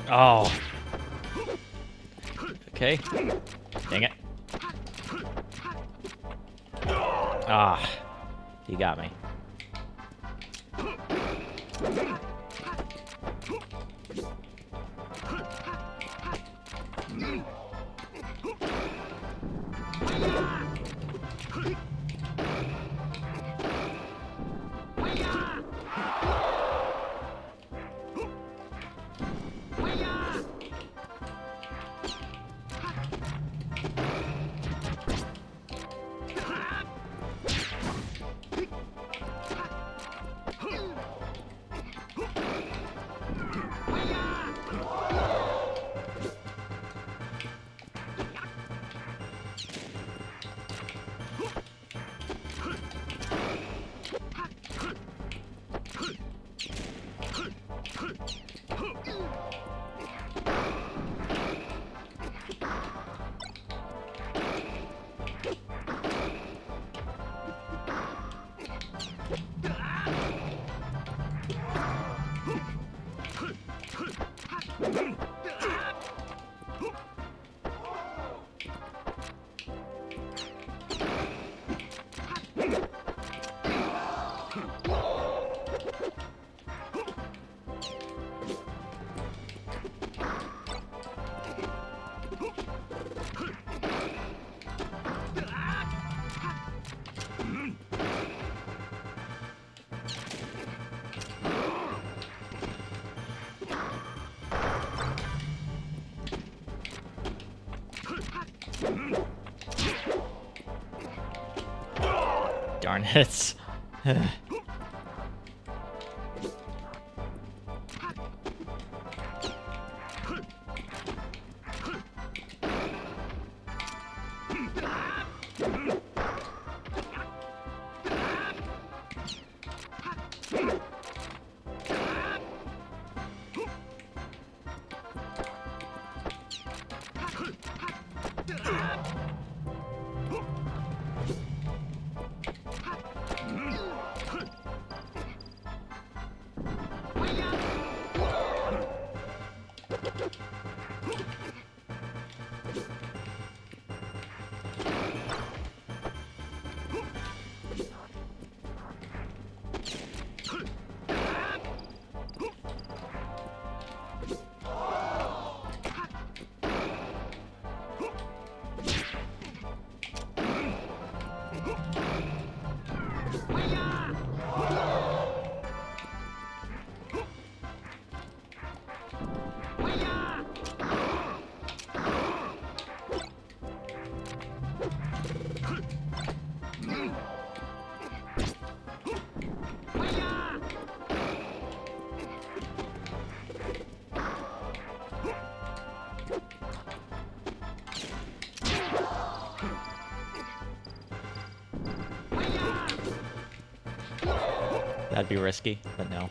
Oh. Okay. Dang it. Ah. He got me. Darn it. That'd be risky, but no.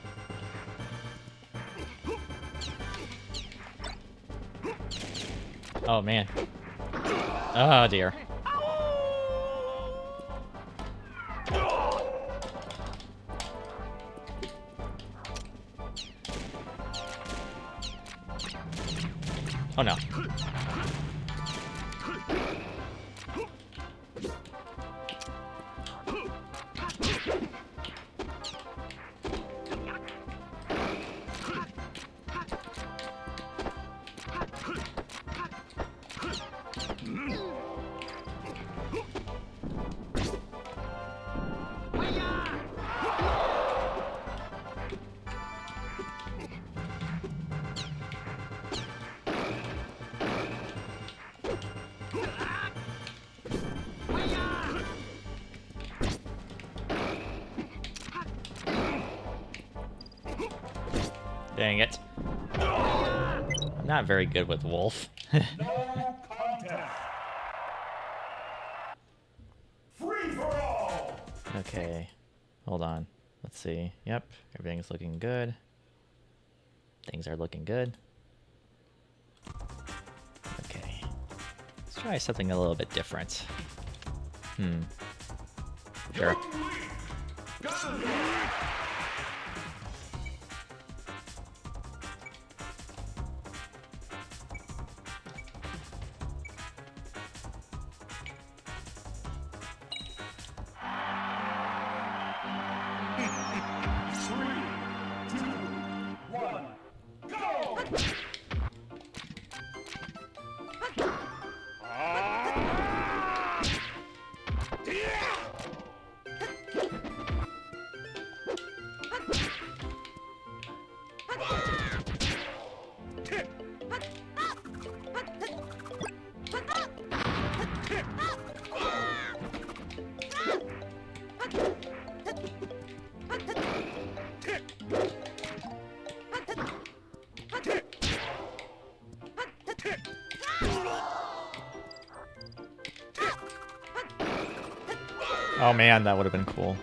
Oh man. Oh dear. Oh no. Dang it. I'm not very good with Wolf. No contest. Free for all. Okay. Hold on. Let's see. Yep. Everything's looking good. Things are looking good. Okay. Let's try something a little bit different. Sure. Oh man, that would have been cool.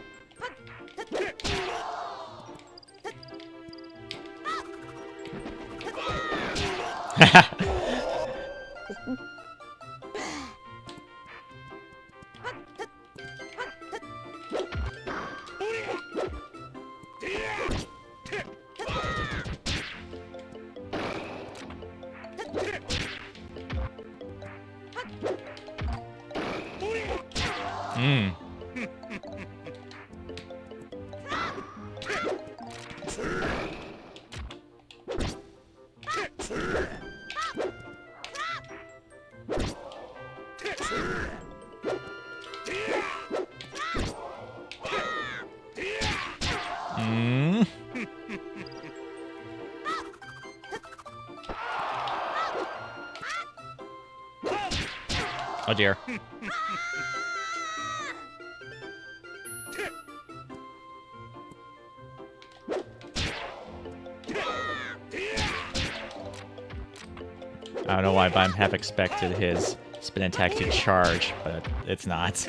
Oh dear. I don't know why, but I'm half expected his spin attack to charge, but it's not.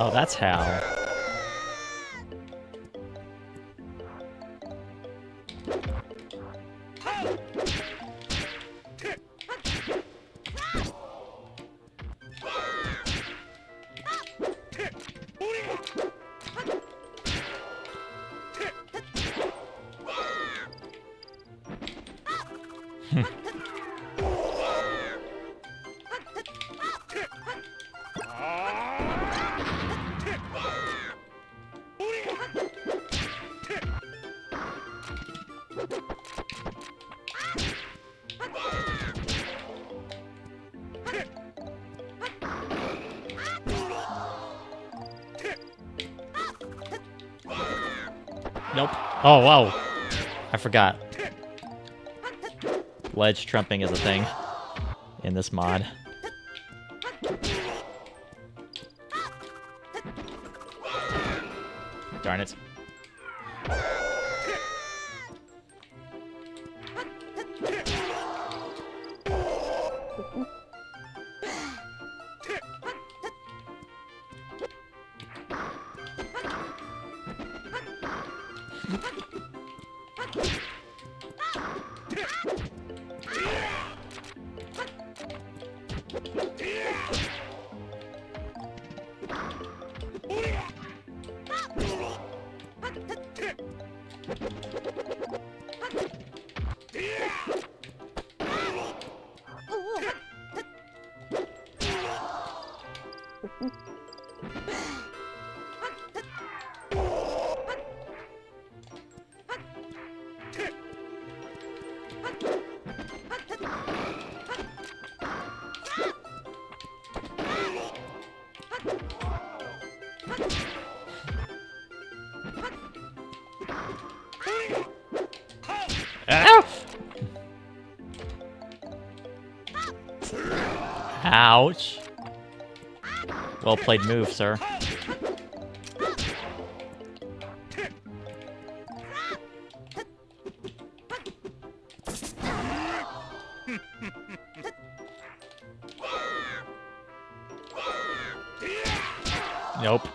Oh, that's how. Nope. Oh, wow. I forgot. Ledge trumping is a thing in this mod. Darn it. Ow! Ouch. Well played move, sir. Nope.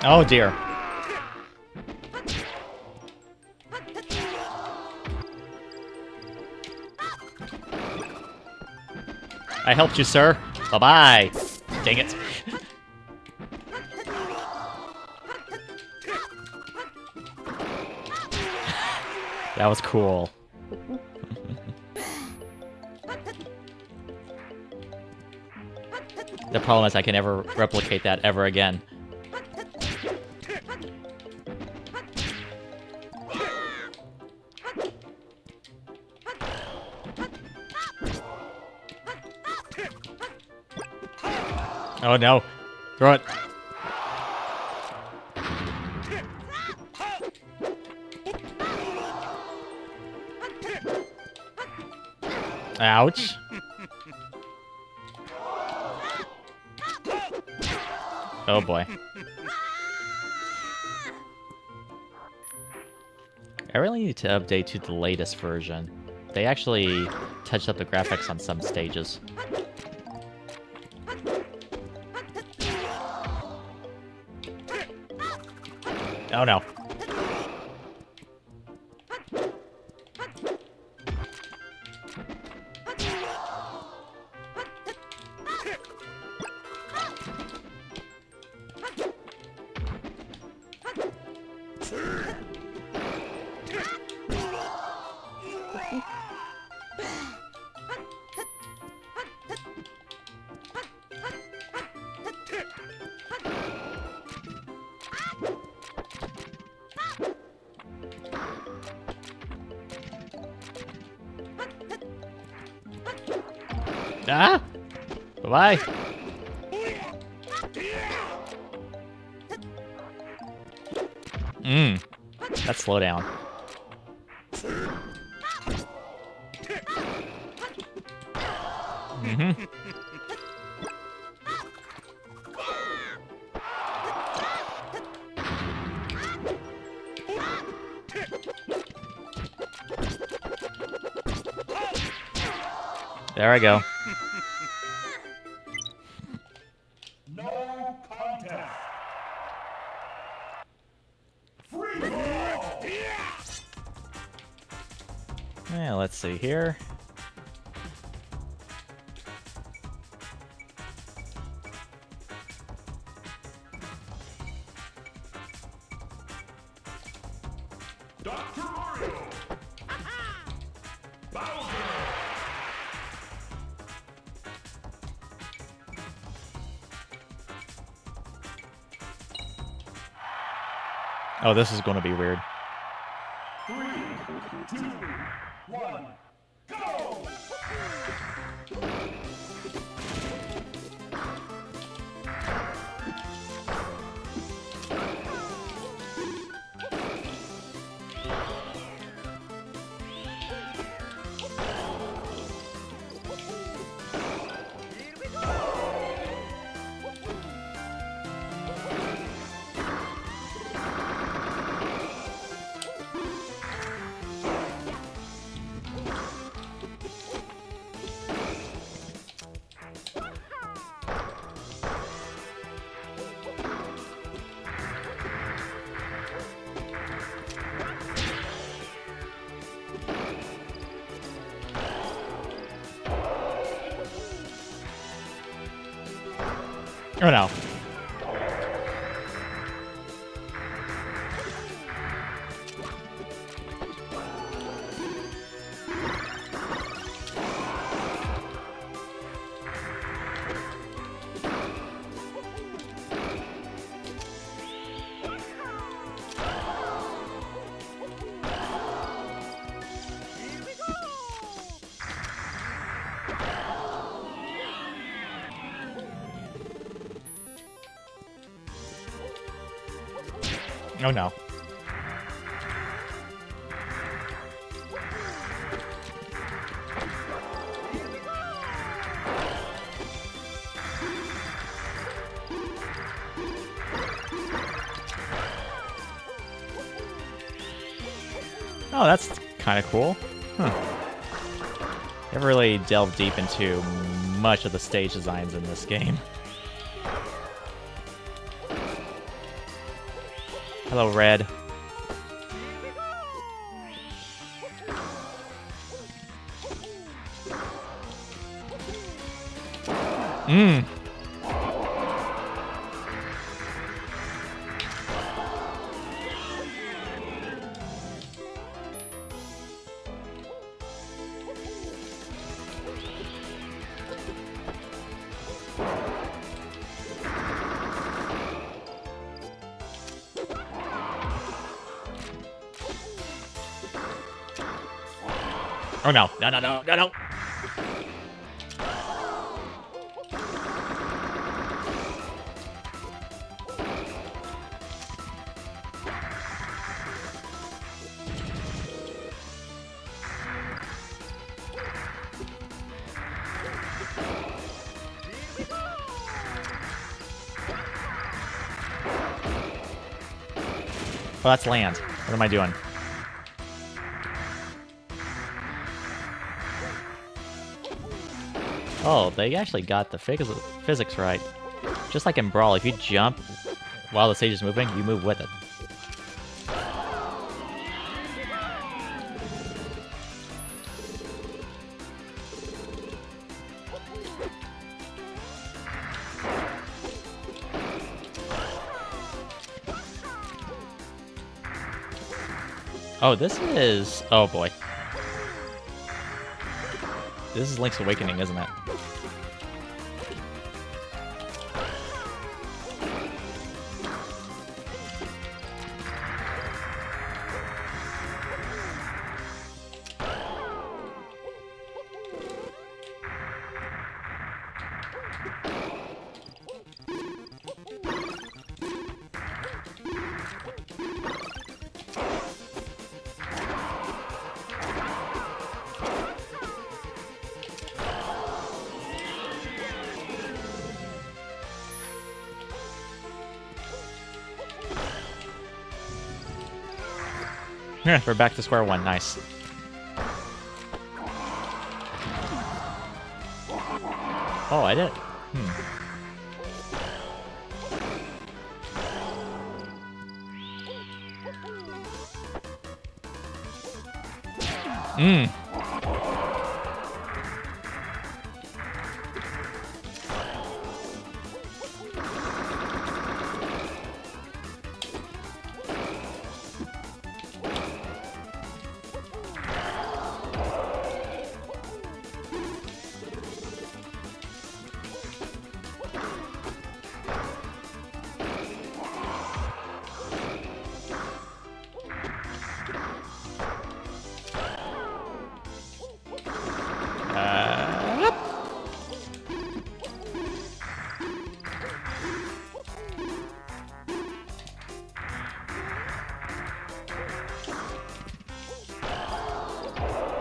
Oh dear. I helped you, sir. Bye-bye. Dang it. That was cool. The problem is I can never replicate that ever again. Oh no. Throw it. Ouch. Oh boy. I really need to update to the latest version. They actually touched up the graphics on some stages. Oh no. Ah! Bye-bye. That's slow down. There I go. No contact. Free for all. Yeah, let's see here. Dr. Mario. Bowser. Oh, this is going to be weird. 3, 2, 1, go! Oh no. Oh no. Oh, that's kind of cool. Huh. Never really delved deep into much of the stage designs in this game. Hello, Red. Mmm. Oh no. No, no, no, no, no. Oh, that's land. What am I doing? Oh, they actually got the physics right. Just like in Brawl, if you jump while the stage is moving, you move with it. Oh, this is... Oh, boy. This is Link's Awakening, isn't it? We're back to square one. Nice. Oh, I did. Hmm.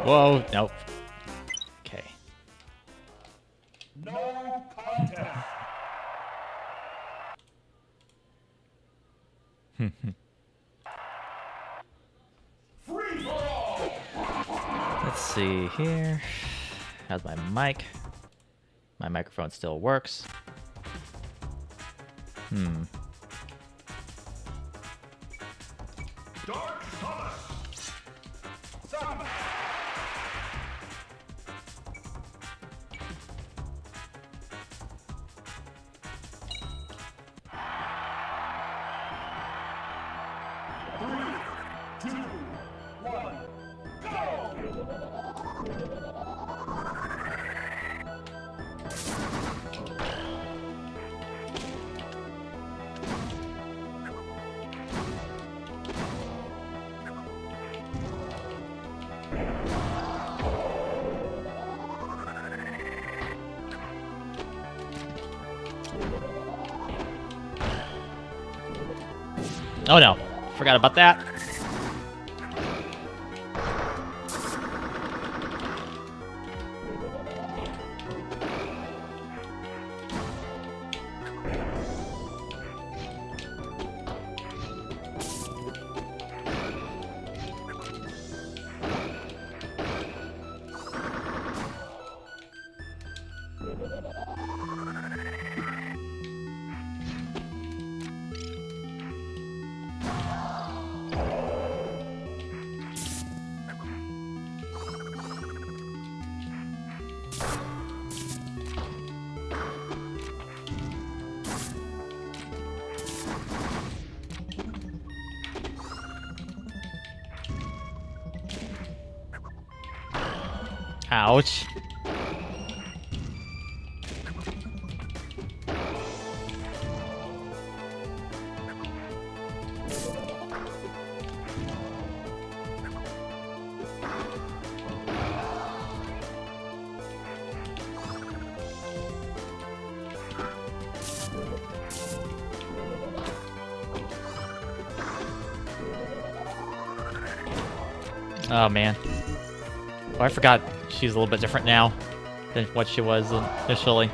Whoa, nope. Okay. No contest. Free for all. Let's see here. How's my mic? My microphone still works. Dark Summon. Summon. 2, 1, go! Oh no, forgot about that. Ouch. Oh man. Oh, I forgot she's a little bit different now than what she was initially.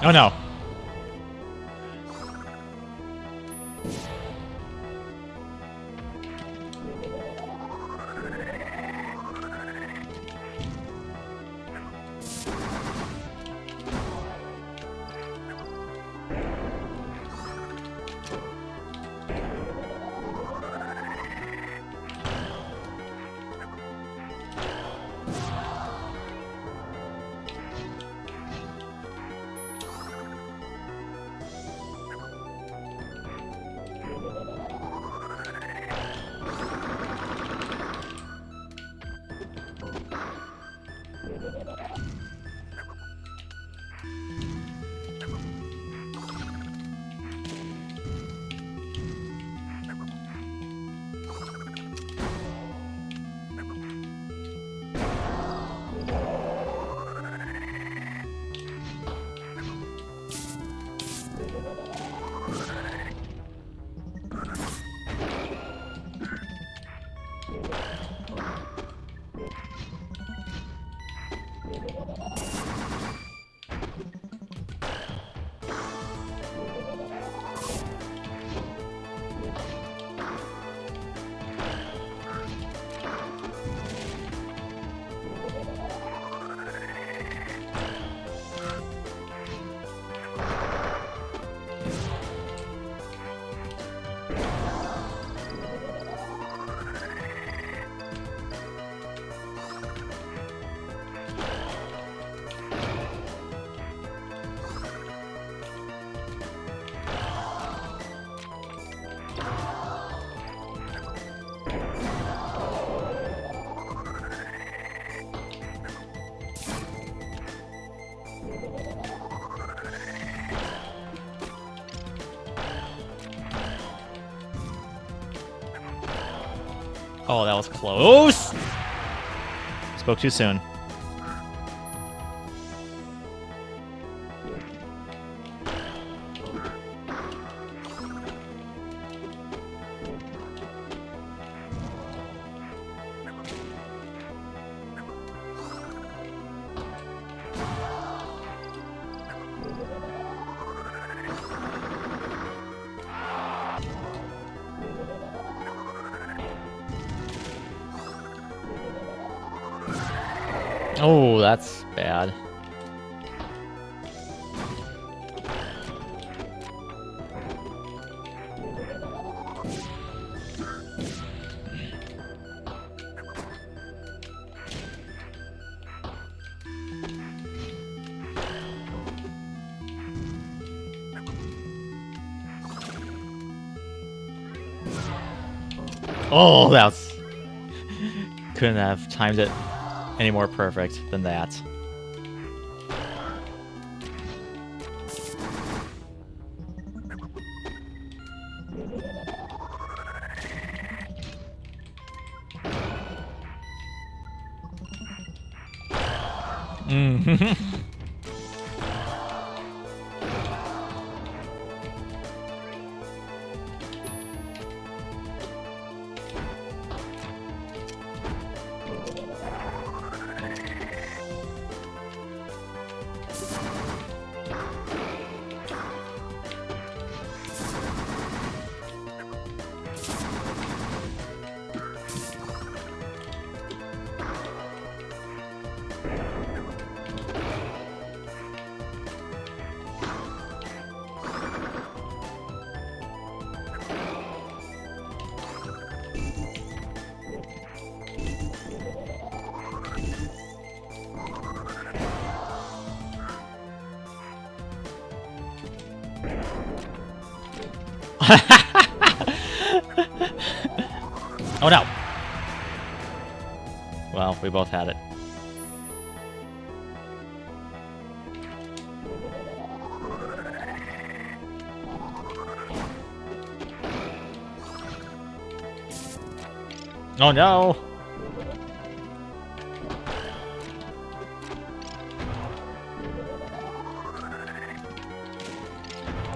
Oh no. Oh, that was close. Spoke too soon. Oh, that's bad. Oh, that's... Couldn't have timed it any more perfect than that. Oh no! Well, we both had it. Oh no!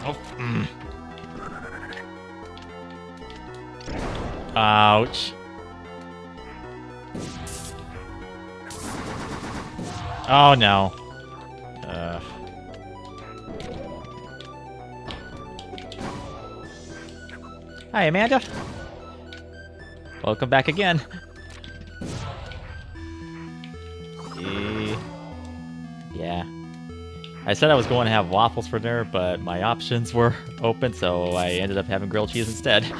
Oh. Ouch. Oh no. Hi, Amanda. Welcome back again. Yeah. I said I was going to have waffles for dinner, but my options were open, so I ended up having grilled cheese instead.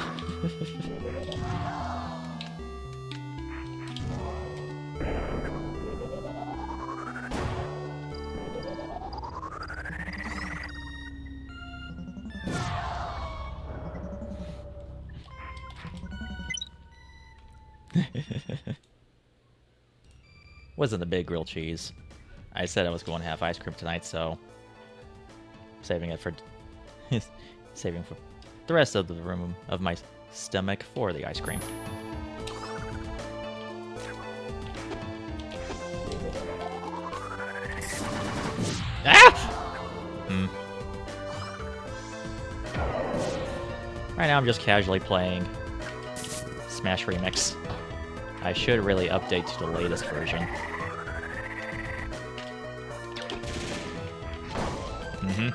Wasn't the big grilled cheese. I said I was going to have ice cream tonight, so saving it for saving for the rest of the room of my stomach for the ice cream. Ah! Right now I'm just casually playing Smash Remix. I should really update to the latest version. Uh-huh.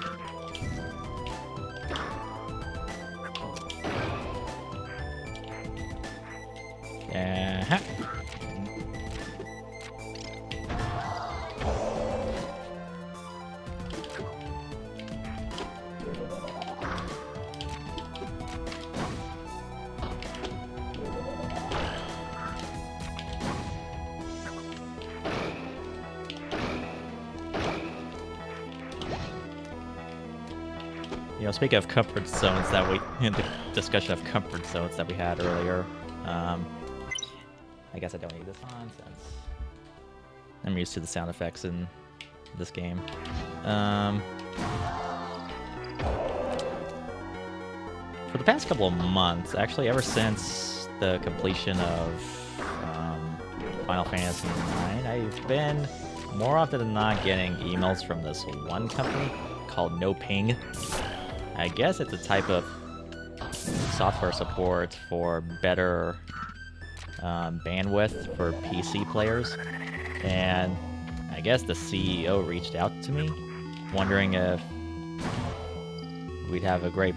You know, speaking of comfort zones that we, in the discussion of comfort zones that we had earlier, I guess I don't need this on since I'm used to the sound effects in this game. For the past couple of months, actually ever since the completion of Final Fantasy IX, I've been more often than not getting emails from this one company called No Ping. I guess it's a type of software support for better bandwidth for PC players, and I guess the CEO reached out to me, wondering if we would have a great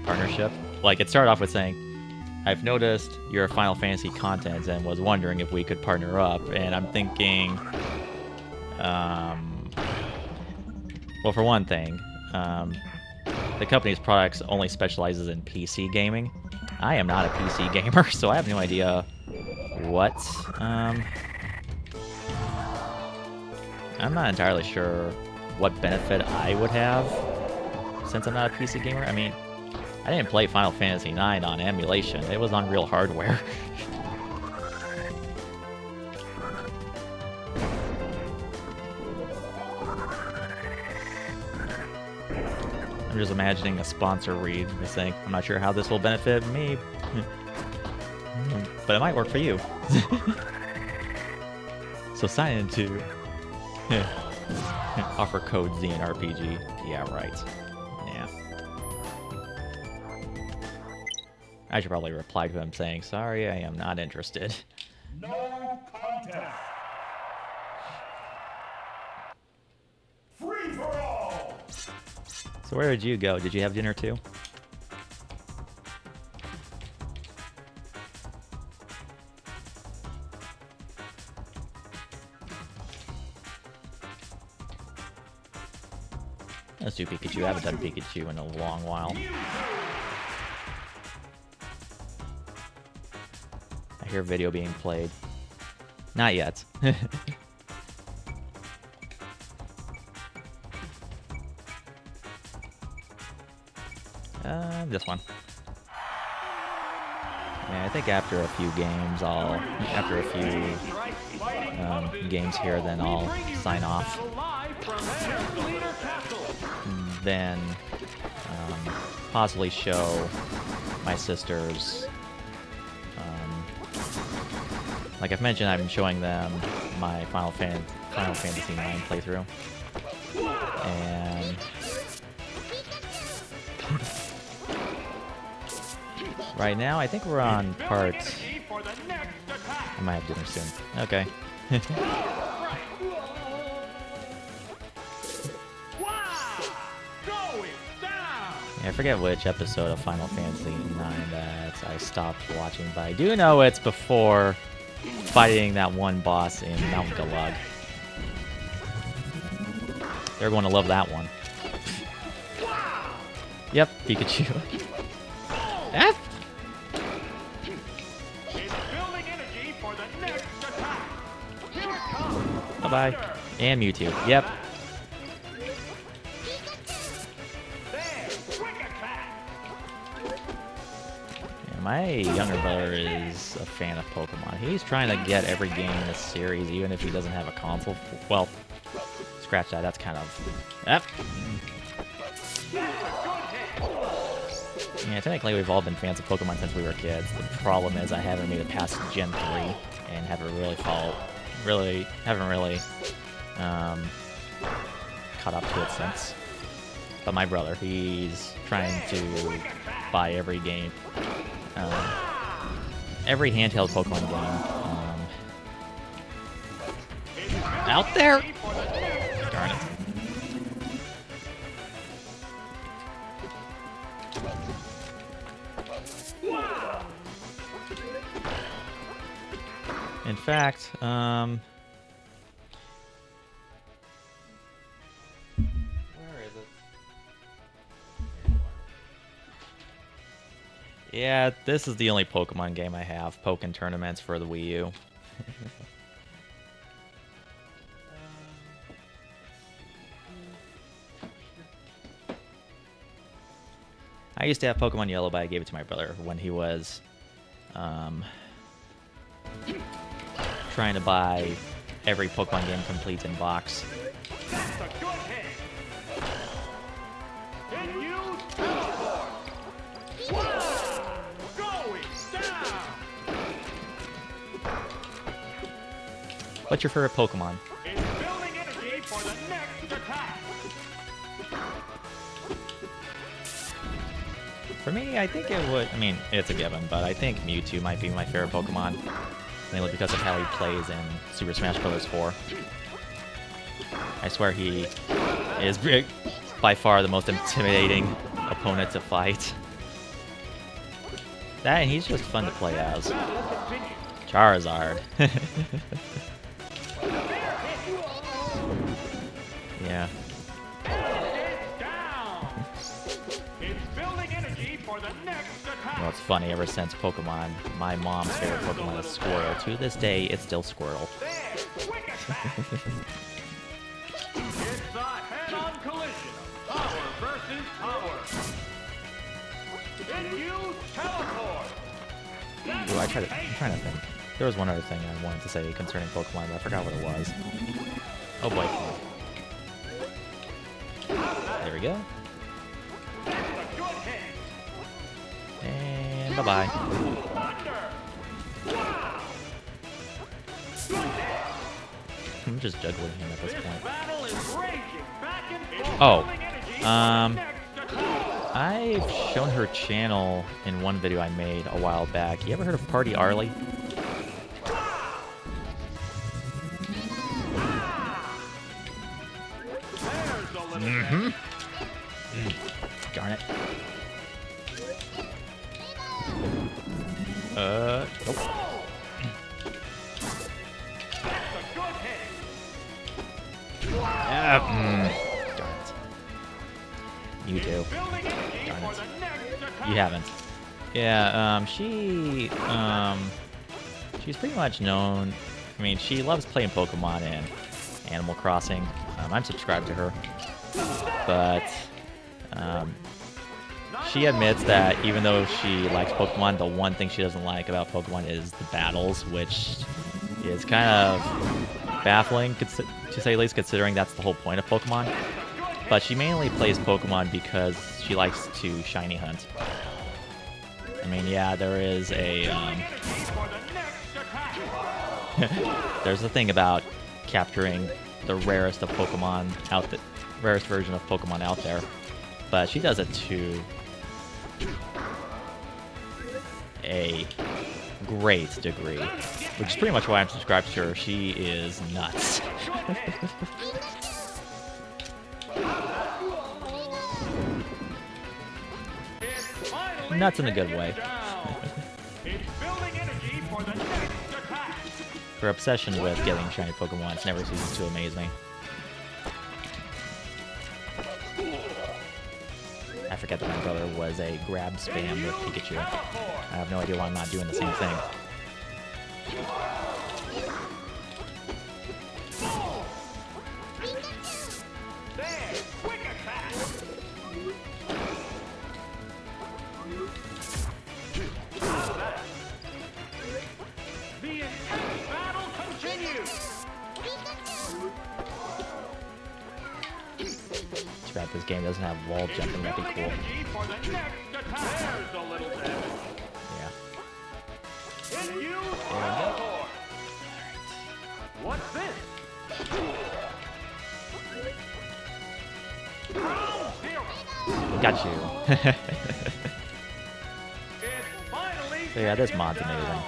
partnership. Like, it started off with saying, I've noticed your Final Fantasy content and was wondering if we could partner up. And I'm thinking, well, for one thing, the company's products only specializes in PC gaming. I am not a PC gamer, so I have no idea what. I'm not entirely sure what benefit I would have since I'm not a PC gamer. I mean, I didn't play Final Fantasy IX on emulation. It was on real hardware. I'm just imagining a sponsor read and saying, I'm not sure how this will benefit me, but it might work for you. So sign into offer code ZNRPG. Yeah, right. Yeah. I should probably reply to him saying, sorry, I am not interested. No contest. Free for all. So where did you go? Did you have dinner too? Let's do Pikachu. I haven't done Pikachu in a long while. I hear video being played. Not yet. This one. Yeah, I think after a few games, after a few games here, then I'll sign off. Then possibly show my sisters. Like I've mentioned, I'm showing them my Final Fantasy IX playthrough, and right now I think we're on part. I might have dinner soon. Okay. I forget which episode of Final Fantasy IX that I stopped watching, but I do know it's before fighting that one boss in Mount Galag. They're going to love that one. Yep, Pikachu. F! Bye-bye. And Mewtwo. Yep. My younger brother is a fan of Pokemon. He's trying to get every game in this series, even if he doesn't have a console. Well, scratch that. That's kind of... Yep. Yeah, technically we've all been fans of Pokemon since we were kids. The problem is I haven't made it past Gen 3 and haven't really caught up to it since. But my brother, he's trying to buy every game. Every handheld Pokemon game out there. Darn it. In fact, where is it? Yeah, this is the only Pokemon game I have. Pokken Tournaments for the Wii U. I used to have Pokemon Yellow, but I gave it to my brother when he was trying to buy every Pokemon game complete in box. What's your favorite Pokemon? It's building energy for the next attack. For me, I think it would... I mean, it's a given, but I think Mewtwo might be my favorite Pokemon. Mainly because of how he plays in Super Smash Bros. 4. I swear he is by far the most intimidating opponent to fight. That and he's just fun to play as. Battle continues. Charizard. Yeah. It's down. It's building energy for the next attack. Well, it's funny, ever since Pokemon, my mom's favorite Pokemon is Squirtle. To this day, it's still Squirtle. There, quick attack. It's a head-on collision of power versus power. It used teleport. Ooh, I'm trying to think. There was one other thing I wanted to say concerning Pokemon, but I forgot what it was. Oh boy. There we go. That's a good hit. And bye-bye. Thunder. Wow. Good hit. I'm just juggling him at this This point. battle is raging back and forth. Oh, Building energy for the next attack. I've shown her channel in one video I made a while back. You ever heard of Party Arlie? There's a little Mm-hmm. Darn it. Nope. That's a good hit. Yeah, darn it. You do. Building energy Darn for it. the next attack. You haven't. Yeah, she's pretty much known. I mean, she loves playing Pokemon and Animal Crossing. I'm subscribed to her, but she admits that even though she likes Pokemon, the one thing she doesn't like about Pokemon is the battles, which is kind of baffling, to say the least, considering that's the whole point of Pokemon. But she mainly plays Pokemon because she likes to shiny hunt. I mean, yeah, there is a For the next attack. there's a thing about capturing the rarest of Pokemon rarest version of Pokemon out there, but she does it to a great degree, which is pretty much why I'm subscribed to her. She is nuts. It's finally Nuts in a good way. down. It's building energy for the next attack. Her obsession with getting shiny Pokemon never ceases to amaze me. I forget that my brother was a grab spam with Pikachu. I have no idea why I'm not doing the same thing. There, quick attack. The intense battle continues. Too bad this game doesn't have wall jumping. That'd be Building cool. energy for the next attack. There's a little damage. Yeah. It used There we go. teleport. What's this? Ground zero. Got you. It's finally So yeah, this taken mod's down. amazing.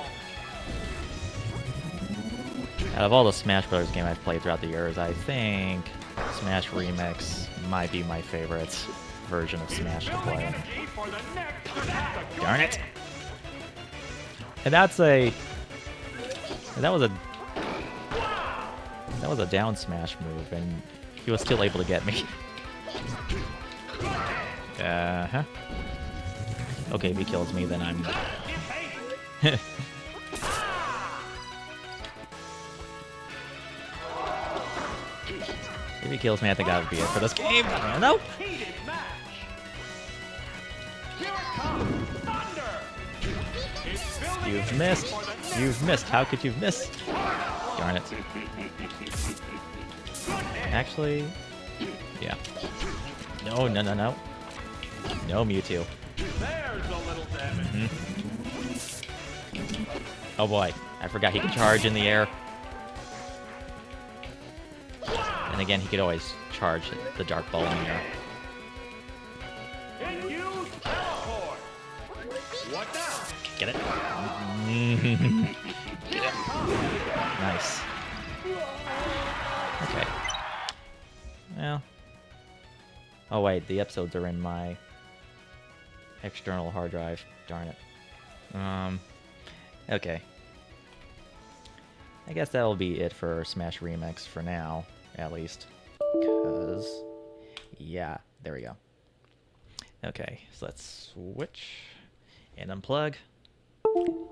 Out of all the Smash Brothers games I've played throughout the years, I think Smash Remix might be my favorite version of Smash to Building play. energy for the next attack. Darn it! And that was a down smash move, and he was still able to get me. Uh-huh. Okay, if he kills me, then I'm... If he kills me, I think that would be it for this game. Nope! Heated match. Here it comes. Thunder. It's building You've energy missed. for the next You've missed. How could you miss? Darn it. Actually, yeah. No, no, no, no. No Mewtwo. There's a little damage. Oh boy, I forgot he could charge in the air. And again, he could always charge the Dark Ball in the air. It used teleport. What now? Get it? Get it. Nice. Okay. Well. Oh wait, the episodes are in my external hard drive. Darn it. Okay. I guess that'll be it for Smash Remix for now, at least. Because, yeah, there we go. Okay, so let's switch and unplug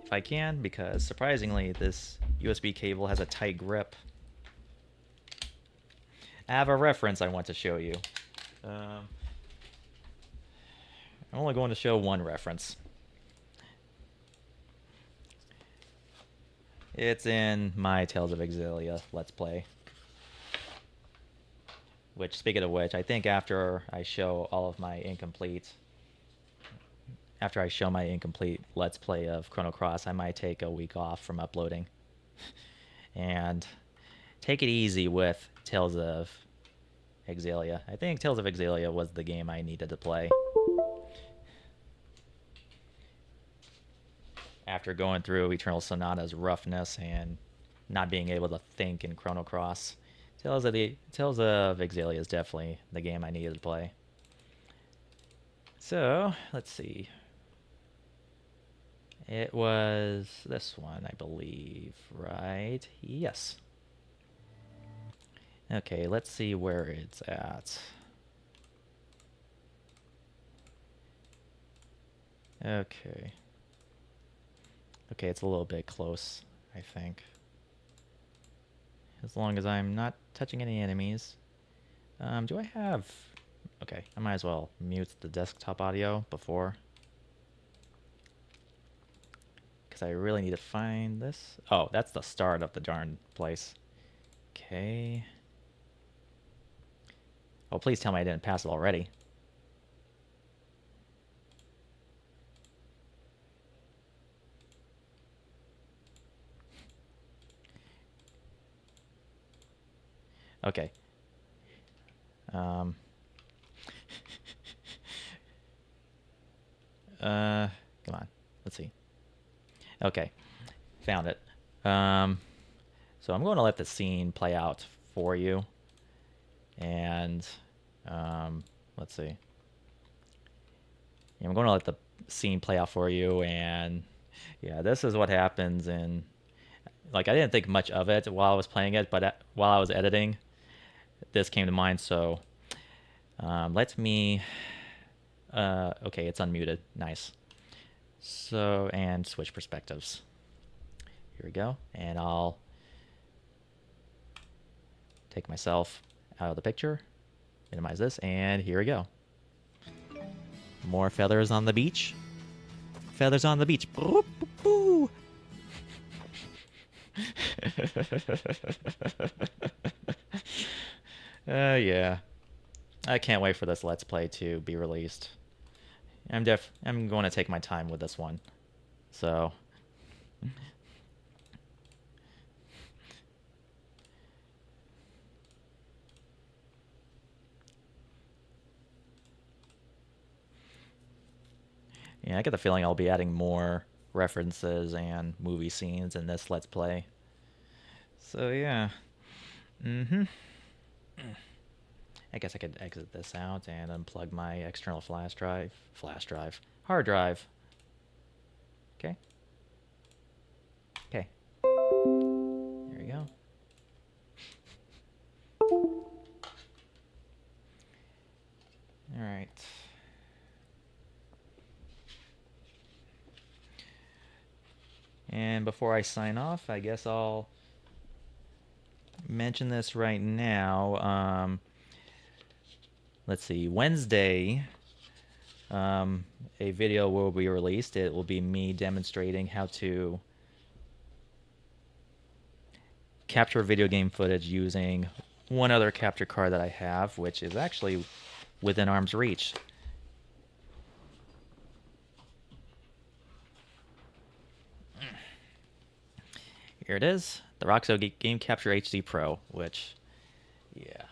if I can, because surprisingly, this USB cable has a tight grip. I have a reference I want to show you. I'm only going to show one reference. It's in my Tales of Exillia Let's Play. Which, speaking of which, I think after I show all of my incomplete... After I show my incomplete Let's Play of Chrono Cross, I might take a week off from uploading. And take it easy with Tales of Exillia. I think Tales of Exillia was the game I needed to play. After going through Eternal Sonata's roughness and not being able to think in Chrono Cross, Tales of Exillia is definitely the game I needed to play. So, let's see. It was this one, I believe, right? Yes. Okay, let's see where it's at. Okay. Okay, it's a little bit close, I think. As long as I'm not touching any enemies. Do I have... Okay, I might as well mute the desktop audio before. Because I really need to find this. Oh, that's the start of the darn place. Okay. Oh, please tell me I didn't pass it already. Okay. Come on. Let's see. Okay. Found it. So I'm going to let the scene play out for you. And, let's see. Yeah, I'm going to let the scene play out for you, and yeah, this is what happens in... Like, I didn't think much of it while I was playing it, but while I was editing, this came to mind, so... let me... okay, it's unmuted. Nice. So, and switch perspectives. Here we go. And I'll take myself out of the picture, minimize this, and here we go. More feathers on the beach. Feathers on the beach. Boo, boo, boo. Yeah. I can't wait for this Let's Play to be released. I'm going to take my time with this one. So... Yeah, I get the feeling I'll be adding more references and movie scenes in this Let's Play. So, yeah. I guess I could exit this out and unplug my external hard drive. Okay. Okay. There we go. All right. And before I sign off, I guess I'll mention this right now. Let's see, Wednesday, a video will be released. It will be me demonstrating how to capture video game footage using one other capture card that I have, which is actually within arm's reach. Here it is, the Roxo Game Capture HD Pro, which, yeah.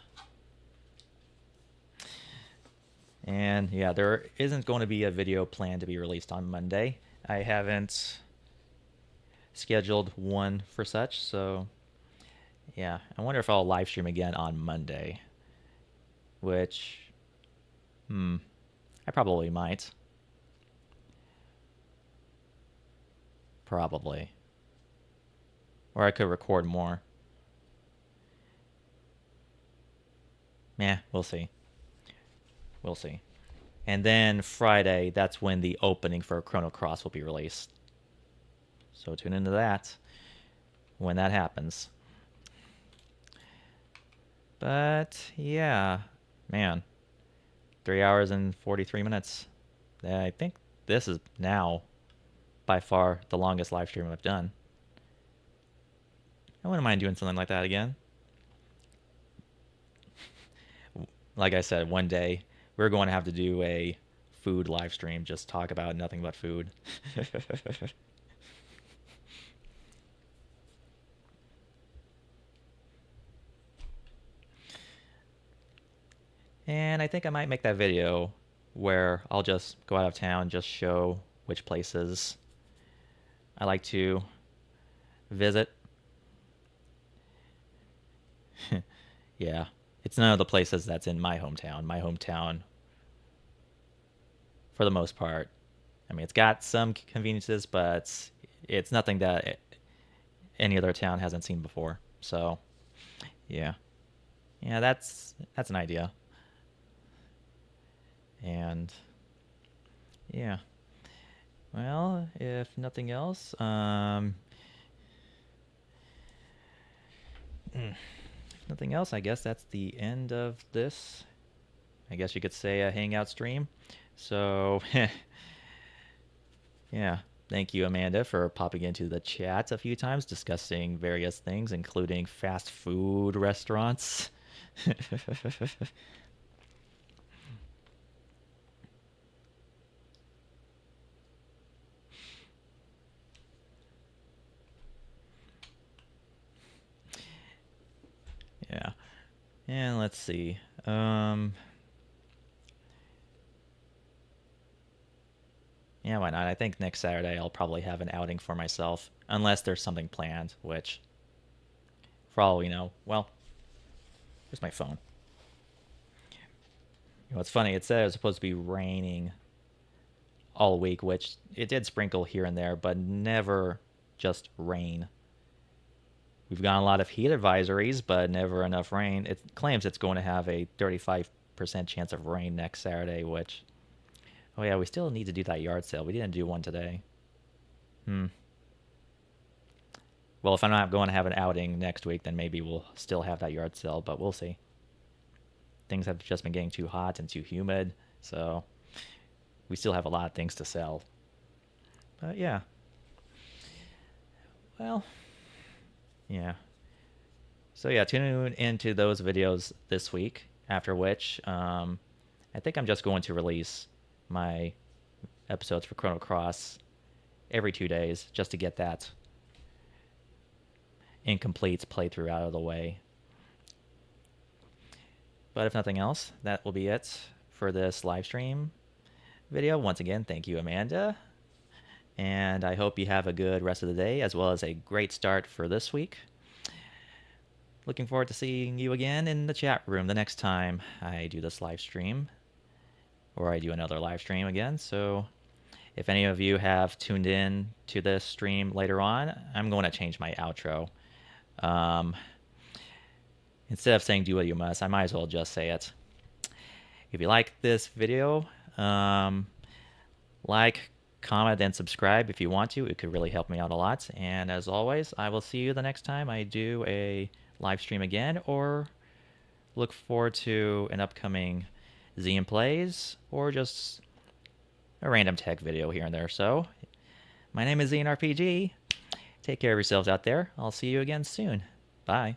And yeah, there isn't going to be a video planned to be released on Monday. I haven't scheduled one for such, so yeah. I wonder if I'll live stream again on Monday, which, I probably might. Probably. Or I could record more. Yeah, we'll see. We'll see. And then Friday, that's when the opening for Chrono Cross will be released. So tune into that when that happens. But yeah, man, 3 hours and 43 minutes. I think this is now by far the longest live stream I've done. I wouldn't mind doing something like that again. Like I said, one day we're going to have to do a food live stream, just talk about nothing but food. And I think I might make that video where I'll just go out of town, just show which places I like to visit. Yeah, it's none of the places that's in my hometown. My hometown, for the most part, I mean, it's got some conveniences, but it's nothing that any other town hasn't seen before. So, yeah, that's an idea. And yeah, well, if nothing else, nothing else, I guess that's the end of this. I guess you could say a hangout stream. So, yeah, thank you, Amanda, for popping into the chat a few times, discussing various things, including fast food restaurants. Yeah. And let's see. Yeah, why not? I think next Saturday I'll probably have an outing for myself, unless there's something planned, which, for all we know, well, here's my phone. You know, it's funny, it said it was supposed to be raining all week, which it did sprinkle here and there, but never just rain. We've gotten a lot of heat advisories, but never enough rain. It claims it's going to have a 35% chance of rain next Saturday, which... Oh yeah, we still need to do that yard sale. We didn't do one today. Well, if I'm not going to have an outing next week, then maybe we'll still have that yard sale, but we'll see. Things have just been getting too hot and too humid, so we still have a lot of things to sell. But yeah. Well, yeah. So yeah, tune into those videos this week, after which I think I'm just going to release my episodes for Chrono Cross every 2 days, just to get that incomplete playthrough out of the way. But if nothing else, that will be it for this live stream video. Once again, thank you, Amanda. And I hope you have a good rest of the day, as well as a great start for this week. Looking forward to seeing you again in the chat room the next time I do this live stream, or I do another live stream again. So if any of you have tuned in to this stream later on, I'm going to change my outro. Instead of saying do what you must, I might as well just say it. If you like this video, like, comment, and subscribe if you want to. It could really help me out a lot. And as always, I will see you the next time I do a live stream again, or look forward to an upcoming Zian Plays, or just a random tech video here and there. So, my name is Zian RPG. Take care of yourselves out there. I'll see you again soon. Bye.